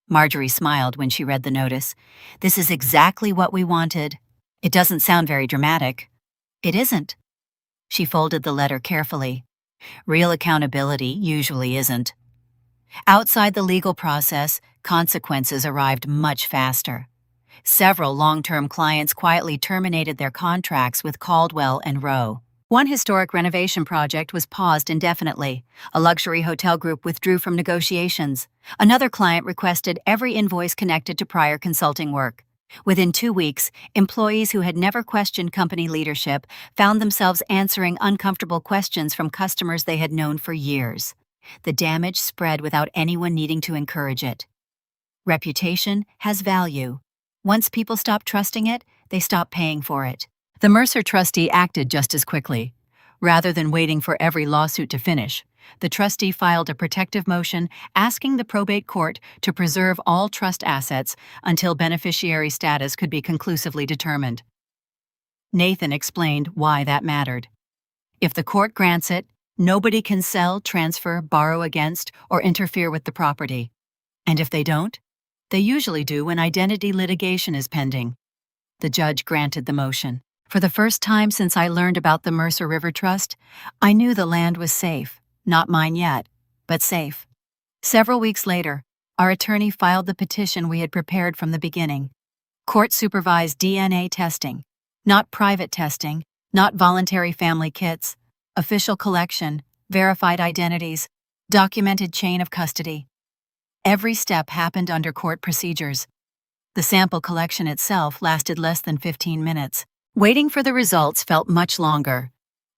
Marjorie smiled when she read the notice. This is exactly what we wanted. It doesn't sound very dramatic. It isn't. She folded the letter carefully. Real accountability usually isn't. Outside the legal process, consequences arrived much faster. Several long-term clients quietly terminated their contracts with Caldwell and Rowe. One historic renovation project was paused indefinitely. A luxury hotel group withdrew from negotiations. Another client requested every invoice connected to prior consulting work. Within 2 weeks, employees who had never questioned company leadership found themselves answering uncomfortable questions from customers they had known for years. The damage spread without anyone needing to encourage it. Reputation has value. Once people stop trusting it, they stop paying for it. The Mercer trustee acted just as quickly. Rather than waiting for every lawsuit to finish, the trustee filed a protective motion asking the probate court to preserve all trust assets until beneficiary status could be conclusively determined. Nathan explained why that mattered. If the court grants it, nobody can sell, transfer, borrow against, or interfere with the property. And if they don't, they usually do when identity litigation is pending. The judge granted the motion. For the first time since I learned about the Mercer River Trust, I knew the land was safe. Not mine yet, but safe. Several weeks later, our attorney filed the petition we had prepared from the beginning. Court-supervised DNA testing. Not private testing, not voluntary family kits. Official collection, verified identities, documented chain of custody. Every step happened under court procedures. The sample collection itself lasted less than 15 minutes. Waiting for the results felt much longer.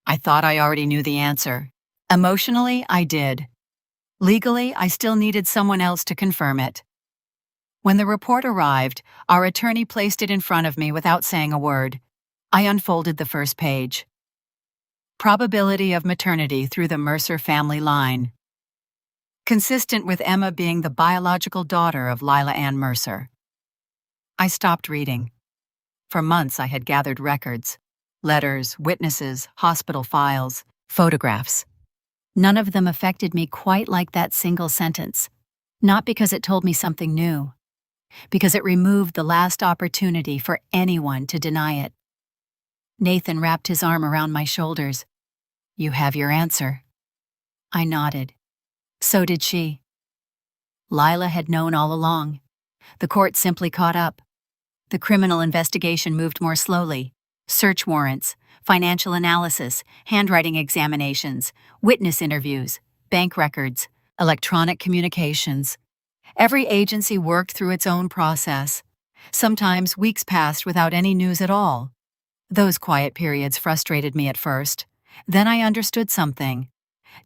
I thought I already knew the answer. Emotionally, I did. Legally, I still needed someone else to confirm it. When the report arrived, our attorney placed it in front of me without saying a word. I unfolded the first page. Probability of maternity through the Mercer family line. Consistent with Emma being the biological daughter of Lila Ann Mercer. I stopped reading. For months I had gathered records, letters, witnesses, hospital files, photographs. None of them affected me quite like that single sentence. Not because it told me something new, because it removed the last opportunity for anyone to deny it. Nathan wrapped his arm around my shoulders. You have your answer. I nodded. So did she. Lila had known all along. The court simply caught up. The criminal investigation moved more slowly. Search warrants, financial analysis, handwriting examinations, witness interviews, bank records, electronic communications. Every agency worked through its own process. Sometimes weeks passed without any news at all. Those quiet periods frustrated me at first. Then I understood something.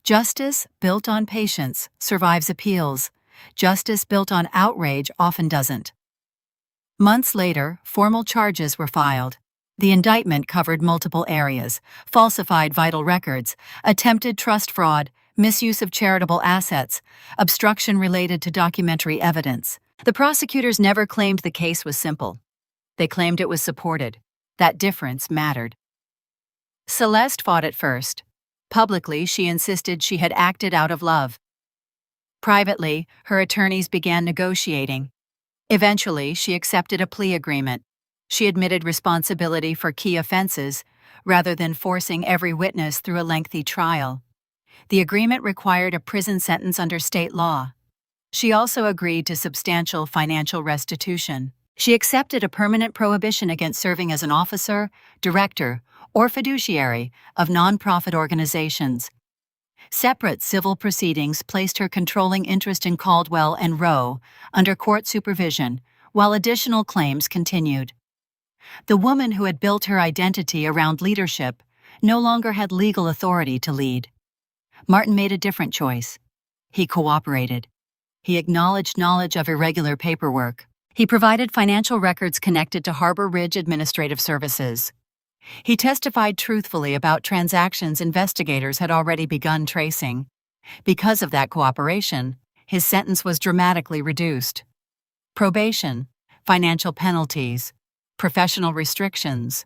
Justice built on patience survives appeals. Justice built on outrage often doesn't. Months later, formal charges were filed. The indictment covered multiple areas: falsified vital records, attempted trust fraud, misuse of charitable assets, obstruction related to documentary evidence. The prosecutors never claimed the case was simple. They claimed it was supported. That difference mattered. Celeste fought at first. Publicly, she insisted she had acted out of love. Privately, her attorneys began negotiating. Eventually, she accepted a plea agreement. She admitted responsibility for key offenses, rather than forcing every witness through a lengthy trial. The agreement required a prison sentence under state law. She also agreed to substantial financial restitution. She accepted a permanent prohibition against serving as an officer, director, or fiduciary of nonprofit organizations. Separate civil proceedings placed her controlling interest in Caldwell and Rowe under court supervision, while additional claims continued. The woman who had built her identity around leadership no longer had legal authority to lead. Martin made a different choice. He cooperated. He acknowledged knowledge of irregular paperwork. He provided financial records connected to Harbor Ridge Administrative Services. He testified truthfully about transactions investigators had already begun tracing. Because of that cooperation, his sentence was dramatically reduced. Probation, financial penalties, professional restrictions.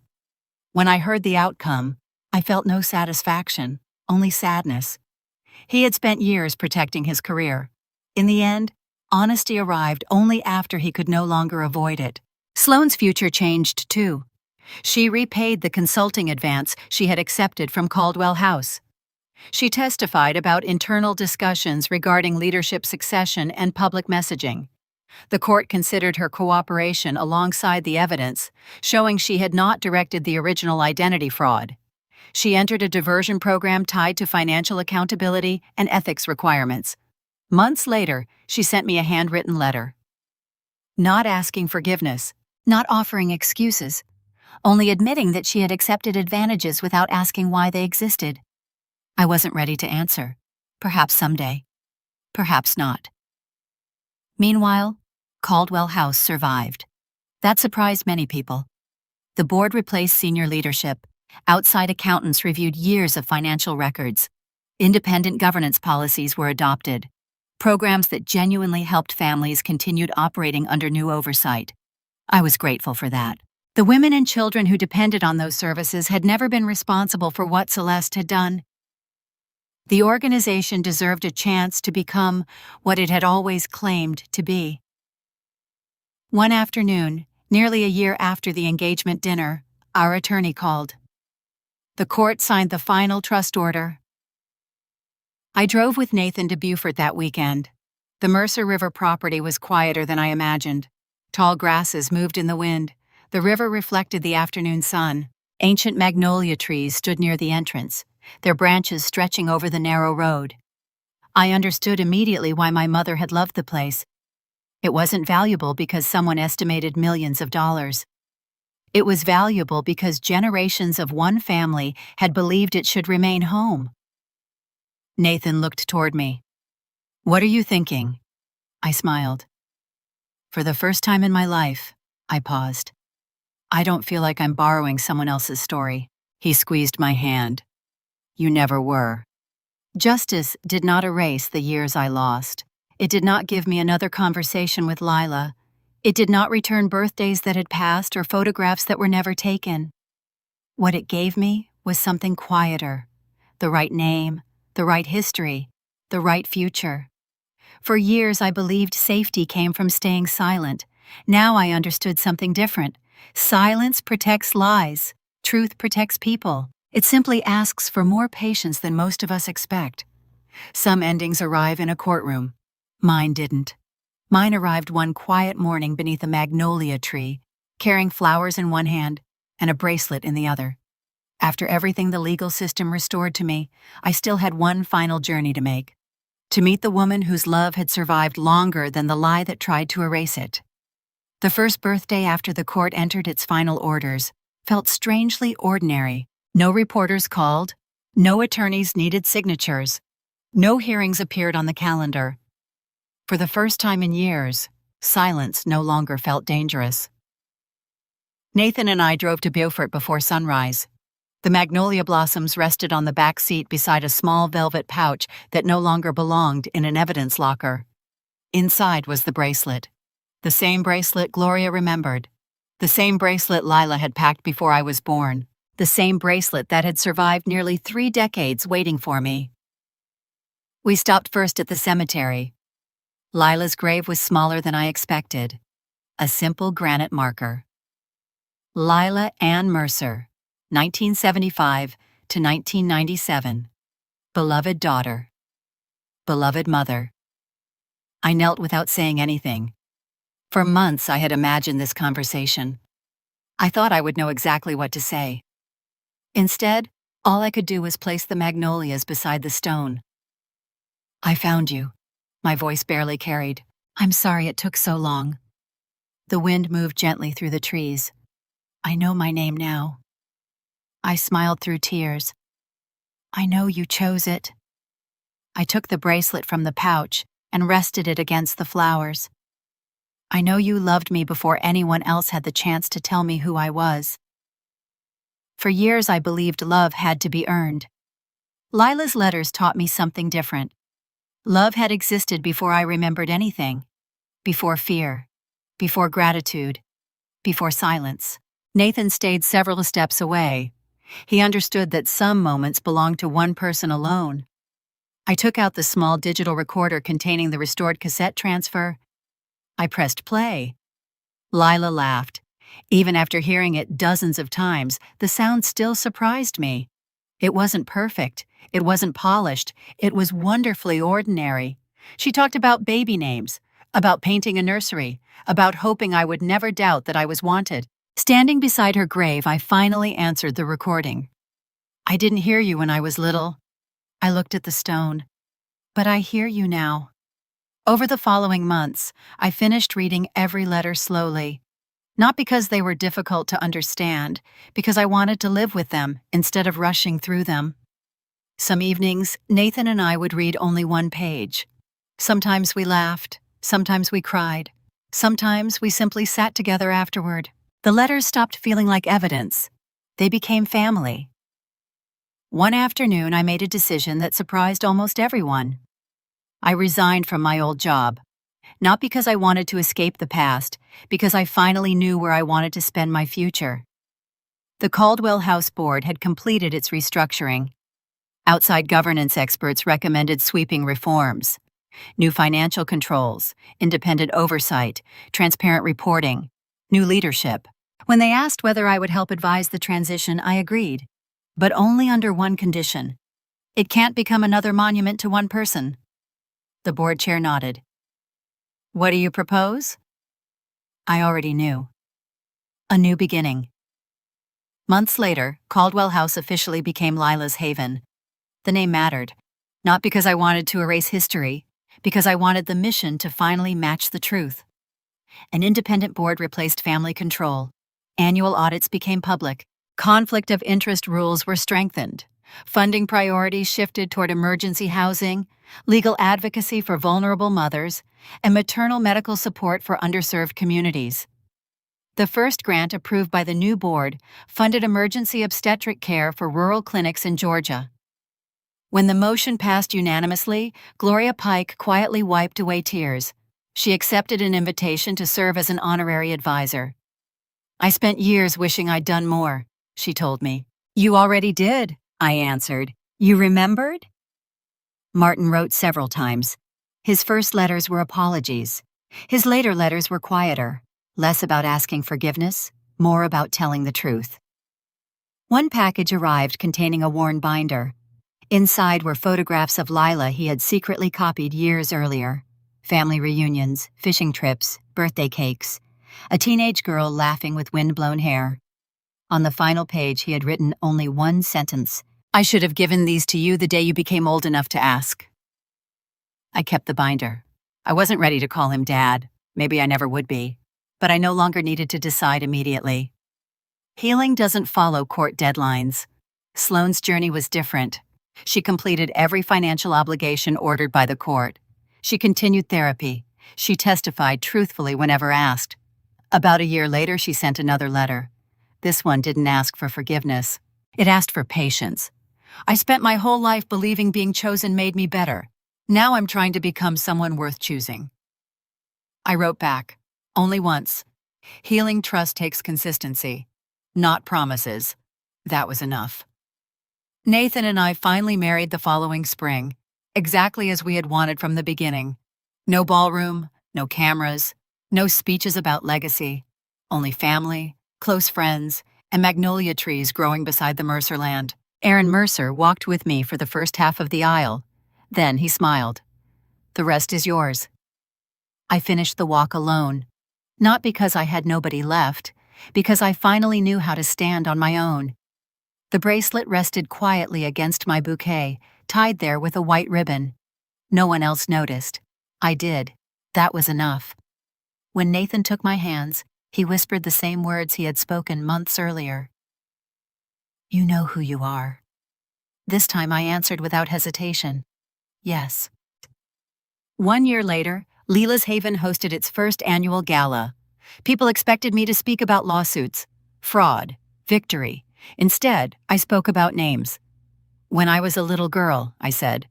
When I heard the outcome, I felt no satisfaction, only sadness. He had spent years protecting his career. In the end, honesty arrived only after he could no longer avoid it. Sloane's future changed too. She repaid the consulting advance she had accepted from Caldwell House. She testified about internal discussions regarding leadership succession and public messaging. The court considered her cooperation alongside the evidence, showing she had not directed the original identity fraud. She entered a diversion program tied to financial accountability and ethics requirements. Months later, she sent me a handwritten letter. Not asking forgiveness, not offering excuses, only admitting that she had accepted advantages without asking why they existed. I wasn't ready to answer. Perhaps someday. Perhaps not. Meanwhile, Caldwell House survived. That surprised many people. The board replaced senior leadership. Outside accountants reviewed years of financial records. Independent governance policies were adopted. Programs that genuinely helped families continued operating under new oversight. I was grateful for that. The women and children who depended on those services had never been responsible for what Celeste had done. The organization deserved a chance to become what it had always claimed to be. One afternoon, nearly a year after the engagement dinner, our attorney called. The court signed the final trust order. I drove with Nathan to Beaufort that weekend. The Mercer River property was quieter than I imagined. Tall grasses moved in the wind. The river reflected the afternoon sun. Ancient magnolia trees stood near the entrance, their branches stretching over the narrow road. I understood immediately why my mother had loved the place. It wasn't valuable because someone estimated millions of dollars. It was valuable because generations of one family had believed it should remain home. Nathan looked toward me. "What are you thinking?" I smiled. For the first time in my life, I paused. I don't feel like I'm borrowing someone else's story. He squeezed my hand. You never were. Justice did not erase the years I lost. It did not give me another conversation with Lila. It did not return birthdays that had passed or photographs that were never taken. What it gave me was something quieter. The right name, the right history, the right future. For years I believed safety came from staying silent. Now I understood something different. Silence protects lies. Truth protects people. It simply asks for more patience than most of us expect. Some endings arrive in a courtroom. Mine didn't. Mine arrived one quiet morning beneath a magnolia tree, carrying flowers in one hand and a bracelet in the other. After everything the legal system restored to me, I still had one final journey to make. To meet the woman whose love had survived longer than the lie that tried to erase it. The first birthday after the court entered its final orders felt strangely ordinary. No reporters called, no attorneys needed signatures, no hearings appeared on the calendar. For the first time in years, silence no longer felt dangerous. Nathan and I drove to Beaufort before sunrise. The magnolia blossoms rested on the back seat beside a small velvet pouch that no longer belonged in an evidence locker. Inside was the bracelet. The same bracelet Gloria remembered. The same bracelet Lila had packed before I was born. The same bracelet that had survived nearly 3 decades waiting for me. We stopped first at the cemetery. Lila's grave was smaller than I expected. A simple granite marker. Lila Ann Mercer, 1975 to 1997. Beloved daughter. Beloved mother. I knelt without saying anything. For months I had imagined this conversation. I thought I would know exactly what to say. Instead, all I could do was place the magnolias beside the stone. "I found you," my voice barely carried. "I'm sorry it took so long." The wind moved gently through the trees. "I know my name now." I smiled through tears. "I know you chose it." I took the bracelet from the pouch and rested it against the flowers. "I know you loved me before anyone else had the chance to tell me who I was." For years I believed love had to be earned. Lila's letters taught me something different. Love had existed before I remembered anything. Before fear. Before gratitude. Before silence. Nathan stayed several steps away. He understood that some moments belonged to one person alone. I took out the small digital recorder containing the restored cassette transfer. I pressed play. Lila laughed. Even after hearing it dozens of times, the sound still surprised me. It wasn't perfect. It wasn't polished. It was wonderfully ordinary. She talked about baby names, about painting a nursery, about hoping I would never doubt that I was wanted. Standing beside her grave, I finally answered the recording. "I didn't hear you when I was little." I looked at the stone. "But I hear you now." Over the following months, I finished reading every letter slowly. Not because they were difficult to understand, because I wanted to live with them instead of rushing through them. Some evenings, Nathan and I would read only one page. Sometimes we laughed, sometimes we cried, sometimes we simply sat together afterward. The letters stopped feeling like evidence. They became family. One afternoon, I made a decision that surprised almost everyone. I resigned from my old job. Not because I wanted to escape the past, because I finally knew where I wanted to spend my future. The Caldwell House Board had completed its restructuring. Outside governance experts recommended sweeping reforms. New financial controls, independent oversight, transparent reporting, new leadership. When they asked whether I would help advise the transition, I agreed. But only under one condition. It can't become another monument to one person. The board chair nodded. "What do you propose?" I already knew. A new beginning. Months later, Caldwell House officially became Lila's haven. The name mattered, not because I wanted to erase history, because I wanted the mission to finally match the truth. An independent board replaced family control. Annual audits became public. Conflict of interest rules were strengthened. Funding priorities shifted toward emergency housing, legal advocacy for vulnerable mothers, and maternal medical support for underserved communities. The first grant approved by the new board funded emergency obstetric care for rural clinics in Georgia. When the motion passed unanimously, Gloria Pike quietly wiped away tears. She accepted an invitation to serve as an honorary advisor. "I spent years wishing I'd done more," she told me. "You already did," I answered. "You remembered?" Martin wrote several times. His first letters were apologies. His later letters were quieter, less about asking forgiveness, more about telling the truth. One package arrived containing a worn binder. Inside were photographs of Lila he had secretly copied years earlier. Family reunions, fishing trips, birthday cakes. A teenage girl laughing with wind-blown hair. On the final page he had written only one sentence. "I should have given these to you the day you became old enough to ask." I kept the binder. I wasn't ready to call him Dad. Maybe I never would be. But I no longer needed to decide immediately. Healing doesn't follow court deadlines. Sloane's journey was different. She completed every financial obligation ordered by the court. She continued therapy. She testified truthfully whenever asked. About a year later, she sent another letter. This one didn't ask for forgiveness. It asked for patience. "I spent my whole life believing being chosen made me better. Now I'm trying to become someone worth choosing." I wrote back, only once. "Healing trust takes consistency, not promises." That was enough. Nathan and I finally married the following spring, exactly as we had wanted from the beginning. No ballroom, no cameras, no speeches about legacy, only family, close friends, and magnolia trees growing beside the Mercer land. Aaron Mercer walked with me for the first half of the aisle. Then he smiled. "The rest is yours." I finished the walk alone, not because I had nobody left, because I finally knew how to stand on my own. The bracelet rested quietly against my bouquet, tied there with a white ribbon. No one else noticed. I did. That was enough. When Nathan took my hands, he whispered the same words he had spoken months earlier. "You know who you are." This time I answered without hesitation. Yes. 1 year later, Leela's Haven hosted its first annual gala. People expected me to speak about lawsuits, fraud, victory. Instead, I spoke about names. When I was a little girl, I said,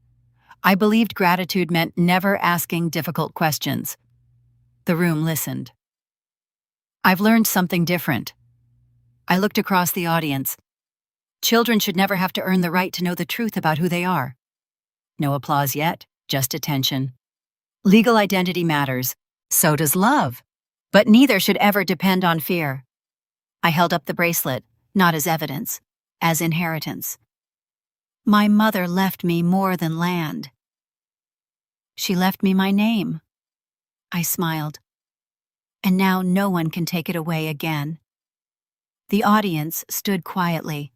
I believed gratitude meant never asking difficult questions. The room listened. I've learned something different. I looked across the audience. Children should never have to earn the right to know the truth about who they are. No applause yet, just attention. Legal identity matters. So does love. But neither should ever depend on fear. I held up the bracelet, not as evidence, as inheritance. My mother left me more than land. She left me my name. I smiled. And now no one can take it away again. The audience stood quietly,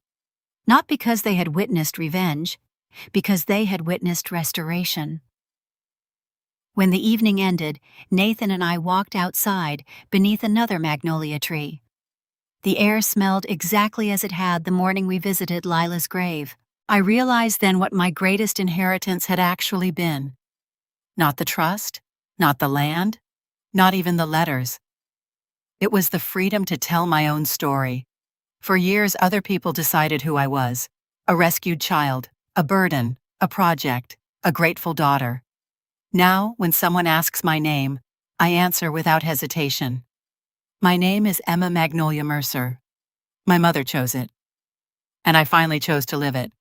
not because they had witnessed revenge, because they had witnessed restoration. When the evening ended, Nathan and I walked outside beneath another magnolia tree. The air smelled exactly as it had the morning we visited Lila's grave. I realized then what my greatest inheritance had actually been. Not the trust, not the land, not even the letters. It was the freedom to tell my own story. For years, other people decided who I was. A rescued child, a burden, a project, a grateful daughter. Now, when someone asks my name, I answer without hesitation. My name is Emma Magnolia Mercer. My mother chose it. And I finally chose to live it.